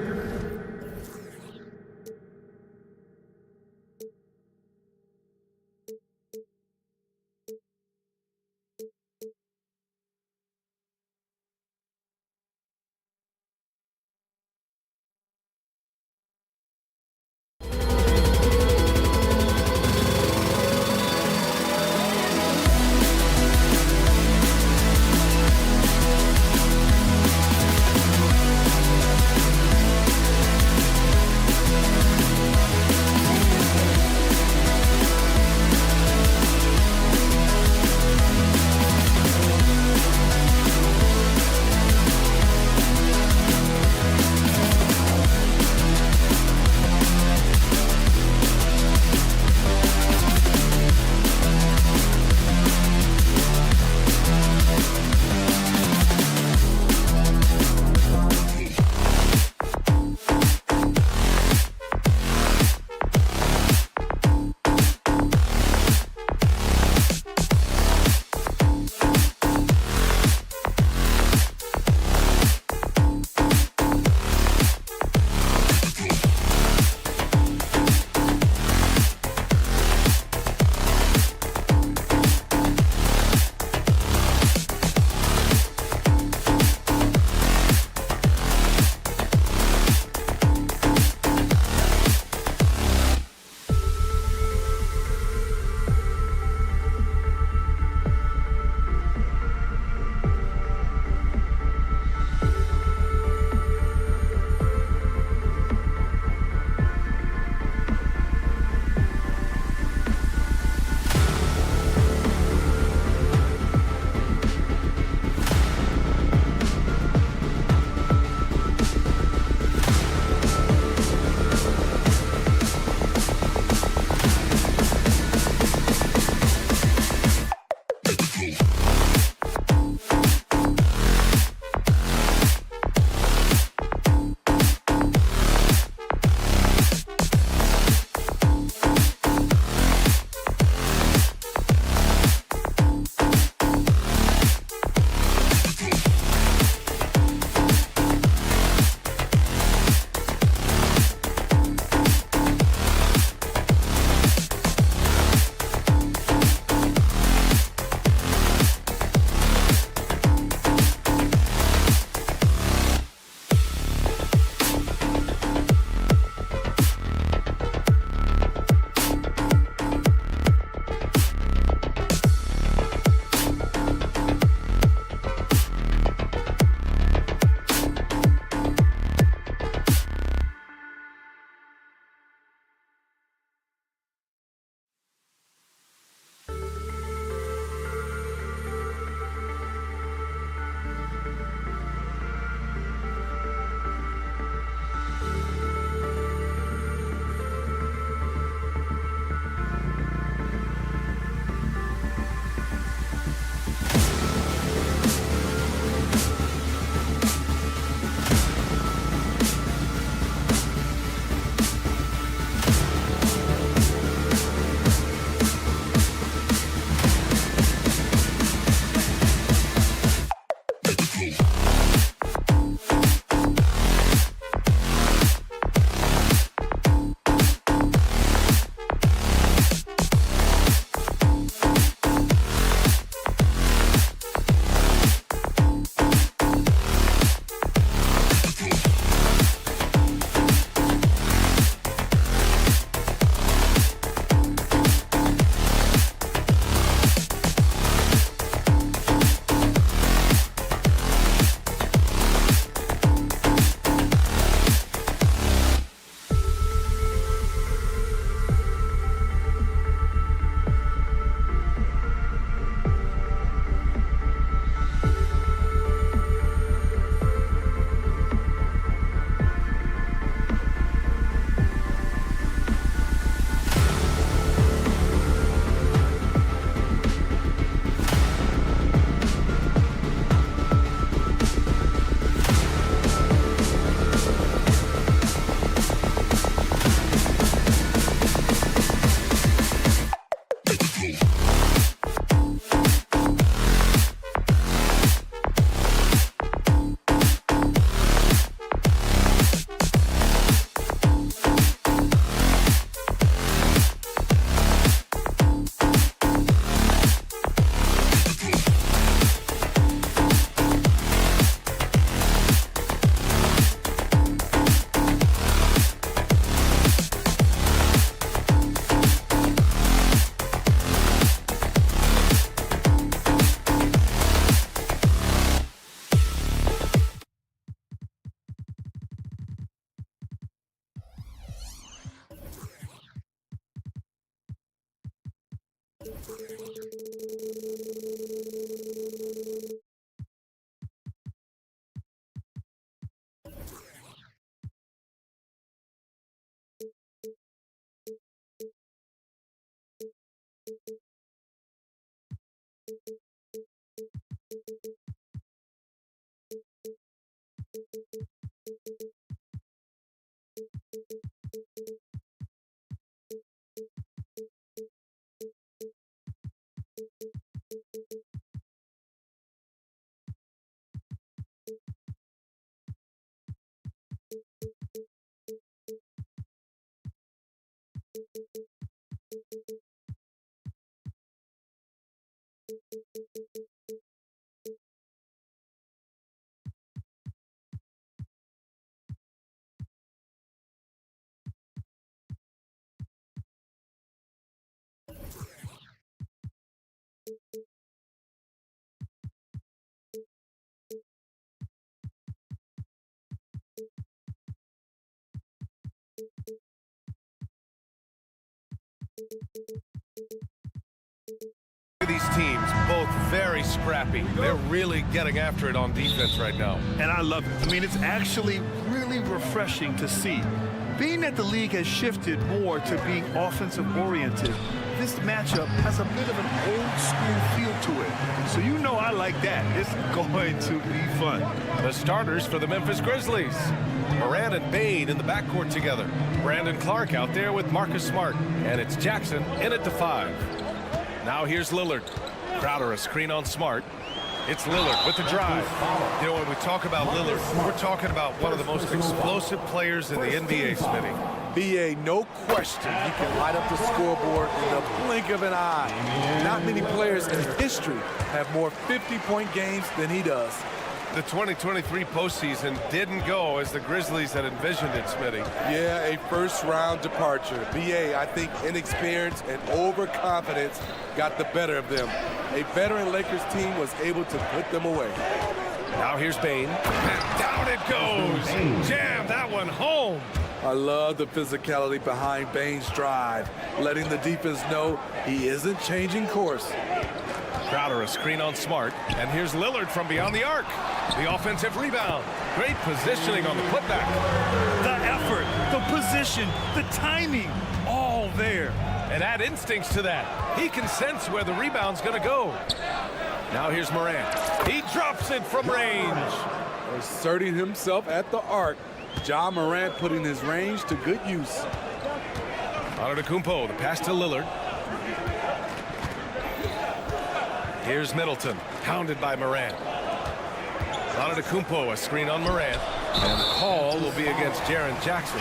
These teams, both very scrappy. They're really getting after it on defense right now. And I love it. I mean, it's actually really refreshing to see. Being that the league has shifted more to being offensive-oriented, this matchup has a bit of an old-school feel to it. So you know I like that. It's going to be fun. The starters for the Memphis Grizzlies. Moran and Bane in the backcourt together. Brandon Clark out there with Marcus Smart. And it's Jackson in at the 5. Now here's Lillard. Crowder a screen on Smart. It's Lillard with the drive. You know, when we talk about Lillard, we're talking about one of the most explosive players in the NBA, Smitty. BA, no question, he can light up the scoreboard in the blink of an eye. Not many players in history have more 50-point games than he does. The 2023 postseason didn't go as the Grizzlies had envisioned it, Smitty. Yeah, a first-round departure. BA, I think inexperience and overconfidence got the better of them. A veteran Lakers team was able to put them away. Now here's Bane. And down it goes. Jam that one home. I love the physicality behind Bane's drive, letting the defense know he isn't changing course. Crowder a screen on Smart, and here's Lillard from beyond the arc. The offensive rebound. Great positioning on the putback. The effort, the position, the timing, all there. And add instincts to that. He can sense where the rebound's going to go. Now here's Moran. He drops it from range. Asserting himself at the arc. Ja Morant putting his range to good use. Antetokounmpo, the pass to Lillard. Here's Middleton, hounded by Moran. Antetokounmpo, a screen on Moran. And the call will be against Jaren Jackson.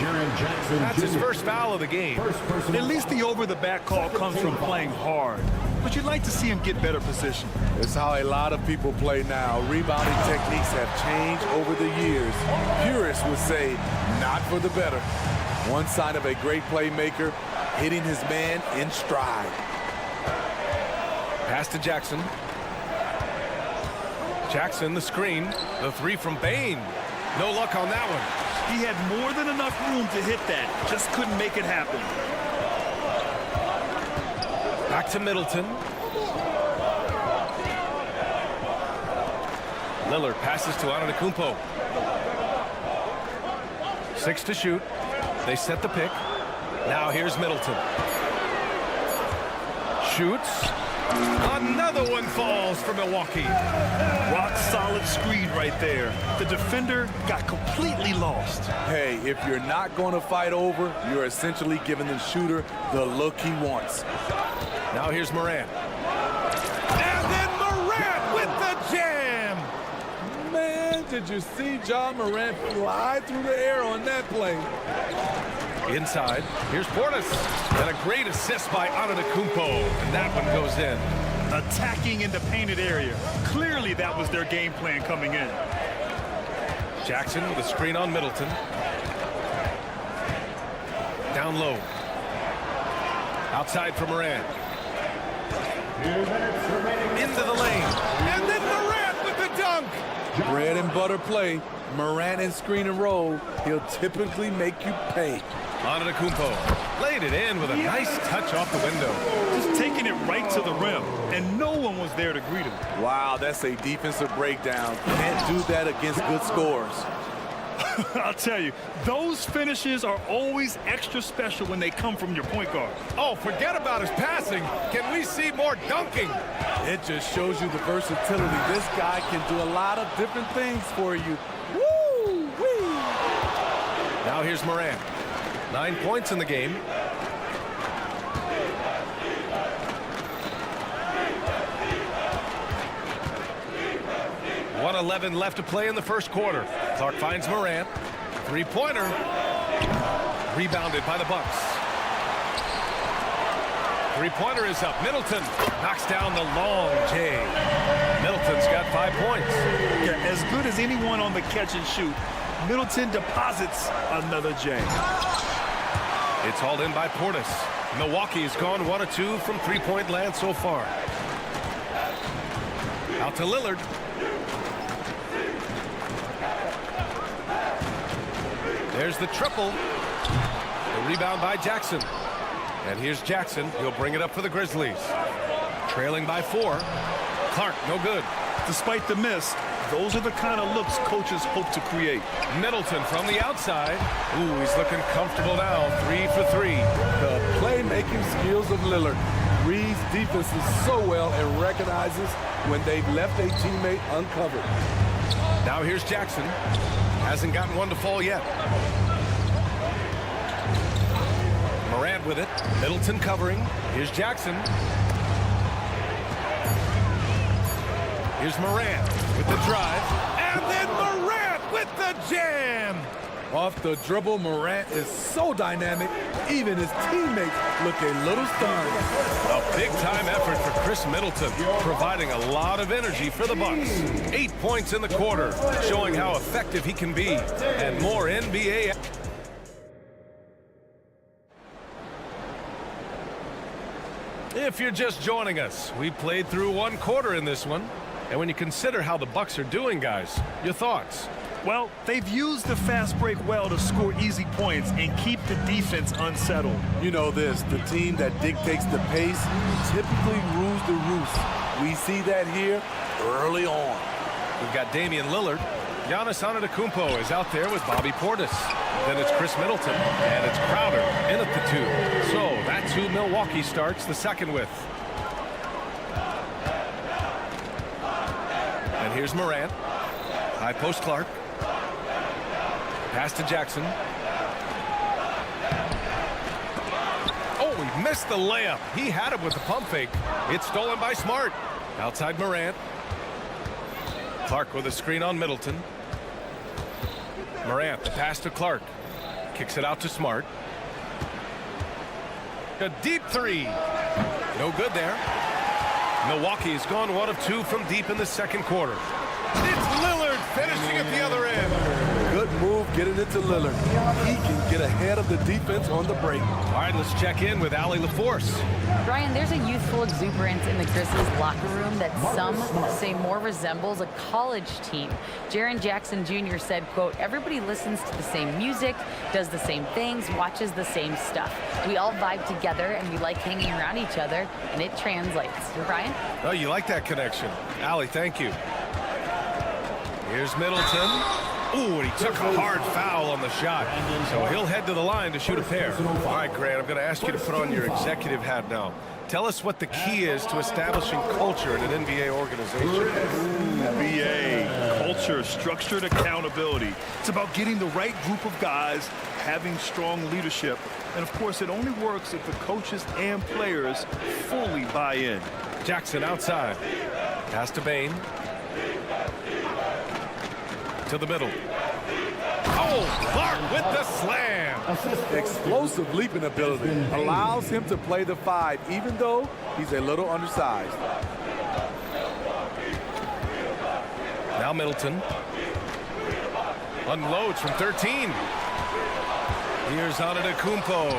That's his first foul of the game. At least the over-the-back call comes from playing hard. But you'd like to see him get better position. It's how a lot of people play now. Rebounding techniques have changed over the years. Purists would say, not for the better. One sign of a great playmaker, hitting his man in stride. Pass to Jackson. Jackson, the screen. The 3 from Bane. No luck on that one. He had more than enough room to hit that. Just couldn't make it happen. Back to Middleton. Lillard passes to Antetokounmpo. 6 to shoot. They set the pick. Now here's Middleton. Shoots. Another one falls for Milwaukee. Rock solid screen right there. The defender got completely lost. Hey, if you're not going to fight over, you're essentially giving the shooter the look he wants. Now here's Moran. And then Moran with the jam. Man, did you see Ja Morant fly through the air on that play? Inside, here's Portis. And a great assist by Antetokounmpo. And that one goes in. Attacking in the painted area. Clearly that was their game plan coming in. Jackson with a screen on Middleton. Down low. Outside for Moran. Into the lane. And then Moran with the dunk. Bread and butter play. Moran and screen and roll. He'll typically make you pay. Antetokounmpo laid it in with a nice touch off the window. Just taking it right to the rim, and no one was there to greet him. Wow, that's a defensive breakdown. Can't do that against good scores. I'll tell you, those finishes are always extra special when they come from your point guard. Oh, forget about his passing. Can we see more dunking? It just shows you the versatility. This guy can do a lot of different things for you. Woo-wee! Now here's Morant. 9 points in the game. .111 left to play in the first quarter. Clark finds Morant. Three-pointer. Rebounded by the Bucks. Three-pointer is up. Middleton knocks down the long J. Middleton's got 5 points. Yeah, as good as anyone on the catch and shoot, Middleton deposits another J. It's hauled in by Portis. Milwaukee has gone 1 of 2 from three-point land so far. Out to Lillard. There's the triple. The rebound by Jackson. And here's Jackson. He'll bring it up for the Grizzlies. Trailing by 4. Clark, no good. Despite the miss, those are the kind of looks coaches hope to create. Middleton from the outside. Ooh, he's looking comfortable now. 3 for 3. The playmaking skills of Lillard reads defenses so well and recognizes when they've left a teammate uncovered. Now here's Jackson. Hasn't gotten one to fall yet. Morant with it. Middleton covering. Here's Jackson. Here's Morant with the drive. And then Morant with the jam. Off the dribble, Morant is so dynamic, even his teammates look a little stunned. A big-time effort for Chris Middleton, providing a lot of energy for the Bucks. 8 points in the quarter, showing how effective he can be. And more NBA. If you're just joining us, we played through 1 quarter in this one. And when you consider how the Bucks are doing, guys, your thoughts? Well, they've used the fast break well to score easy points and keep the defense unsettled. You know this, the team that dictates the pace typically rules the roost. We see that here early on. We've got Damian Lillard. Giannis Antetokounmpo is out there with Bobby Portis. Then it's Chris Middleton, and it's Crowder in at the 2. So that's who Milwaukee starts the second with. And here's Morant. High post Clark. Pass to Jackson. Oh, he missed the layup. He had it with the pump fake. It's stolen by Smart. Outside Morant. Clark with a screen on Middleton. Morant, the pass to Clark. Kicks it out to Smart. A deep 3. No good there. Milwaukee has gone 1 of 2 from deep in the second quarter. It's Lillard finishing at the other end. Good move getting it to Lillard. He can get ahead of the defense on the break. All right, let's check in with Allie LaForce. Brian, there's a youthful exuberance in the Grizzlies locker room that some say more resembles a college team. Jaren Jackson Jr. said, quote, everybody listens to the same music, does the same things, watches the same stuff. We all vibe together and we like hanging around each other, and it translates. Brian? Oh, you like that connection. Allie, thank you. Here's Middleton. Ooh, and he took a hard foul on the shot. So he'll head to the line to shoot a pair. All right, Grant, I'm going to ask you to put on your executive hat now. Tell us what the key is to establishing culture in an NBA organization. NBA, culture, structured accountability. It's about getting the right group of guys, having strong leadership. And, of course, it only works if the coaches and players fully buy in. Jackson outside. Pass to Bane. To the middle. Oh, Clark with the slam. Explosive leaping ability allows him to play the 5, even though he's a little undersized. Now Middleton. Unloads from 13. Here's Antetokounmpo.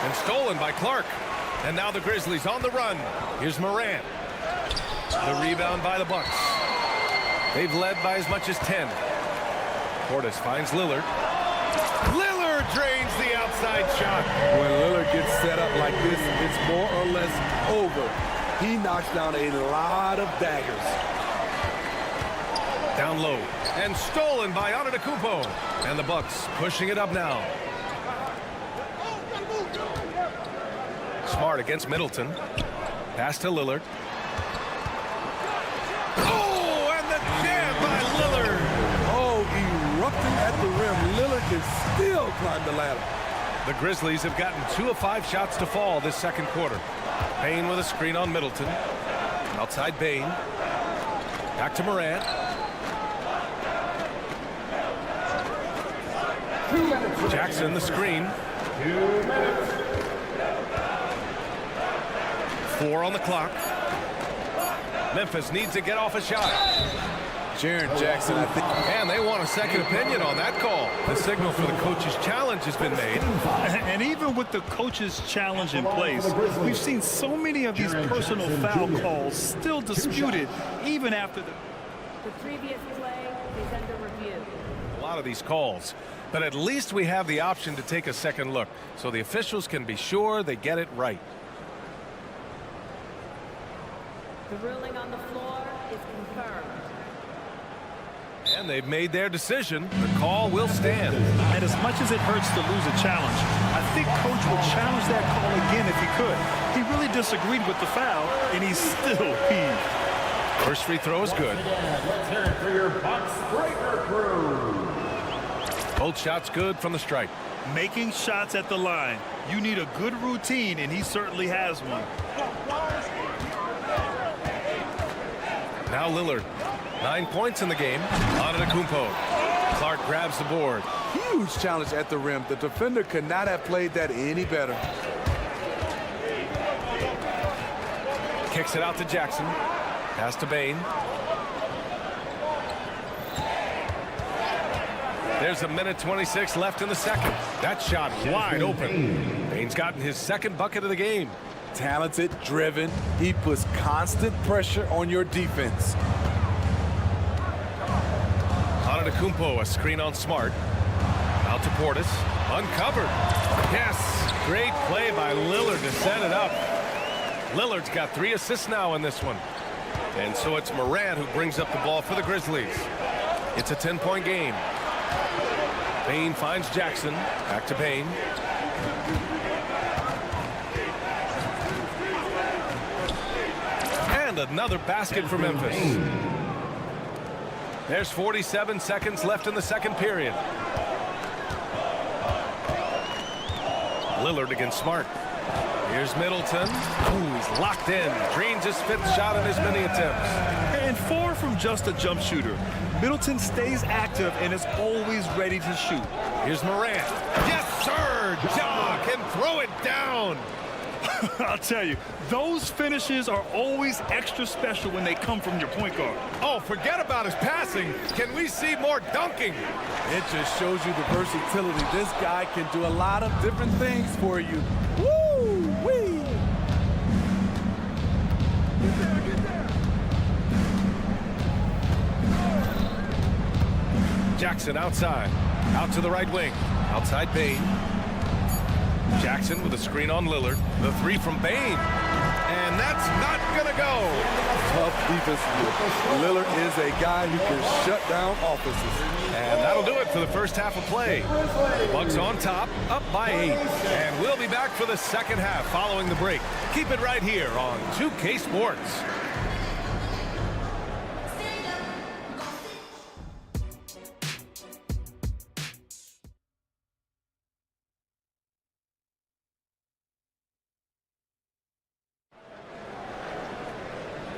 And stolen by Clark. And now the Grizzlies on the run. Here's Morant. The rebound by the Bucks. They've led by as much as 10. Portis finds Lillard. Lillard drains the outside shot. When Lillard gets set up like this, it's more or less over. He knocks down a lot of daggers. Down low and stolen by Antetokounmpo. And the Bucks pushing it up now. Smart against Middleton. Pass to Lillard. Oh, and the jam by Lillard. Oh, erupting at the rim. Lillard can still climb the ladder. The Grizzlies have gotten 2 of 5 shots to fall this second quarter. Bain with a screen on Middleton. Outside Bain. Back to Morant. Jackson the screen. 4 on the clock. Memphis needs to get off a shot. Jaren Jackson, I think. And they want a second opinion on that call. The signal for the coach's challenge has been made. And even with the coach's challenge in place, we've seen so many of these personal foul calls still disputed even after The previous play is under review. A lot of these calls. But at least we have the option to take a second look, so the officials can be sure they get it right. The ruling on the floor is confirmed. And they've made their decision. The call will stand. And as much as it hurts to lose a challenge, I think Coach will challenge that call again if he could. He really disagreed with the foul, and he's still peeved. First free throw is good. Let's hear it for your Bucks breaker crew. Both shots good from the stripe. Making shots at the line. You need a good routine, and he certainly has one. Now Lillard. 9 points in the game. Antetokounmpo. Clark grabs the board. Huge challenge at the rim. The defender could not have played that any better. Kicks it out to Jackson. Pass to Bain. There's 1:26 left in the second. That shot wide open. Bain's gotten his second bucket of the game. Talented, driven. He puts constant pressure on your defense. Antetokounmpo, a screen on Smart. Out to Portis. Uncovered. Yes. Great play by Lillard to set it up. Lillard's got 3 assists now in this one. And so it's Morant who brings up the ball for the Grizzlies. It's a 10-point game. Bain finds Jackson. Back to Bain. And another basket for Memphis. There's 47 seconds left in the second period. Lillard against Smart. Here's Middleton. Ooh, he's locked in. Drains his 5th shot in his many attempts. And far from just a jump shooter, Middleton stays active and is always ready to shoot. Here's Morant. Yes, sir! Ja can throw it down. I'll tell you, those finishes are always extra special when they come from your point guard. Oh, forget about his passing. Can we see more dunking? It just shows you the versatility. This guy can do a lot of different things for you. Woo-wee! Jackson outside. Out to the right wing. Outside Bain. Jackson with a screen on Lillard. The 3 from Bain. And that's not going to go. Tough defense. Lillard is a guy who can shut down offenses. And that'll do it for the first half of play. Bucks on top, up by 8. And we'll be back for the second half following the break. Keep it right here on 2K Sports.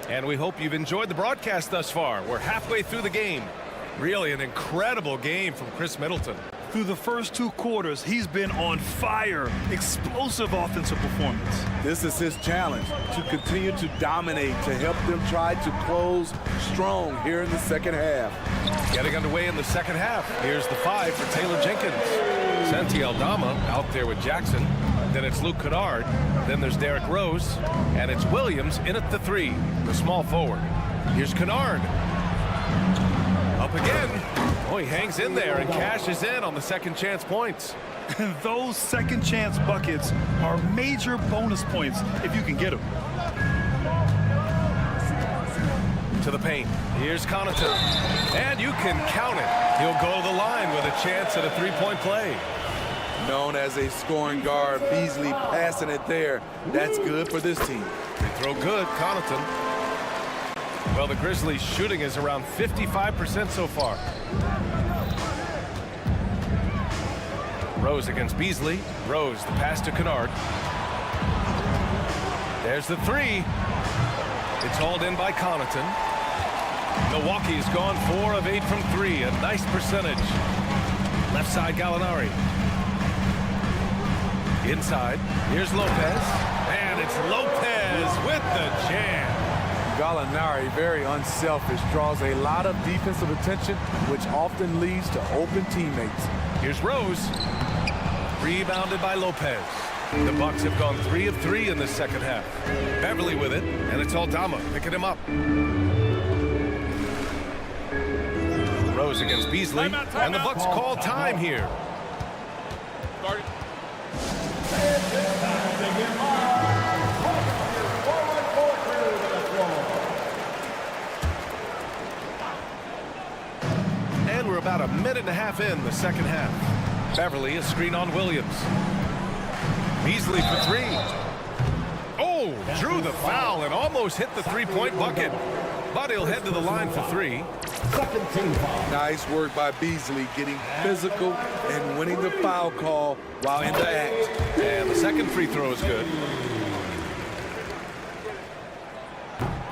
And we hope you've enjoyed the broadcast thus far. We're halfway through the game. Really an incredible game from Chris Middleton. Through the first 2 quarters, he's been on fire. Explosive offensive performance. This is his challenge, to continue to dominate, to help them try to close strong here in the second half. Getting underway in the second half. Here's the 5 for Taylor Jenkins. Santi Aldama out there with Jackson. Then it's Luke Kennard. Then there's Derrick Rose. And it's Williams in at the 3, the small forward. Here's Kennard. Up again. Oh, he hangs in there and cashes in on the second chance points. Those second chance buckets are major bonus points if you can get them. To the paint. Here's Connaughton. And you can count it. He'll go to the line with a chance at a three-point play. Known as a scoring guard, Beasley passing it there. That's good for this team. They throw good, Connaughton. Well, the Grizzlies' shooting is around 55% so far. Rose against Beasley. Rose, the pass to Kennard. There's the three. It's hauled in by Connaughton. Milwaukee's gone 4 of 8 from 3. A nice percentage. Left side, Gallinari. Inside. Here's Lopez. And it's Lopez with the jam. Gallinari, very unselfish, draws a lot of defensive attention, which often leads to open teammates. Here's Rose. Rebounded by Lopez. The Bucks have gone 3 of 3 in the second half. Beverly with it, and it's Aldama picking him up. Rose against Beasley, and the Bucks call time here. And we're about a minute and a half in the second half. Beverly, a screen on Williams. Beasley for 3. Oh, drew the foul and almost hit the three-point bucket. But he'll head to the line for 3. Nice work by Beasley, getting physical and winning the foul call while in the act. And the second free throw is good.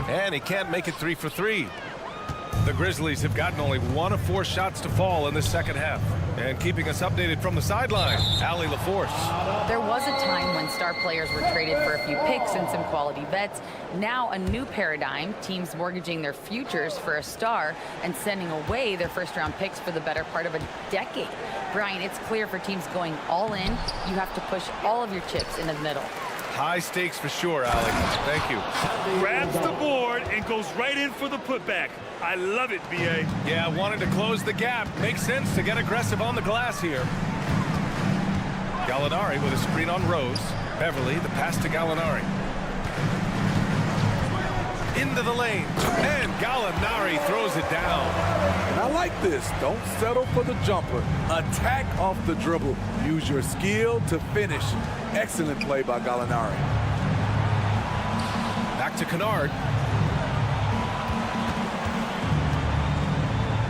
And he can't make it 3 for 3. The Grizzlies have gotten only 1 of 4 shots to fall in the second half. And keeping us updated from the sideline, Allie LaForce. There was a time when star players were traded for a few picks and some quality vets. Now a new paradigm, teams mortgaging their futures for a star and sending away their first-round picks for the better part of a decade. Brian, it's clear for teams going all in, you have to push all of your chips into the middle. High stakes for sure, Allie. Thank you. Grabs the board and goes right in for the putback. I love it, B.A. Yeah, wanted to close the gap. Makes sense to get aggressive on the glass here. Gallinari with a screen on Rose. Beverly, the pass to Gallinari. Into the lane. And Gallinari throws it down. And I like this. Don't settle for the jumper. Attack off the dribble. Use your skill to finish. Excellent play by Gallinari. Back to Kennard.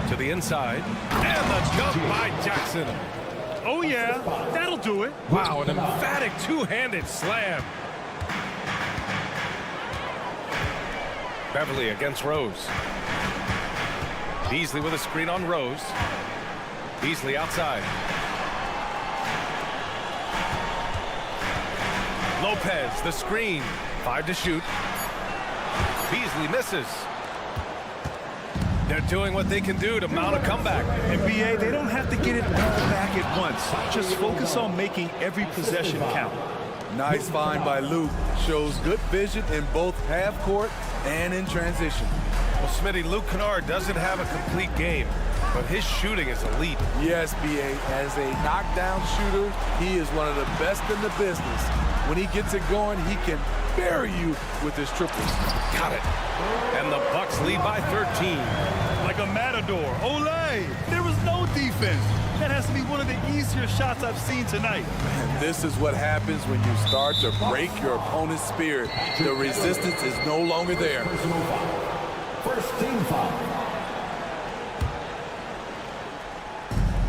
To the inside. And the dunk by Jackson. Oh, yeah. That'll do it. Wow, an emphatic two-handed slam. Beverly against Rose. Beasley with a screen on Rose. Beasley outside. Lopez, the screen. 5 to shoot. Beasley misses. They're doing what they can do to mount a comeback. And B.A., they don't have to get it back at once. Just focus on making every possession count. Nice find by Luke. Shows good vision in both half court and in transition. Well, Smitty, Luke Kennard doesn't have a complete game, but his shooting is elite. Yes, B.A., as a knockdown shooter, he is one of the best in the business. When he gets it going, he can bury you with his triples. Got it. And the Bucks lead by 13. Like a matador. Olay! There was no defense. That has to be one of the easier shots I've seen tonight. And this is what happens when you start to break your opponent's spirit. The resistance is no longer there. First team foul.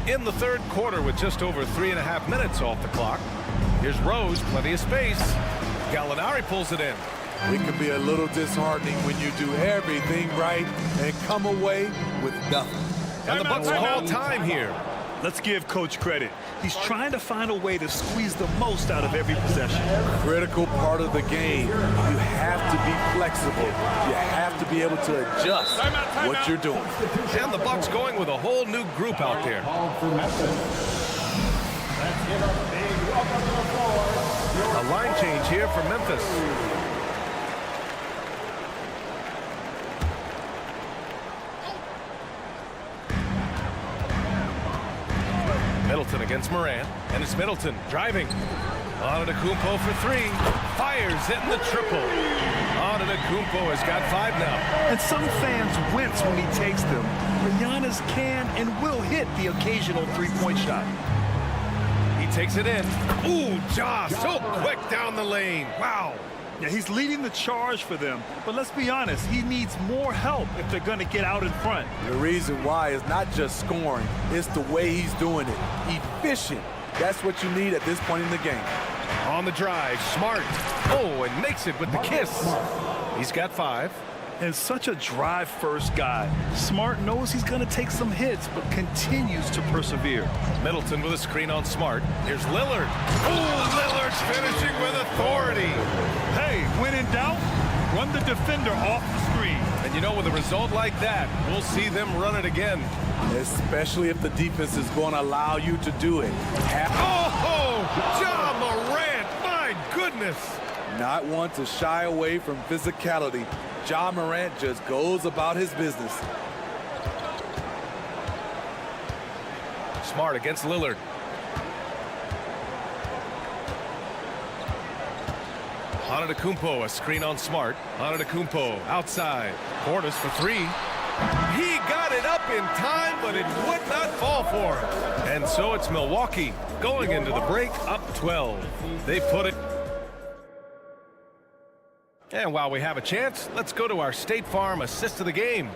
In the third quarter with just over 3.5 minutes off the clock. Here's Rose, plenty of space. Gallinari pulls it in. It can be a little disheartening when you do everything right and come away with nothing. And the Bucks call time here. Let's give Coach credit. He's trying to find a way to squeeze the most out of every possession. Critical part of the game. You have to be flexible. You have to be able to adjust what you're doing. And the Bucks going with a whole new group out there. A line change here for Memphis. It's Morant, and it's Middleton driving. Antetokounmpo for three. Fires hitting the triple. Antetokounmpo has got 5 now. And some fans wince when he takes them. But Giannis can and will hit the occasional three-point shot. He takes it in. Ooh, Ja, so quick down the lane. Wow. Yeah, he's leading the charge for them. But let's be honest, he needs more help if they're going to get out in front. The reason why is not just scoring, it's the way he's doing it. Efficient. That's what you need at this point in the game. On the drive, Smart. Oh, and makes it with the kiss. He's got 5. And such a drive-first guy. Smart knows he's going to take some hits, but continues to persevere. Middleton with a screen on Smart. Here's Lillard. Oh, Lillard's finishing with authority. Hey, when in doubt, run the defender off the screen. And you know, with a result like that, we'll see them run it again. Especially if the defense is going to allow you to do it. Ja Morant, my goodness. Not one to shy away from physicality. Ja Morant just goes about his business. Smart against Lillard. Antetokounmpo, a screen on Smart. Antetokounmpo outside. Portis for 3. He got it up in time, but it would not fall for him. And so it's Milwaukee going into the break up 12. They put it. And while we have a chance, let's go to our State Farm assist of the game.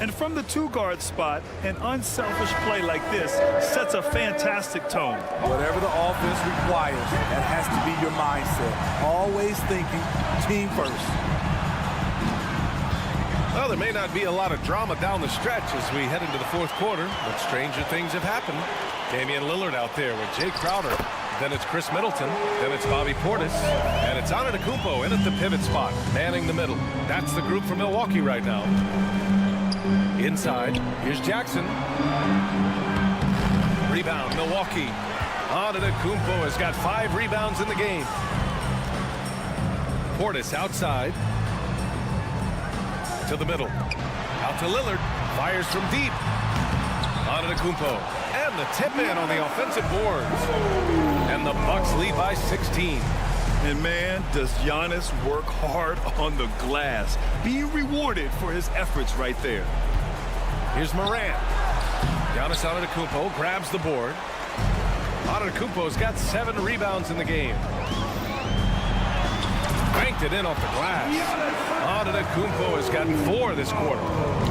And from the 2-guard spot, an unselfish play like this sets a fantastic tone. Whatever the offense requires, that has to be your mindset. Always thinking team first. Well, there may not be a lot of drama down the stretch as we head into the 4th quarter, but stranger things have happened. Damian Lillard out there with Jay Crowder. Then it's Chris Middleton. Then it's Bobby Portis. And it's Antetokounmpo in at the pivot spot, manning the middle. That's the group for Milwaukee right now. Inside, here's Jackson. Rebound, Milwaukee. Antetokounmpo has got 5 rebounds in the game. Portis outside. To the middle. Out to Lillard. Fires from deep. Antetokounmpo. And the tip in on the offensive boards. And the Bucks lead by 16. And man, does Giannis work hard on the glass. Being rewarded for his efforts right there. Here's Morant. Giannis Antetokounmpo grabs the board. Antetokounmpo's got 7 rebounds in the game. Banked it in off the glass. Antetokounmpo has gotten 4 this quarter.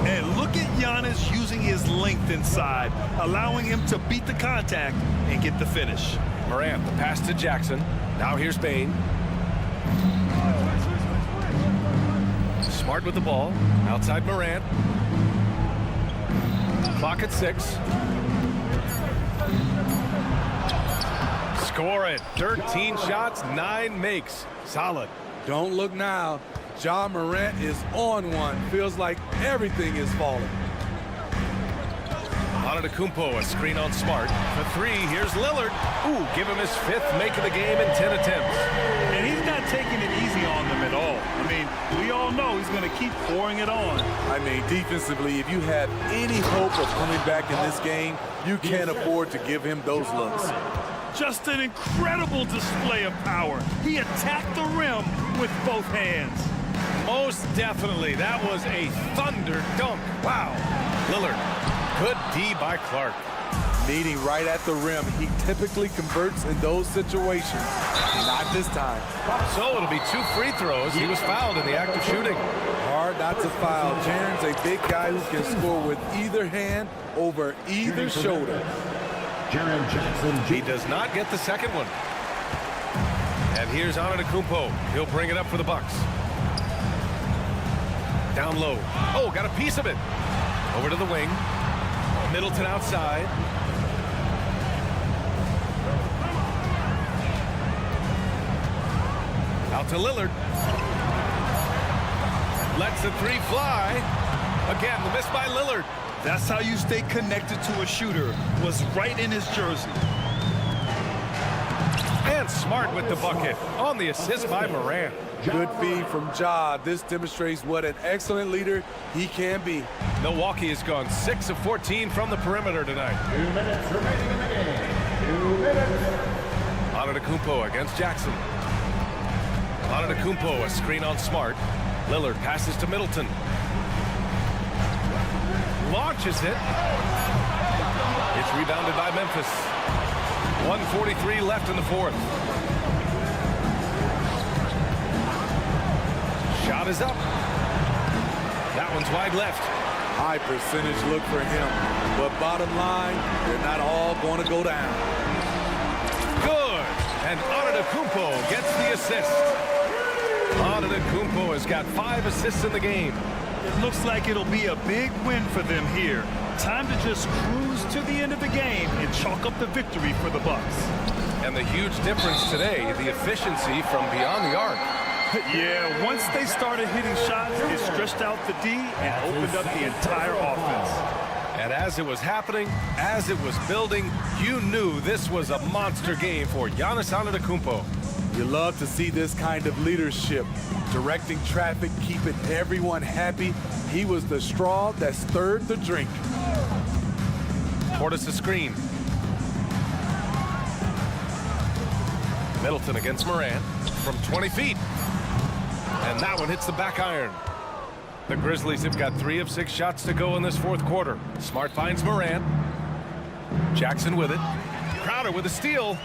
And look at Giannis using his length inside, allowing him to beat the contact and get the finish. Morant, the pass to Jackson. Now here's Bane. Smart with the ball. Outside Morant. Clock at 6. Score it. 13 shots, 9 makes. Solid. Don't look now. Ja Morant is on one. Feels like everything is falling. Antetokounmpo, a screen on Smart. For 3, here's Lillard. Ooh, give him his 5th make of the game in 10 attempts. And he's not taking it easy on them at all. I mean, we all know he's going to keep pouring it on. I mean, defensively, if you have any hope of coming back in this game, you can't afford to give him those looks. Just an incredible display of power. He attacked the rim with both hands. Most definitely. That was a thunder dunk. Wow. Lillard. Good D by Clark. Meeting right at the rim. He typically converts in those situations. Not this time. So it'll be 2 free throws. He was fouled in the act of shooting. Hard not to foul. Jaren's a big guy who can score with either hand over either shoulder. Jaren Jackson. He does not get the second one. And here's Antetokounmpo. He'll bring it up for the Bucks. Down low. Oh, got a piece of it. Over to the wing. Middleton outside. Out to Lillard. Lets the 3 fly. Again, the miss by Lillard. That's how you stay connected to a shooter. Was right in his jersey. And Smart with the bucket on the assist by Morant. Good feed from Ja. This demonstrates what an excellent leader he can be. Milwaukee has gone 6 of 14 from the perimeter tonight. 2 minutes remaining in the game. Antetokounmpo against Jackson. Antetokounmpo, a screen on Smart. Lillard passes to Middleton. Launches it. It's rebounded by Memphis. 1:43 left in the fourth. Shot is up. That one's wide left. High percentage look for him. But bottom line, they're not all going to go down. Good. And Antetokounmpo gets the assist. Antetokounmpo has got 5 assists in the game. It looks like it'll be a big win for them here. Time to just cruise to the end of the game and chalk up the victory for the Bucks. And the huge difference today, the efficiency from beyond the arc. Yeah, once they started hitting shots, it stretched out the D and opened up the entire offense. And as it was happening, as it was building, you knew this was a monster game for Giannis Antetokounmpo. You love to see this kind of leadership, directing traffic, keeping everyone happy. He was the straw that stirred the drink. Portis a screen. Middleton against Morant from 20 feet. And that one hits the back iron. The Grizzlies have got 3 of 6 shots to go in this fourth quarter. Smart finds Morant. Jackson with it. Crowder with a steal.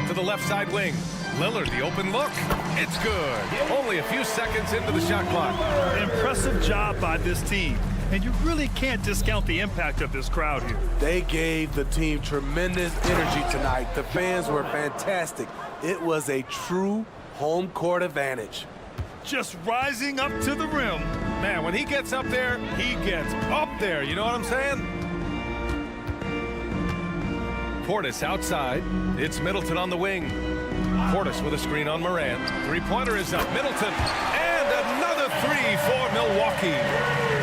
To the left side wing. Lillard, the open look. It's good. Only a few seconds into the shot clock. Impressive job by this team. And you really can't discount the impact of this crowd here. They gave the team tremendous energy tonight. The fans were fantastic. It was a true home court advantage. Just rising up to the rim. Man, when he gets up there, he gets up there. You know what I'm saying? Portis outside. It's Middleton on the wing. Portis with a screen on Morant. Three-pointer is up. Middleton. And another 3 for Milwaukee.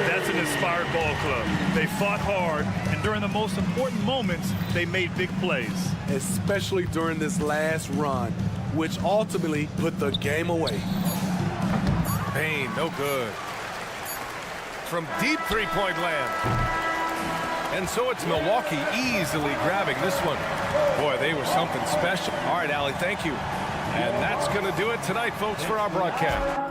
That's an inspired ball club. They fought hard, and during the most important moments, they made big plays. Especially during this last run, which ultimately put the game away. Payne, no good. From deep three-point land. And so it's Milwaukee easily grabbing this one. Boy, they were something special. All right, Allie, thank you. And that's going to do it tonight, folks, for our broadcast.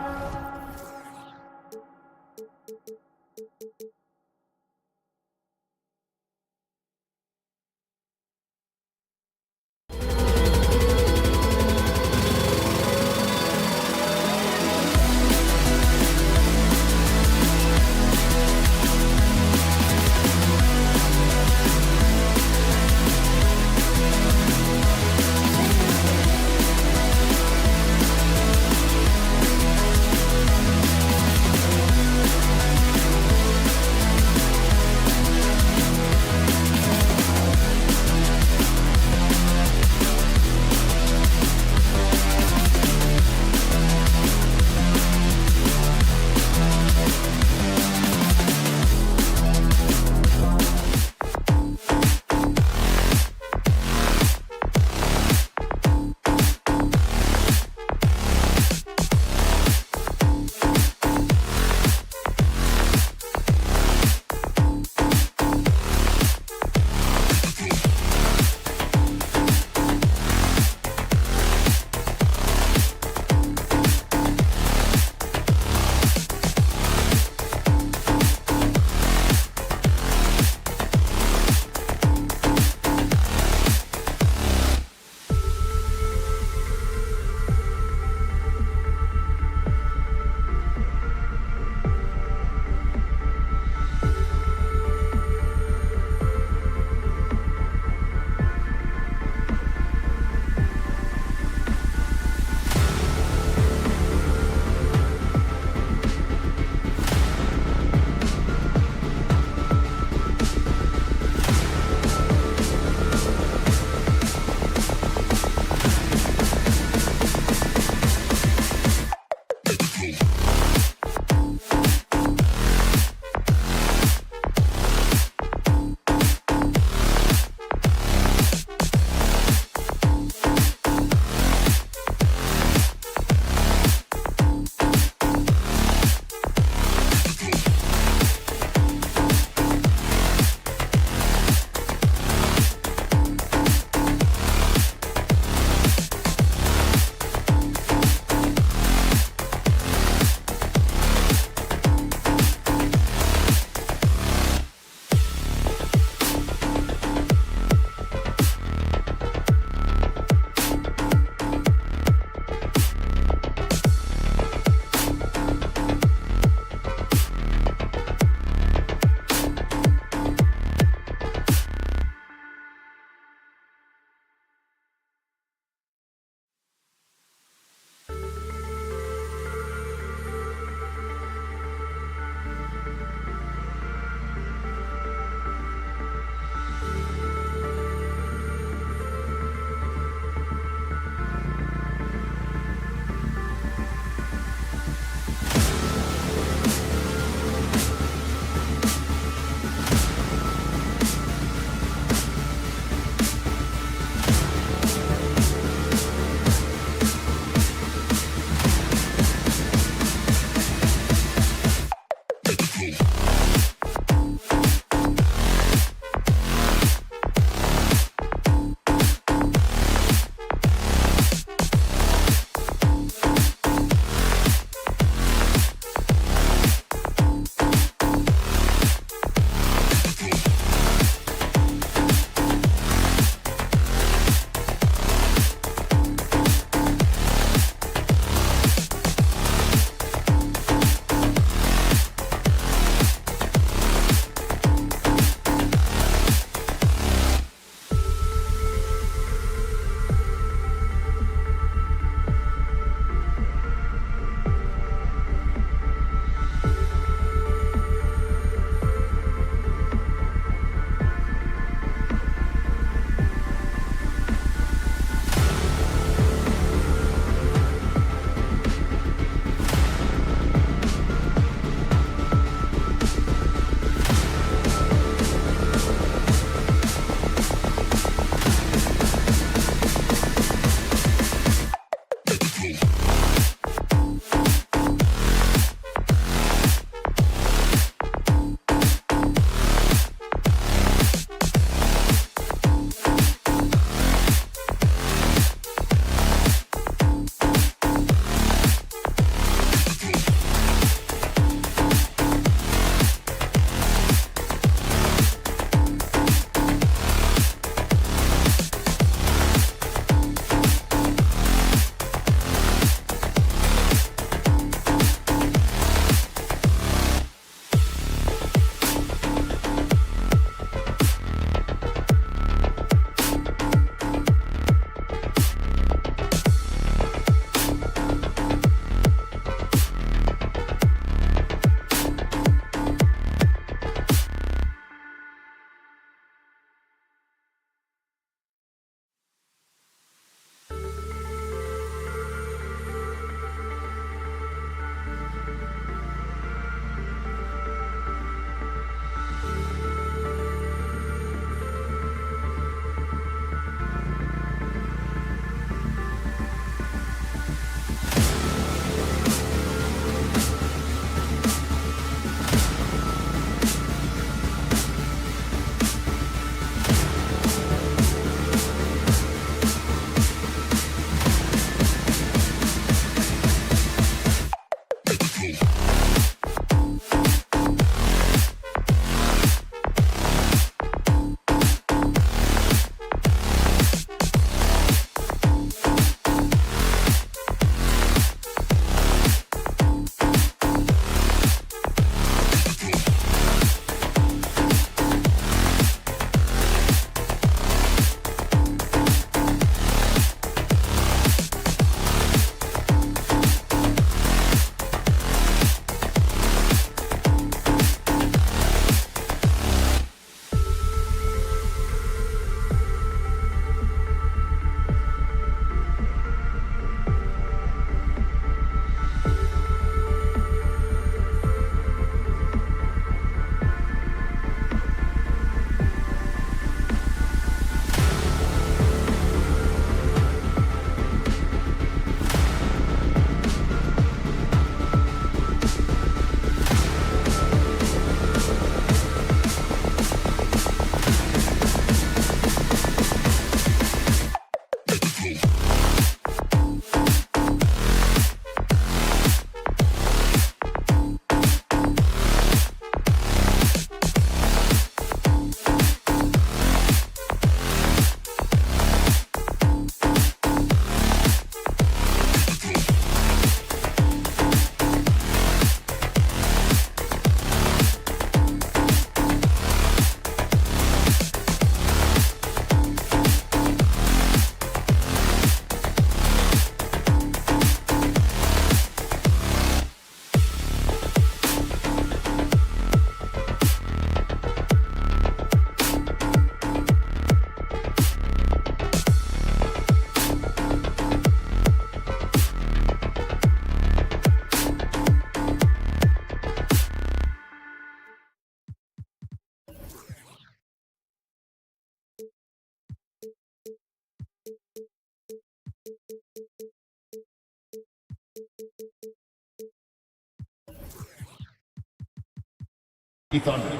Thunder.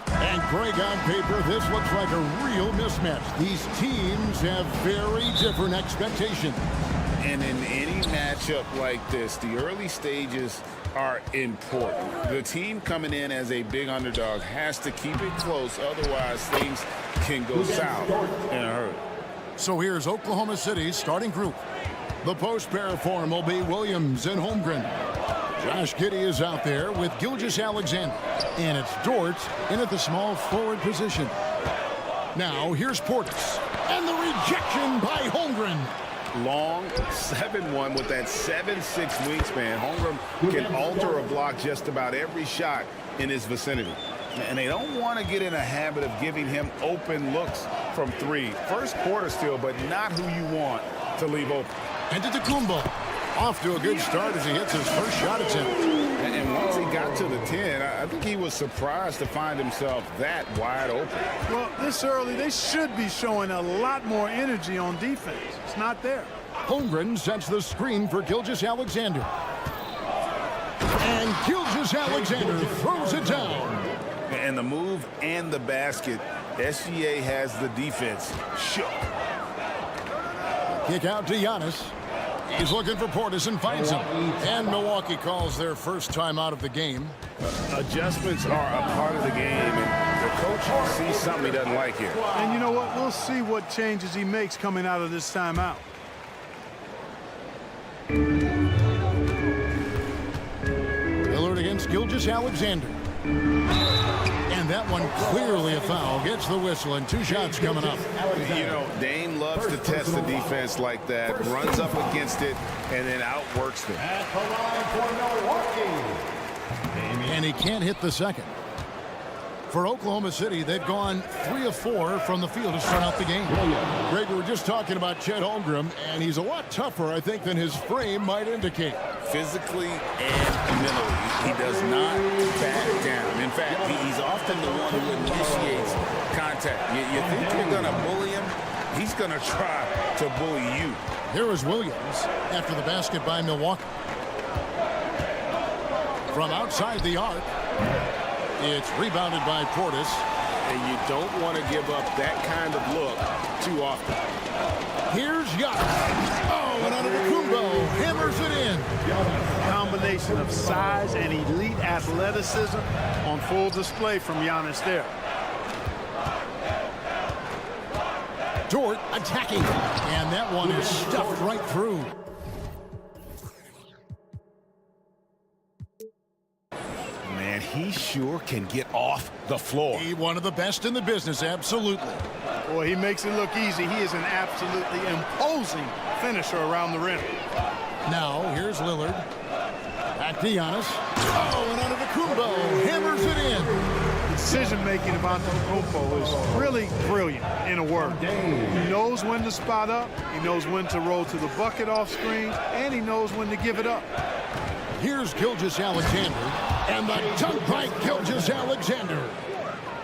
And Greg, on paper, this looks like a real mismatch. These teams have very different expectations. And in any matchup like this, the early stages are important. The team coming in as a big underdog has to keep it close, otherwise things can go south in a hurry. So here's Oklahoma City's starting group. The post pair form will be Williams and Holmgren. Josh Giddey is out there with Gilgeous-Alexander. And it's Dort in at the small forward position. Now here's Portis. And the rejection by Holmgren. Long 7'1" with that 7'6" wingspan. Holmgren can alter a block just about every shot in his vicinity. And they don't want to get in a habit of giving him open looks from three. First quarter still, but not who you want to leave open. And to Tecumbo. Off to a good start as he hits his first shot attempt. And once he got to the 10, I think he was surprised to find himself that wide open. Well, this early, they should be showing a lot more energy on defense. It's not there. Holmgren sets the screen for Gilgeous-Alexander. And Gilgeous-Alexander throws it down. And the move and the basket, SGA has the defense shook. Kick out to Giannis. He's looking for Portis and finds him. And Milwaukee calls their first time out of the game. Adjustments are a part of the game, and the coach sees something he doesn't like here. And you know what? We'll see what changes he makes coming out of this timeout. Lillard against Gilgeous-Alexander. And that one clearly a foul. Gets the whistle, and two shots coming up. You know, Dane loves to test the defense like that, runs up against it, and then outworks them. At the line for Milwaukee. And he can't hit the second. For Oklahoma City, they've gone 3 of 4 from the field to start out the game. Greg, we were just talking about Chet Holmgren, and he's a lot tougher, I think, than his frame might indicate. Physically and mentally, he does not back down. In fact, he's often the one who initiates contact. You think you're going to bully him? He's going to try to bully you. Here is Williams after the basket by Milwaukee. From outside the arc, it's rebounded by Portis. And you don't want to give up that kind of look too often. Here's Giannis. Oh, and under the Kumbo, hammers it in. A combination of size and elite athleticism on full display from Giannis there. Dort attacking. And that one is stuffed right through. Man, he sure can get off the floor. He one of the best in the business, absolutely. Boy, he makes it look easy. He is an absolutely imposing finisher around the rim. Now, here's Lillard. Back to Giannis. Oh, and under the Kumbo, hammers it in. decision-making about the Antetokounmpo is really brilliant, in a word. He knows when to spot up, he knows when to roll to the bucket off screen, and he knows when to give it up. Here's Gilgeous-Alexander, and the dunk by Gilgeous-Alexander.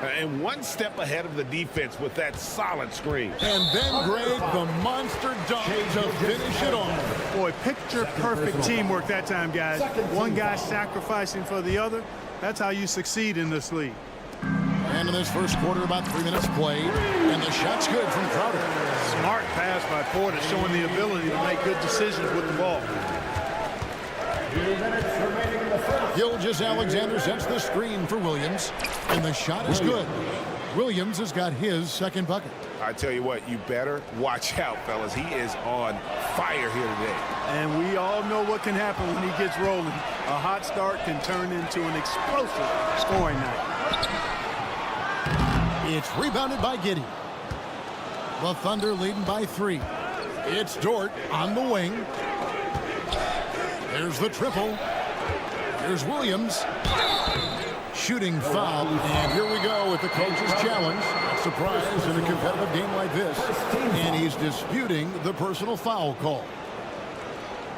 And one step ahead of the defense with that solid screen. And then Greg, the monster dunk to finish it off. Boy, picture-perfect teamwork that time, guys. One guy sacrificing for the other. That's how you succeed in this league. And in this first quarter, about 3 minutes played, and the shot's good from Crowder. Smart pass by Porter, showing the ability to make good decisions with the ball. Gilgeous-Alexander sets the screen for Williams, and the shot is good. Williams has got his second bucket. I tell you what, you better watch out, fellas. He is on fire here today. And we all know what can happen when he gets rolling. A hot start can turn into an explosive scoring night. It's rebounded by Giddey. The Thunder leading by 3. It's Dort on the wing. There's the triple. Here's Williams. Shooting foul. And here we go with the coach's challenge. Not surprised in a competitive game like this. And he's disputing the personal foul call.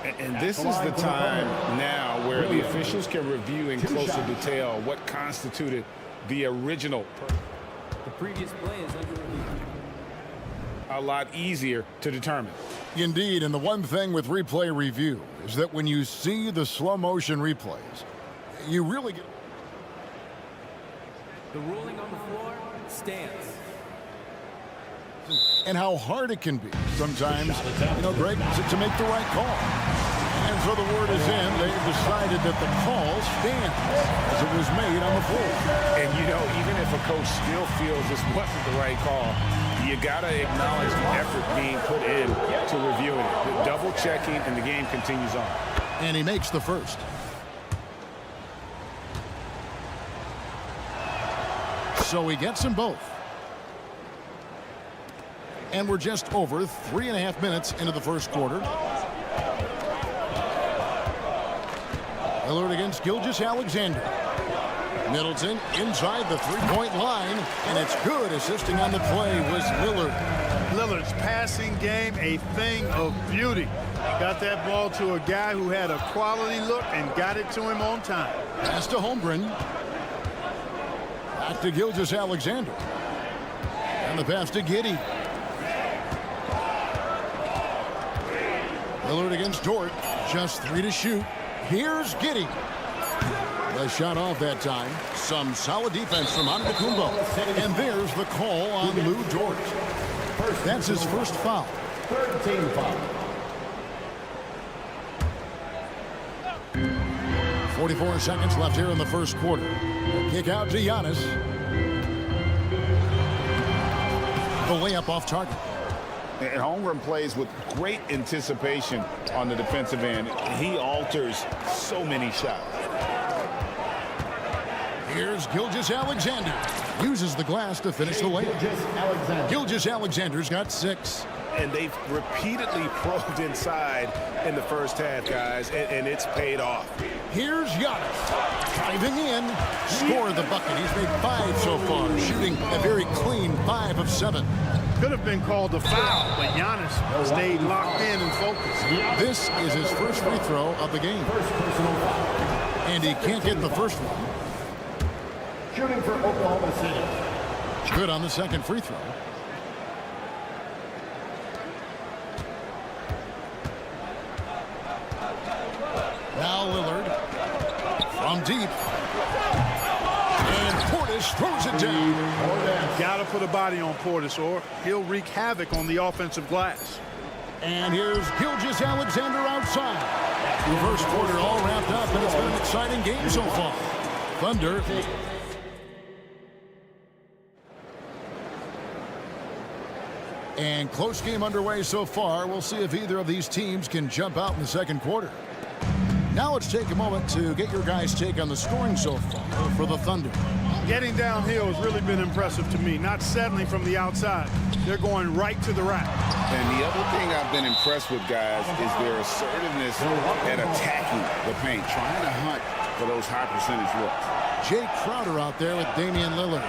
And this is the time now where the officials can review in closer detail what constituted the original. The previous play is under review. A lot easier to determine. Indeed, and the one thing with replay review is that when you see the slow motion replays, you really get... The ruling on the floor stands. And how hard it can be sometimes, Greg, to make the right call. And so the word is in. They've decided that the call stands as it was made on the floor. And, even if a coach still feels this wasn't the right call, you got to acknowledge the effort being put in to reviewing it. The double checking, and the game continues on. And he makes the first. So he gets them both. And we're just over 3.5 minutes into the first quarter. Lillard against Gilgeous-Alexander. Middleton inside the three-point line, and it's good. Assisting on the play was Lillard. Lillard's passing game, a thing of beauty. Got that ball to a guy who had a quality look and got it to him on time. Pass to Holmgren. Back to Gilgeous-Alexander. And the pass to Giddey. Lillard against Dort. Just 3 to shoot. Here's Giddey. The shot off that time. Some solid defense from Antetokounmpo. And there's the call on Lou Dort. That's his first foul. Third team foul. 44 seconds left here in the first quarter. Kick out to Giannis. The layup off target. And Holmgren plays with great anticipation on the defensive end. He alters so many shots. Here's Gilgeous-Alexander. Uses the glass to finish the layup. Gilgeous-Alexander's got 6. And they've repeatedly probed inside in the first half, guys, and it's paid off. Here's Giannis. Driving in. Scored the bucket. He's made 5 so far. Shooting a very clean 5 of 7. Could have been called a foul, but Giannis stayed locked in and focused. This is his first free throw of the game. And he can't get the first one. Shooting for Oklahoma City. Good on the second free throw. Now Lillard from deep. And Portis throws it down. Got to put a body on Portis or he'll wreak havoc on the offensive glass. And here's Gilgeous-Alexander outside. The first quarter all wrapped up, and it's been an exciting game so far. Thunder. And close game underway so far. We'll see if either of these teams can jump out in the second quarter. Now let's take a moment to get your guys' take on the scoring so far for the Thunder. Getting downhill has really been impressive to me. Not settling from the outside. They're going right to the rack. And the other thing I've been impressed with, guys, is their assertiveness at attacking the paint, trying to hunt for those high percentage looks. Jay Crowder out there with Damian Lillard.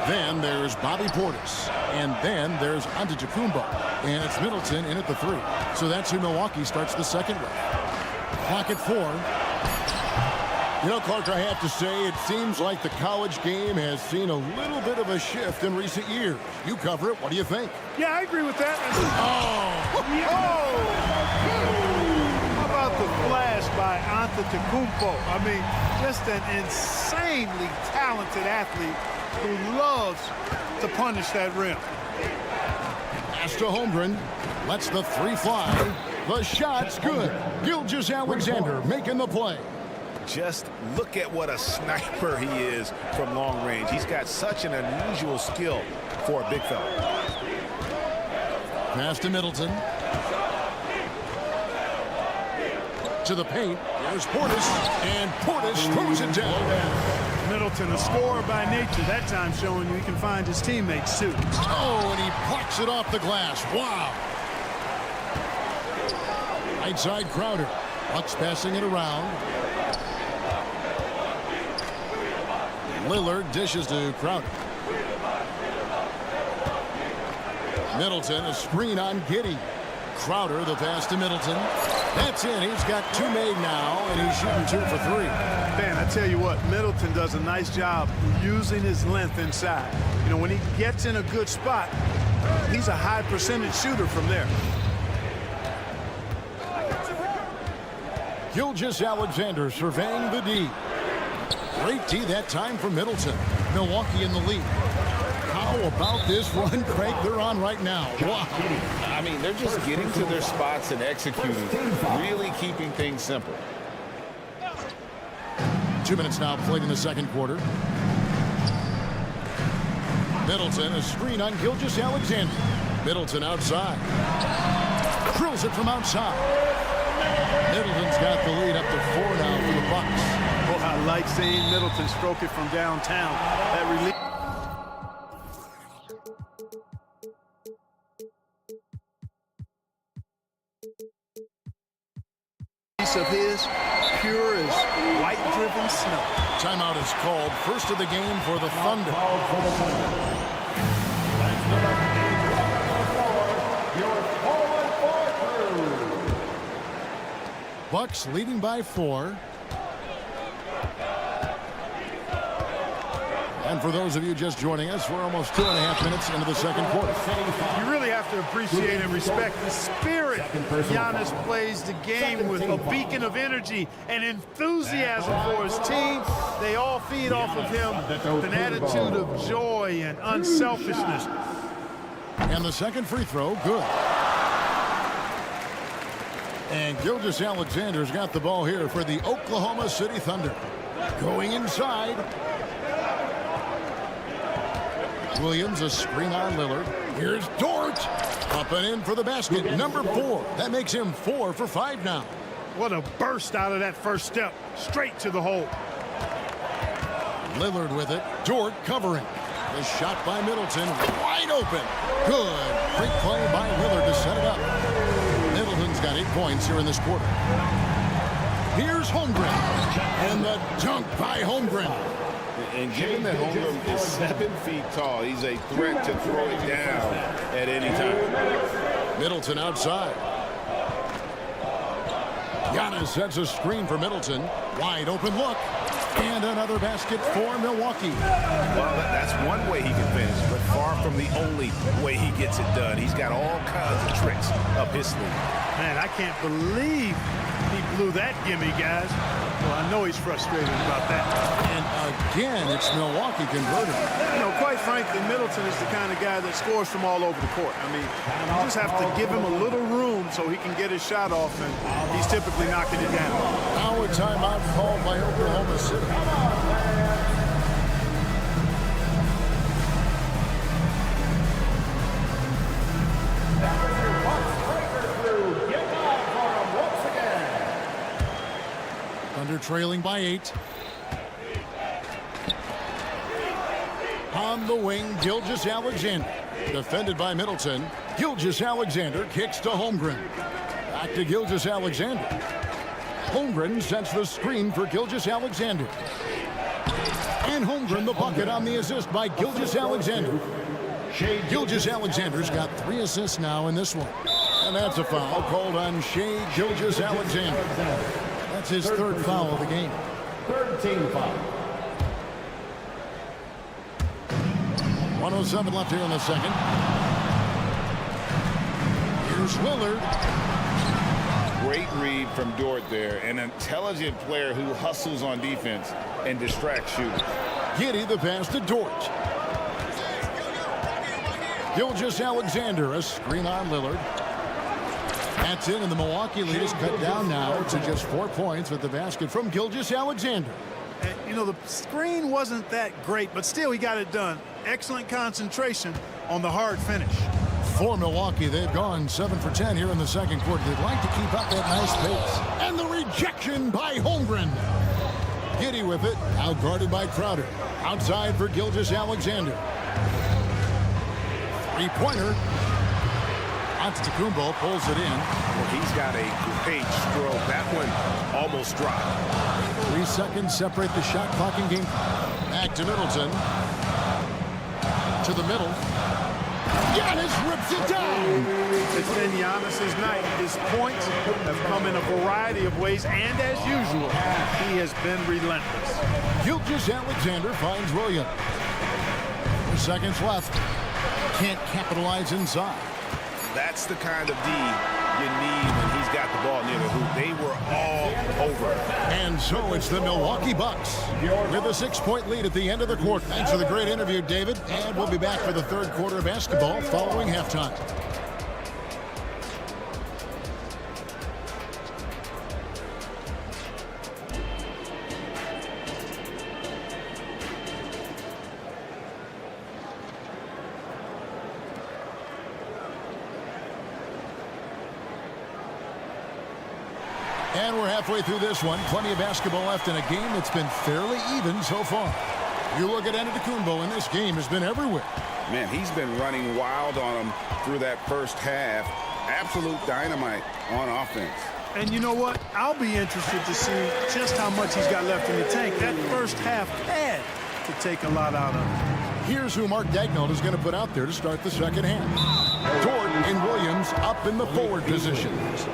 Then there's Bobby Portis. And then there's Antetokounmpo. And it's Middleton in at the 3. So that's who Milwaukee starts the second with. Clock at 4. You know, Clark, I have to say, it seems like the college game has seen a little bit of a shift in recent years. You cover it. What do you think? Yeah, I agree with that. How about the flash by Antetokounmpo? I mean, just an insanely talented athlete who loves to punish that rim. Pass to Holmgren. Lets the 3 fly. The shot's good. Gilgeous-Alexander making the play. Just look at what a sniper he is from long range. He's got such an unusual skill for a big fella. Pass to Middleton. To the paint. There's Portis. And Portis throws it down. Middleton, a scorer by nature. That time showing you he can find his teammates too. Oh, and he plucks it off the glass. Wow. Right side Crowder. Bucks passing it around. Lillard dishes to Crowder. Middleton, a screen on Giddey. Crowder, the pass to Middleton. That's in. He's got 2 made now, and he's shooting 2 for 3. Man, I tell you what, Middleton does a nice job using his length inside. You know, when he gets in a good spot, he's a high percentage shooter from there. Gilgeous-Alexander surveying the D. Great D that time for Middleton. Milwaukee in the lead. How about this run, Craig, they're on right now? Wow. I mean, they're just getting to their spots and executing, really keeping things simple. 2 minutes now played in the second quarter. Middleton, a screen on Gilgeous-Alexander. Middleton outside. Drills it from outside. Middleton's got the lead up to 4 now for the Bucks. Oh, I like seeing Middleton stroke it from downtown. That release of his, pure as white-driven snow. Timeout is called. First of the game for the Thunder. Bucks leading by 4. And for those of you just joining us, we're almost 2.5 minutes into the second quarter. You really have to appreciate and respect the spirit Giannis plays the game with, a beacon of energy and enthusiasm for his team. They all feed off of him with an attitude of joy and unselfishness. And the second free throw, good. And Gilgeous-Alexander's got the ball here for the Oklahoma City Thunder. Going inside. Williams, a screen on Lillard. Here's Dort. Up and in for the basket. Number 4. That makes him 4 for 5 now. What a burst out of that first step. Straight to the hole. Lillard with it. Dort covering. The shot by Middleton. Wide open. Good. Great play by Lillard to set it up. Middleton's got 8 points here in this quarter. Here's Holmgren. And the dunk by Holmgren. And given that Holmgren is 7 feet tall, he's a threat to throw it down at any time. Middleton outside. Giannis sets a screen for Middleton. Wide open look. And another basket for Milwaukee. Well, that's one way he can finish, but far from the only way he gets it done. He's got all kinds of tricks up his sleeve. Man, I can't believe he blew that gimme, guys. Well, I know he's frustrated about that. And again, it's Milwaukee converting. You know, quite frankly, Middleton is the kind of guy that scores from all over the court. I mean, you just have to give him a little room so he can get his shot off, and he's typically knocking it down. Now a timeout called by Oklahoma City. Thunder trailing by 8. On the wing, Gilgeous-Alexander. Defended by Middleton. Gilgeous-Alexander kicks to Holmgren. Back to Gilgeous-Alexander. Holmgren sets the screen for Gilgeous-Alexander. And Holmgren the bucket on the assist by Gilgeous-Alexander. Gilgeous-Alexander's got 3 assists now in this one. And that's a foul called on Shai Gilgeous-Alexander. That's his 3rd foul of the game. 3rd team foul. 1:07 left here in the second. Here's Lillard. Great read from Dort there. An intelligent player who hustles on defense and distracts shooters. Giddey the pass to Dort. Gilgeous-Alexander, a screen on Lillard. That's in, and the Milwaukee lead is cut down now to just 4 points with the basket from Gilgeous-Alexander. You know, the screen wasn't that great, but still he got it done. Excellent concentration on the hard finish. For Milwaukee, they've gone 7 for 10 here in the second quarter. They'd like to keep up that nice pace. And the rejection by Holmgren. Giddey with it, out guarded by Crowder. Outside for Gilgeous-Alexander. 3-pointer. Antetokounmpo pulls it in. Well, he's got a great stroke. That one almost dropped. 3 seconds separate the shot clock in game. Back to Middleton. To the middle. Giannis rips it down. It's been Giannis's night. His points have come in a variety of ways, and as usual, he has been relentless. Gilgeous-Alexander finds Williams. 4 seconds left. Can't capitalize inside. That's the kind of D you need when he's got the ball near the hoop. They were all over. And so it's the Milwaukee Bucks with a 6-point lead at the end of the quarter. Thanks for the great interview, David. And we'll be back for the 3rd quarter of basketball following halftime. And we're halfway through this one. Plenty of basketball left in a game that's been fairly even so far. You look at Antetokounmpo, and this game has been everywhere. Man, he's been running wild on him through that first half. Absolute dynamite on offense. And you know what? I'll be interested to see just how much he's got left in the tank. That first half had to take a lot out of him. Here's who Mark Daigneault is going to put out there to start the second half. Dort and Williams up in the forward positions.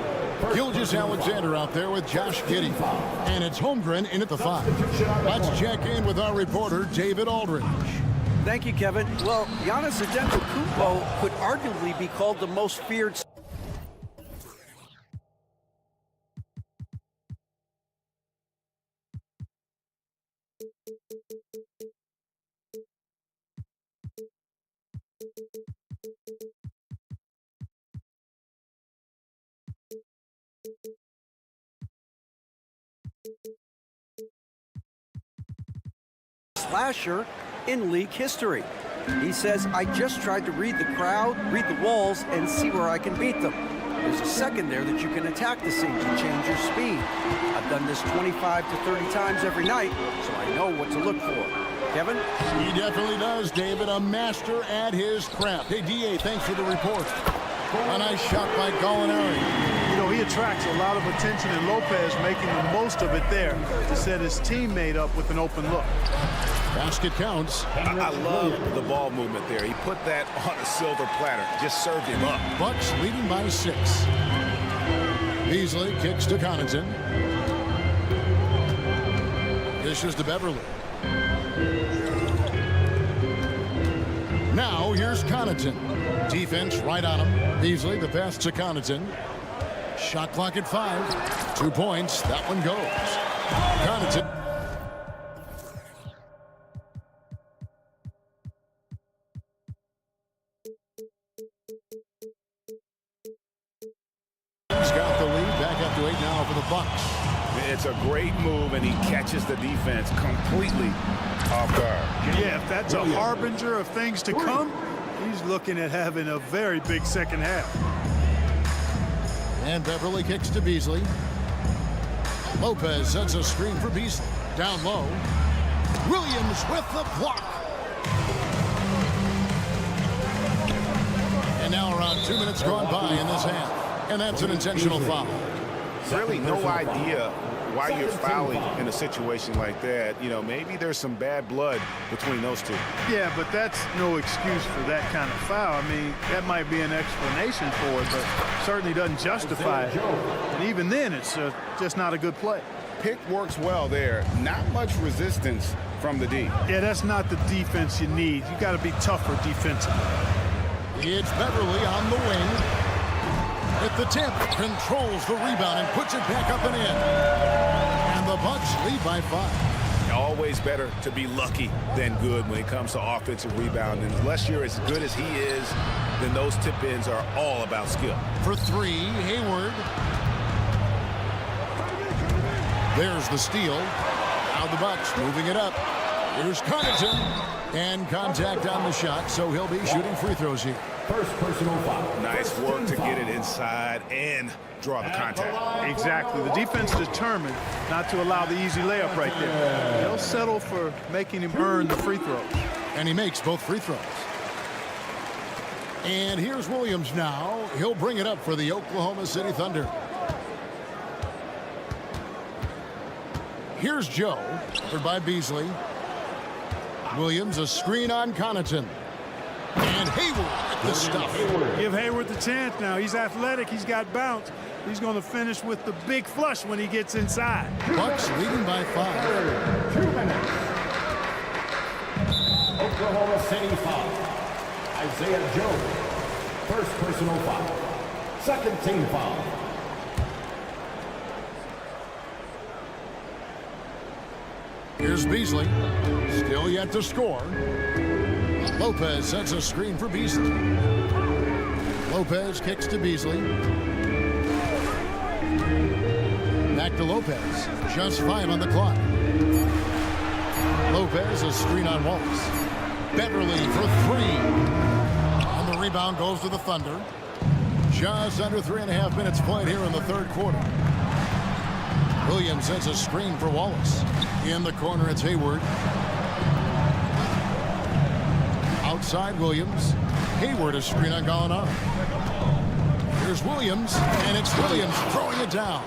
Gilgeous-Alexander out there with Josh Giddey. And it's Holmgren in at the 5. Let's check in with our reporter, David Aldridge. Thank you, Kevin. Well, Giannis Antetokounmpo could arguably be called the most feared. Slasher in league history. He says, I just tried to read the crowd, read the walls, and see where I can beat them. There's a second there that you can attack the seams and change your speed. I've done this 25 to 30 times every night, so I know what to look for. Kevin? He definitely does, David. A master at his craft. Hey, D.A., thanks for the report. A nice shot by Gallinari. You know, he attracts a lot of attention, and Lopez making the most of it there to set his teammate up with an open look. Basket counts. I love the ball movement there. He put that on a silver platter. Just served him up. Bucks leading by 6. Beasley kicks to Connaughton. Dishes to Beverly. Now here's Connaughton. Defense right on him. Beasley the pass to Connaughton. Shot clock at 5. 2 points. That one goes. Connaughton. He's got the lead. Back up to 8 now for the Bucks. It's a great move, and he catches the defense completely off guard. Yeah, if that's a harbinger of things to come, he's looking at having a very big second half. And Beverly kicks to Beasley. Lopez sets a screen for Beasley. Down low. Williams with the block. And now around 2 minutes gone by in this half. And that's an intentional foul. Really no idea why you're fouling in a situation like that. You know, maybe there's some bad blood between those two. Yeah, but that's no excuse for that kind of foul. I mean, that might be an explanation for it, but certainly doesn't justify it. And even then, it's just not a good play. Pick works well there. Not much resistance from the D. Yeah, that's not the defense you need. You got to be tougher defensively. It's Beverly on the wing. At the tip, controls the rebound and puts it back up and in. And the Bucks lead by 5. Always better to be lucky than good when it comes to offensive rebound. And unless you're as good as he is, then those tip-ins are all about skill. For 3, Hayward. There's the steal. Now the Bucks moving it up. Here's Connaughton. And contact on the shot, so he'll be shooting free throws here. First personal foul. Nice work to get it inside and draw the contact. Exactly. The defense determined not to allow the easy layup right there. They'll settle for making him earn the free throws. And he makes both free throws. And here's Williams now. He'll bring it up for the Oklahoma City Thunder. Here's Joe, covered by Beasley. Williams, a screen on Connaughton. And Hayward with the stuff. Give Hayward the chance now. He's athletic. He's got bounce. He's going to finish with the big flush when he gets inside. Bucks leading by 5. 2 minutes. Oklahoma City foul. Isaiah Joe. First personal foul. Second team foul. Here's Beasley. Still yet to score. Lopez sets a screen for Beasley. Lopez kicks to Beasley. Back to Lopez. Just 5 on the clock. Lopez, a screen on Wallace. Beverly for 3. And the rebound goes to the Thunder. Just under 3.5 minutes played here in the third quarter. Williams sets a screen for Wallace. In the corner, it's Hayward. Outside Williams. Hayward, a screen on Gallinari. Here's Williams, and it's Williams throwing it down.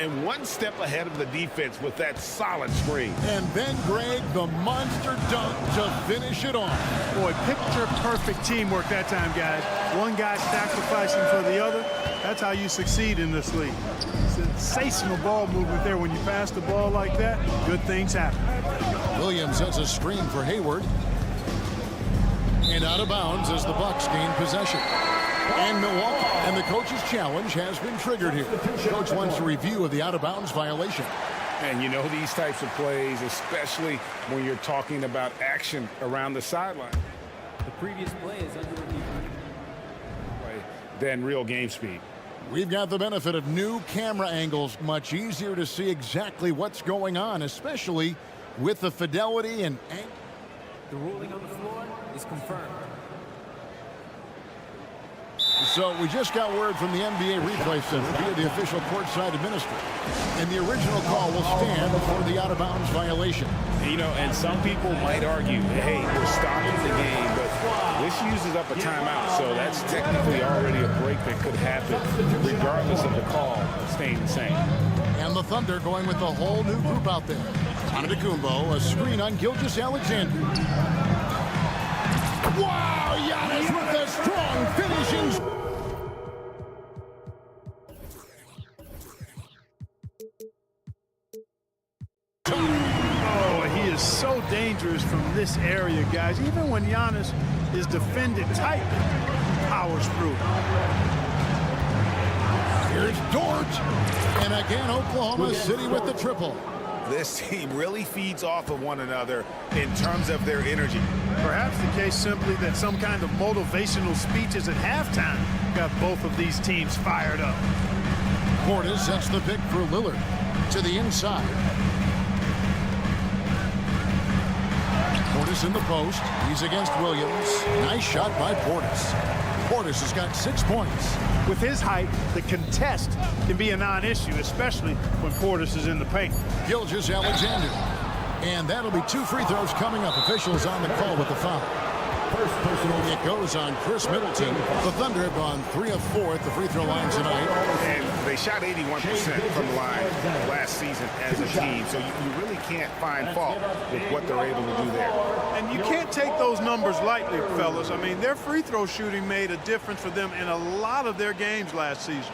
And one step ahead of the defense with that solid screen. And then Greg, the monster dunk to finish it off. Boy, picture-perfect teamwork that time, guys. One guy sacrificing for the other. That's how you succeed in this league. Sensational ball movement there. When you pass the ball like that, good things happen. Williams sets a screen for Hayward. And out of bounds as the Bucks gain possession. And Milwaukee. And the coach's challenge has been triggered here. Coach wants a review of the out-of-bounds violation. And you know these types of plays, especially when you're talking about action around the sideline. The previous play is under review. Than real game speed. We've got the benefit of new camera angles. Much easier to see exactly what's going on, especially with the fidelity and... The ruling on the floor is confirmed. So we just got word from the NBA Replay Center via the official courtside administrator. And the original call will stand for the out-of-bounds violation. You know, and some people might argue, hey, we're stopping the game, but this uses up a timeout, so that's technically already a break that could happen regardless of the call staying the same. And the Thunder going with a whole new group out there. Antetokounmpo, a screen on Gilgeous-Alexander. Wow, Giannis with a strong finishing. Oh, he is so dangerous from this area, guys. Even when Giannis is defended tightly, he powers through. Here's Dort. And again, Oklahoma City with the triple. This team really feeds off of one another in terms of their energy. Perhaps the case simply that some kind of motivational speeches at halftime got both of these teams fired up. Portis sets the pick for Lillard to the inside. Portis in the post. He's against Williams. Nice shot by Portis. Portis has got 6 points. With his height, the contest can be a non-issue, especially when Portis is in the paint. Gilgeous-Alexander. And that'll be 2 free throws coming up. Officials on the call with the foul. First personal. It goes on Chris Middleton. The Thunder have gone 3 of 4 at the free throw line tonight. And they they shot 81% from the line last season as a team, so you really can't find fault with what they're able to do there. And you can't take those numbers lightly, fellas. I mean, their free throw shooting made a difference for them in a lot of their games last season.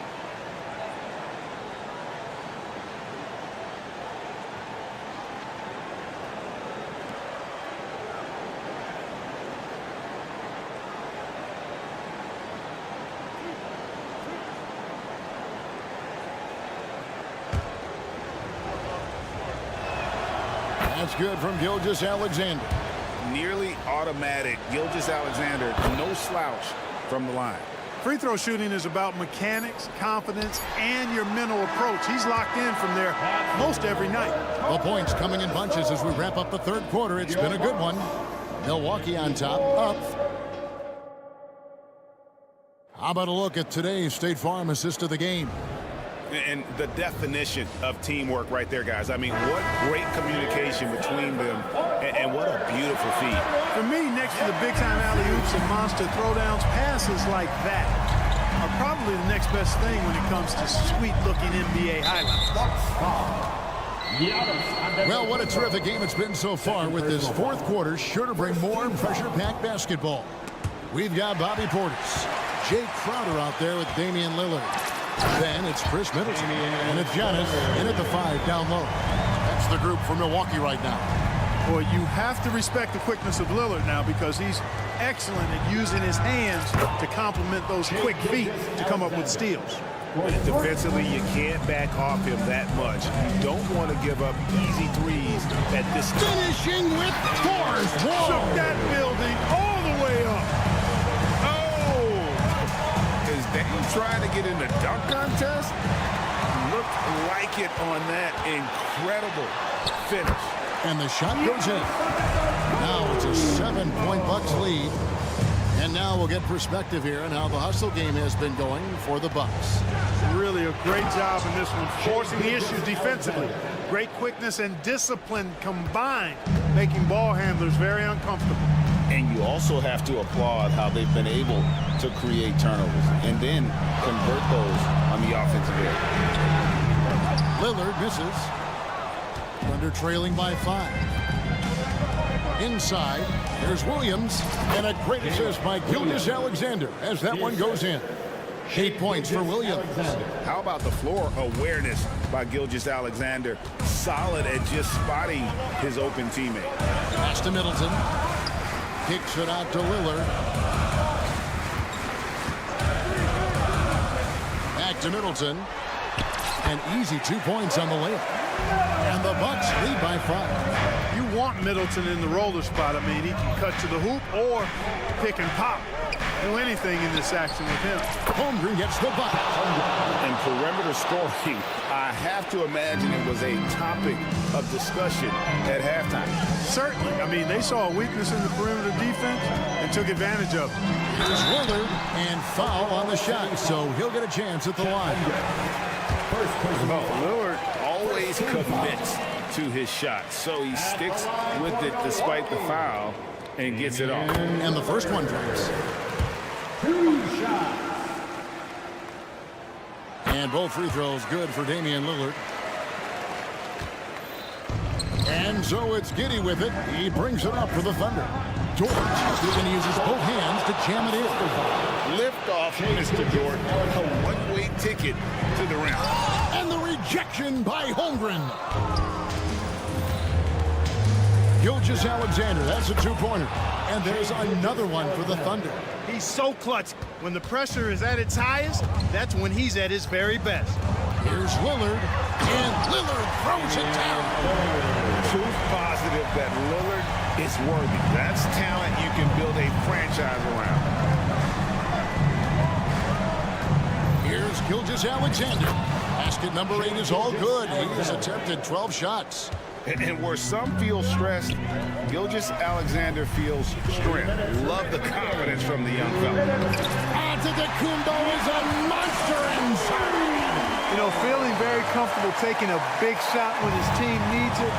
That's good from Gilgeous-Alexander. Nearly automatic. Gilgeous-Alexander, no slouch from the line. Free throw shooting is about mechanics, confidence, and your mental approach. He's locked in from there most every night. The points coming in bunches as we wrap up the third quarter. It's been a good one. Milwaukee on top, up. How about a look at today's State Farm assist of the game? And the definition of teamwork right there, guys. I mean, what great communication between them, and what a beautiful feed. For me, next to the big-time alley-oops and monster throwdowns, passes like that are probably the next best thing when it comes to sweet-looking NBA highlights. Well, what a terrific game it's been so far, with this fourth quarter sure to bring more pressure-packed basketball. We've got Bobby Portis, Jay Crowder out there with Damian Lillard. Then it's Chris Middleton, and it's Giannis in at the 5 down low. That's the group for Milwaukee right now. Boy, you have to respect the quickness of Lillard now, because he's excellent at using his hands to complement those quick feet to come up with steals. Defensively, you can't back off him that much. You don't want to give up easy threes at this time. Finishing with force. Shook that building all the way up. Is Dame trying to get in the dunk contest? Looked like it on that incredible finish. And the shot goes in. Now it's a 7-point Bucks lead. And now we'll get perspective here on how the hustle game has been going for the Bucks. Really a great job in this one, forcing the issues defensively. Great quickness and discipline combined, making ball handlers very uncomfortable. And you also have to applaud how they've been able to create turnovers and then convert those on the offensive end. Lillard misses. Thunder trailing by 5. Inside, there's Williams, and a great assist by Gilgeous-Alexander as that one goes in. 8 points for Williams. How about the floor awareness by Gilgeous-Alexander? Solid at just spotting his open teammate. Pass to Middleton. Kicks it out to Lillard. Back to Middleton. An easy 2 points on the layup. And the Bucks lead by 5. You want Middleton in the roller spot. I mean, he can cut to the hoop or pick and pop. Do anything in this action with him. Holmgren gets the bucket. And perimeter scoring, I have to imagine it was a topic of discussion at halftime. Certainly. I mean, they saw a weakness in the perimeter defense and took advantage of it. Here's Lillard, and foul on the shot, so he'll get a chance at the line. Lillard always commits to his shot, so he sticks with it despite the foul and gets it off. And the first one drops. And both free throws good for Damian Lillard. And so it's Giddey with it. He brings it up for the Thunder. George even uses both hands to jam it in. Lift off, Mr. Jordan. A one-way ticket to the rim. And the rejection by Holmgren. Gilgeous-Alexander, that's a 2-pointer. And there's another one for the Thunder. He's so clutch. When the pressure is at its highest, that's when he's at his very best. Here's Lillard, and Lillard throws it down. Proof positive that Lillard is worthy. That's talent you can build a franchise around. Here's Gilgeous-Alexander. Basket number 8 is all good. He's attempted 12 shots. And where some feel stressed, Gilgeous-Alexander feels strength. Love the confidence from the young fella. Antetokounmpo is a monster inside. You know, feeling very comfortable taking a big shot when his team needs it.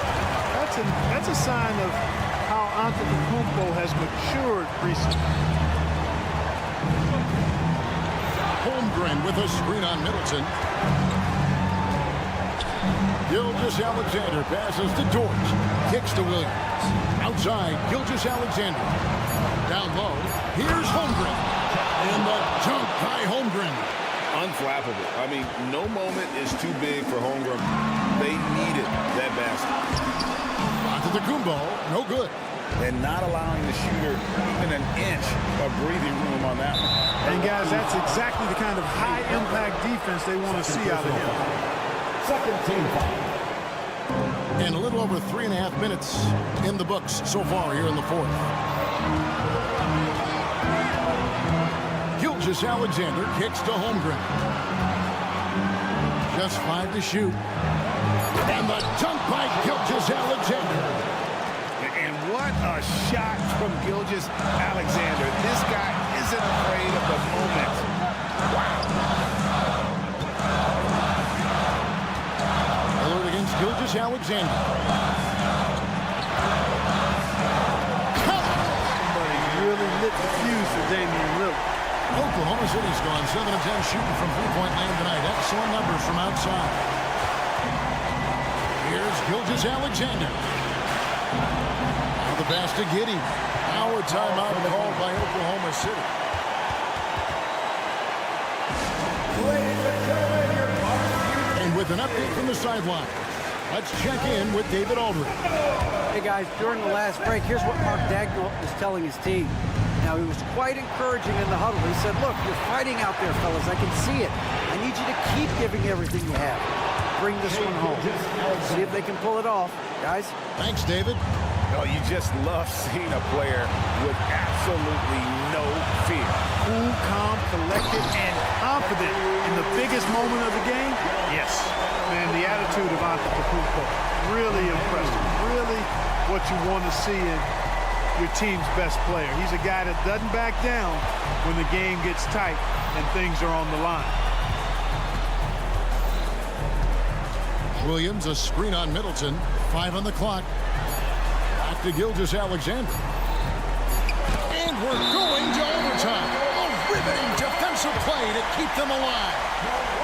That's a sign of how Antetokounmpo has matured recently. Holmgren with a screen on Middleton. Gilgeous-Alexander passes to Dort. Kicks to Williams. Outside, Gilgeous-Alexander. Down low, here's Holmgren. And the dunk by Holmgren. Unflappable. I mean, no moment is too big for Holmgren. They needed that basket. Antetokounmpo, no good. And not allowing the shooter even an inch of breathing room on that one. And guys, that's exactly the kind of high-impact defense they want to see out of him. Second team foul. And a little over 3.5 minutes in the books so far here in the fourth. Gilgeous-Alexander kicks to Holmgren. Just 5 to shoot. And the dunk by Gilgeous-Alexander. And what a shot from Gilgeous-Alexander. This guy isn't afraid of the moment. Wow. Lillard against Gilgeous-Alexander. Somebody really lit the fuse for Damian Lillard. Oklahoma City's gone 7 of 10 shooting from three-point land tonight. Excellent numbers from outside. Here's Gilgeous-Alexander. Now the pass to Giddey. Now a timeout called by Oklahoma City. And with an update from the sideline, let's check in with David Aldridge. Hey guys, during the last break, here's what Mark Dagnall is telling his team. Now, he was quite encouraging in the huddle. He said, look, you're fighting out there, fellas. I can see it. I need you to keep giving everything you have. Bring this one home. See if they can pull it off, guys. Thanks, David. Oh, you just love seeing a player with absolutely no fear. Cool, calm, collected, and confident in the biggest moment of the game. Yes. Man, the attitude of Antetokounmpo, really impressive. Really what you want to see in your team's best player. He's a guy that doesn't back down when the game gets tight and things are on the line. Williams, a screen on Middleton. 5 on the clock. Back to Gilgeous-Alexander. And we're going to overtime. A riveting defensive play to keep them alive.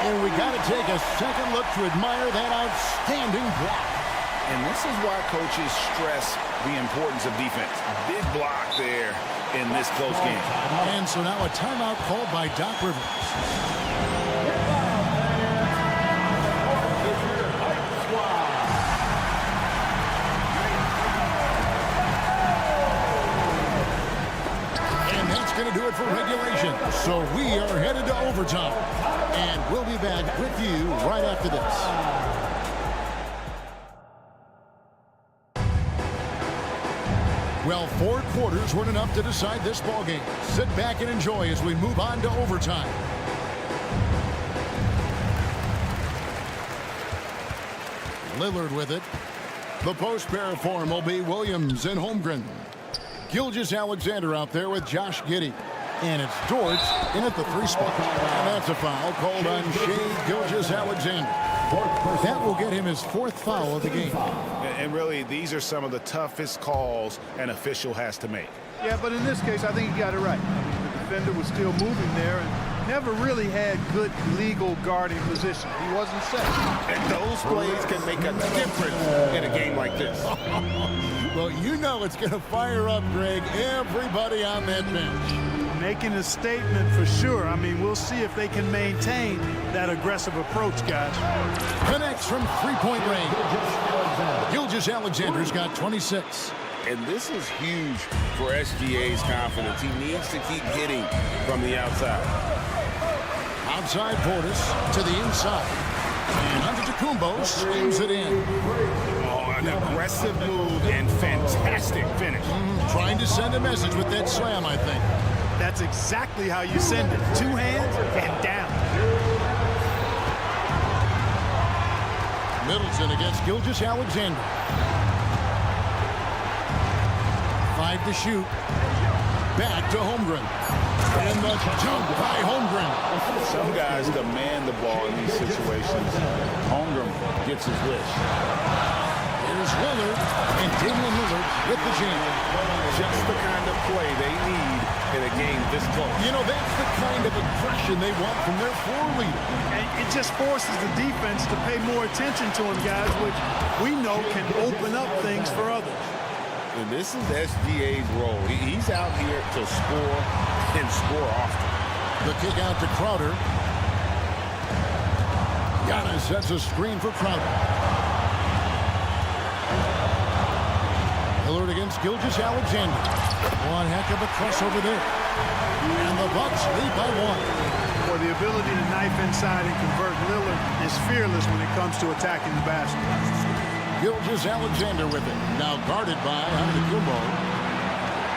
And we got to take a second look to admire that outstanding block. And this is why coaches stress the importance of defense. Big block there in this close game. And so now a timeout called by Doc Rivers. And that's going to do it for regulation. So we are headed to overtime. And we'll be back with you right after this. Well, 4 quarters weren't enough to decide this ballgame. Sit back and enjoy as we move on to overtime. Lillard with it. The post pair form will be Williams and Holmgren. Gilgeous-Alexander out there with Josh Giddey. And it's Dort in at the 3 spot. And that's a foul called on Shai Gilgeous-Alexander. That will get him his 4th foul of the game. And really, these are some of the toughest calls an official has to make. Yeah, but in this case, I think he got it right. I mean, the defender was still moving there and never really had good legal guarding position. He wasn't set. And those plays can make a difference in a game like this. Well, you know it's going to fire up, Greg, everybody on that bench. Making a statement for sure. I mean, we'll see if they can maintain that aggressive approach, guys. Connects from 3-point range. Gilgeous-Alexander's got 26. And this is huge for SGA's confidence. He needs to keep hitting from the outside. Outside Portis to the inside. And Antetokounmpo slams it in. Oh, an aggressive move and fantastic finish. Trying to send a message with that slam, I think. That's exactly how you send it. 2 hands and down. Middleton against Gilgeous-Alexander. 5 to shoot. Back to Holmgren. And the jump by Holmgren. Some guys demand the ball in these situations. Holmgren gets his wish. Here's Lillard, and Damian Lillard with the jam. Just the kind of play they need in a game this close. You know, that's the kind of aggression they want from their floor leader. And it just forces the defense to pay more attention to him, guys, which we know can open up things for others. And this is SGA's role. He's out here to score and score often. The kick out to Crowder. Giannis sets a screen for Crowder. Lillard against Gilgeous-Alexander. One heck of a crossover there. And the Bucks lead by 1. For the ability to knife inside and convert, Lillard is fearless when it comes to attacking the basket. Gilgeous-Alexander with it. Now guarded by Antetokounmpo.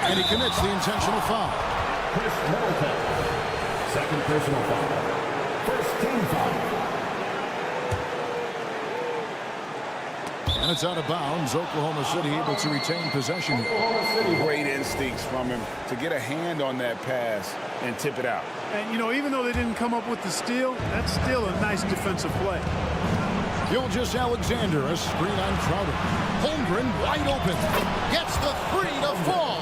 And he commits the intentional foul. Chris Middleton. Second personal foul. First team foul. And it's out of bounds. Oklahoma City able to retain possession here. Great instincts from him to get a hand on that pass and tip it out. And, you know, even though they didn't come up with the steal, that's still a nice defensive play. Gilgeous-Alexander, a screen on Crowder. Holmgren wide open. Gets the 3 to fall.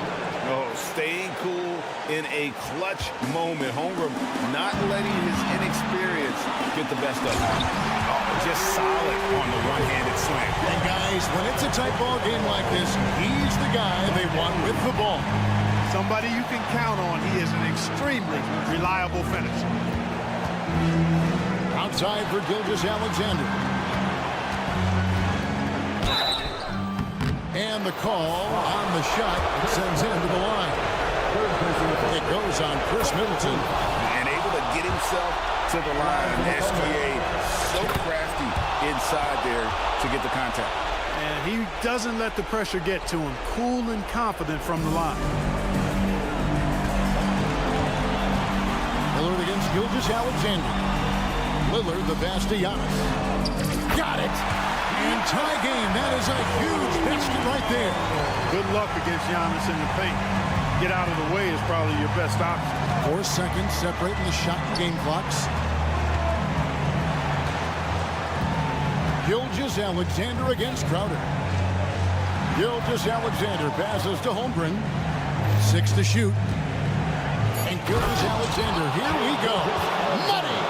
Oh, staying cool in a clutch moment. Holmgren not letting his inexperience get the best of him. Oh, just solid on the one-handed slam. And guys, when it's a tight ball game like this, he's the guy they want with the ball. Somebody you can count on. He is an extremely reliable finisher. Outside for Gilgeous-Alexander. And the call on the shot. It sends him to the line. It goes on Chris Middleton. And able to get himself to the line. SGA so crafty inside there to get the contact. And he doesn't let the pressure get to him. Cool and confident from the line. Lillard against Gilgeous-Alexander. Lillard, the pass to Giannis. Got it. And tie game. That is a huge basket right there. Good luck against Giannis in the paint. Get out of the way is probably your best option. 4 seconds separating the shot and game clocks. Gilgeous-Alexander against Crowder. Gilgeous-Alexander passes to Holmgren. 6 to shoot. And Gilgeous-Alexander, here we go. Money!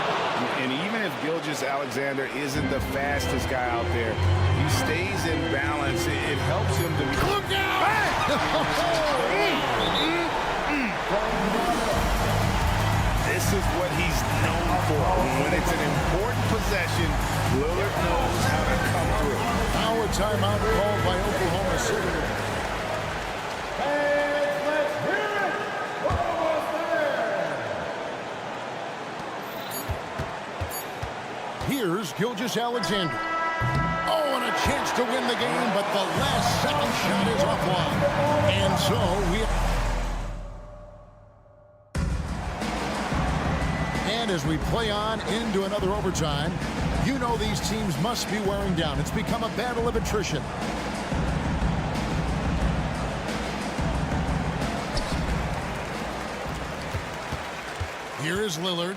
And even if Gilgeous-Alexander isn't the fastest guy out there, he stays in balance. It helps him to... Look out! This is what he's known for. When it's an important possession, Lillard knows how to come through. Now a timeout called by Oklahoma City. Here's Gilgeous-Alexander. Oh, and a chance to win the game, but the last second shot is offline. And so And as we play on into another overtime, you know these teams must be wearing down. It's become a battle of attrition. Here is Lillard.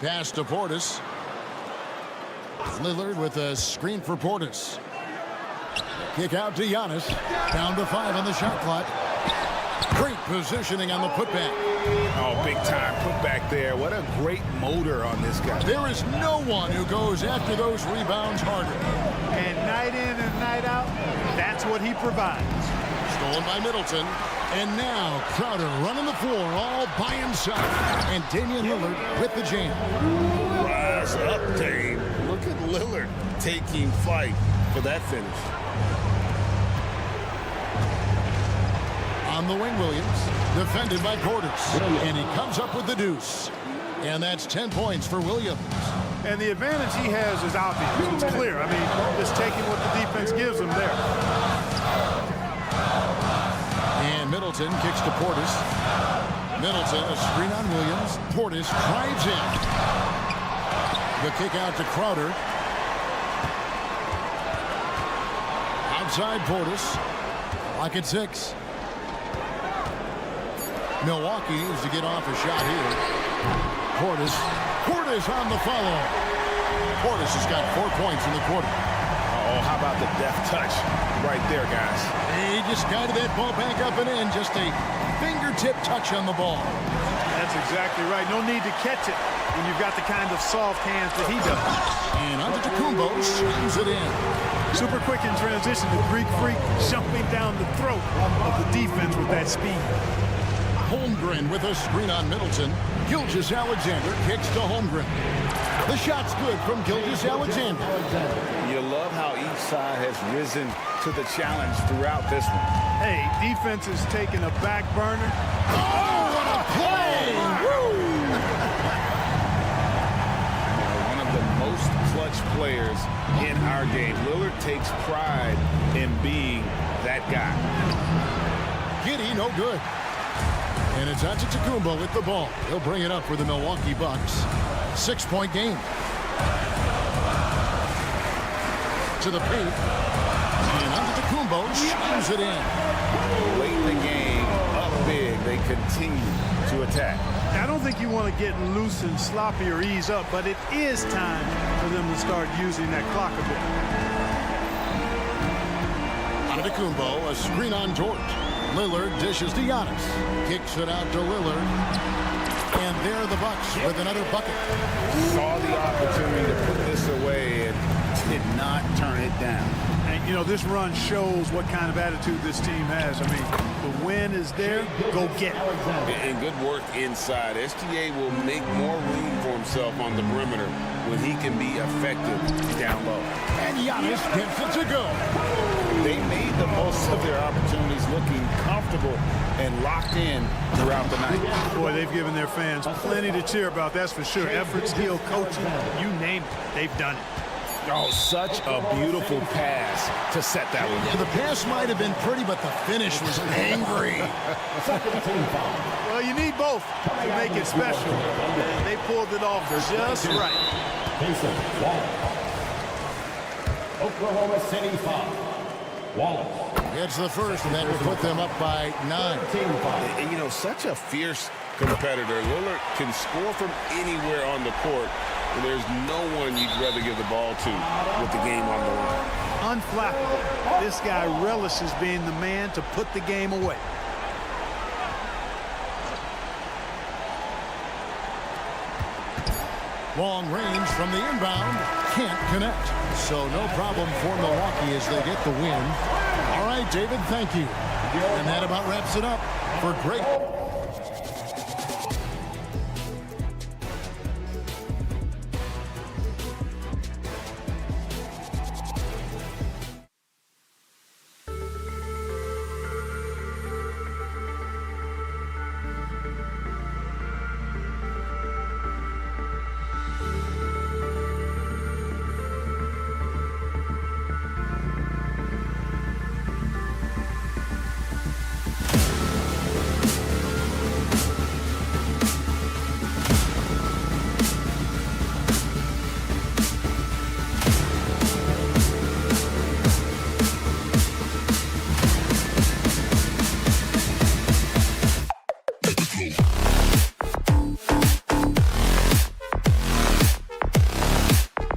Pass to Portis. Lillard with a screen for Portis. Kick out to Giannis. Down to 5 on the shot clock. Great positioning on the putback. Oh, big time putback there. What a great motor on this guy. There is no one who goes after those rebounds harder. And night in and night out, that's what he provides. Stolen by Middleton. And now Crowder running the floor all by himself. And Damian Lillard with the jam. Rise up, Dame. Look at Lillard taking flight for that finish. On the wing, Williams. Defended by Portis. And he comes up with the deuce. And that's 10 points for Williams. And the advantage he has is obvious. It's clear. I mean, just taking what the defense gives him there. And Middleton kicks to Portis. Middleton, a screen on Williams. Portis drives in. The kick out to Crowder. Outside Portis. Lock at 6. Milwaukee is to get off a shot here. Portis on the follow. Portis has got 4 points in the quarter. Oh, how about the deft touch right there, guys? He just guided that ball back up and in. Just a fingertip touch on the ball. That's exactly right. No need to catch it when you've got the kind of soft hands that he does. And Antetokounmpo shines it in. Super quick in transition. The Greek freak jumping down the throat of the defense with that speed. Holmgren with a screen on Middleton. Gilgeous-Alexander kicks to Holmgren. The shot's good from Gilgeous-Alexander. You love how each side has risen to the challenge throughout this one. Hey, defense is taking a back burner. Oh, what a play! Woo! One of the most clutch players in our game. Lillard takes pride in being that guy. Giddey, no good. And it's Antetokounmpo with the ball. He'll bring it up for the Milwaukee Bucks. 6-point game. To the paint. And Antetokounmpo shoots it in. Late in the game, up big, they continue to attack. I don't think you want to get loose and sloppy or ease up, but it is time for them to start using that clock a bit. Antetokounmpo, a screen on George. Lillard dishes to Giannis. Kicks it out to Lillard. And there the Bucks with another bucket. Saw the opportunity to put this away and did not turn it down. And, you know, this run shows what kind of attitude this team has. I mean, the win is there, go get it. And good work inside. SGA will make more room for himself on the perimeter when he can be effective down low. And Giannis gets it to go. They made the most of their opportunities, looking comfortable and locked in throughout the night. Boy, they've given their fans plenty to cheer about, that's for sure. Effort, skill, coaching, you name it, they've done it. Oh, such a beautiful pass to set that one. Yeah, the pass might have been pretty, but the finish was angry. Well, you need both to make it special. And they pulled it off just right. Oklahoma City foul. Wallace. It's the first, and that will put them up by 9. And, you know, such a fierce competitor. Lillard can score from anywhere on the court, and there's no one you'd rather give the ball to with the game on the line. Unflappable. This guy relishes being the man to put the game away. Long range from the inbound. Can't connect. So no problem for Milwaukee as they get the win. All right, David, thank you. And that about wraps it up for great. Go.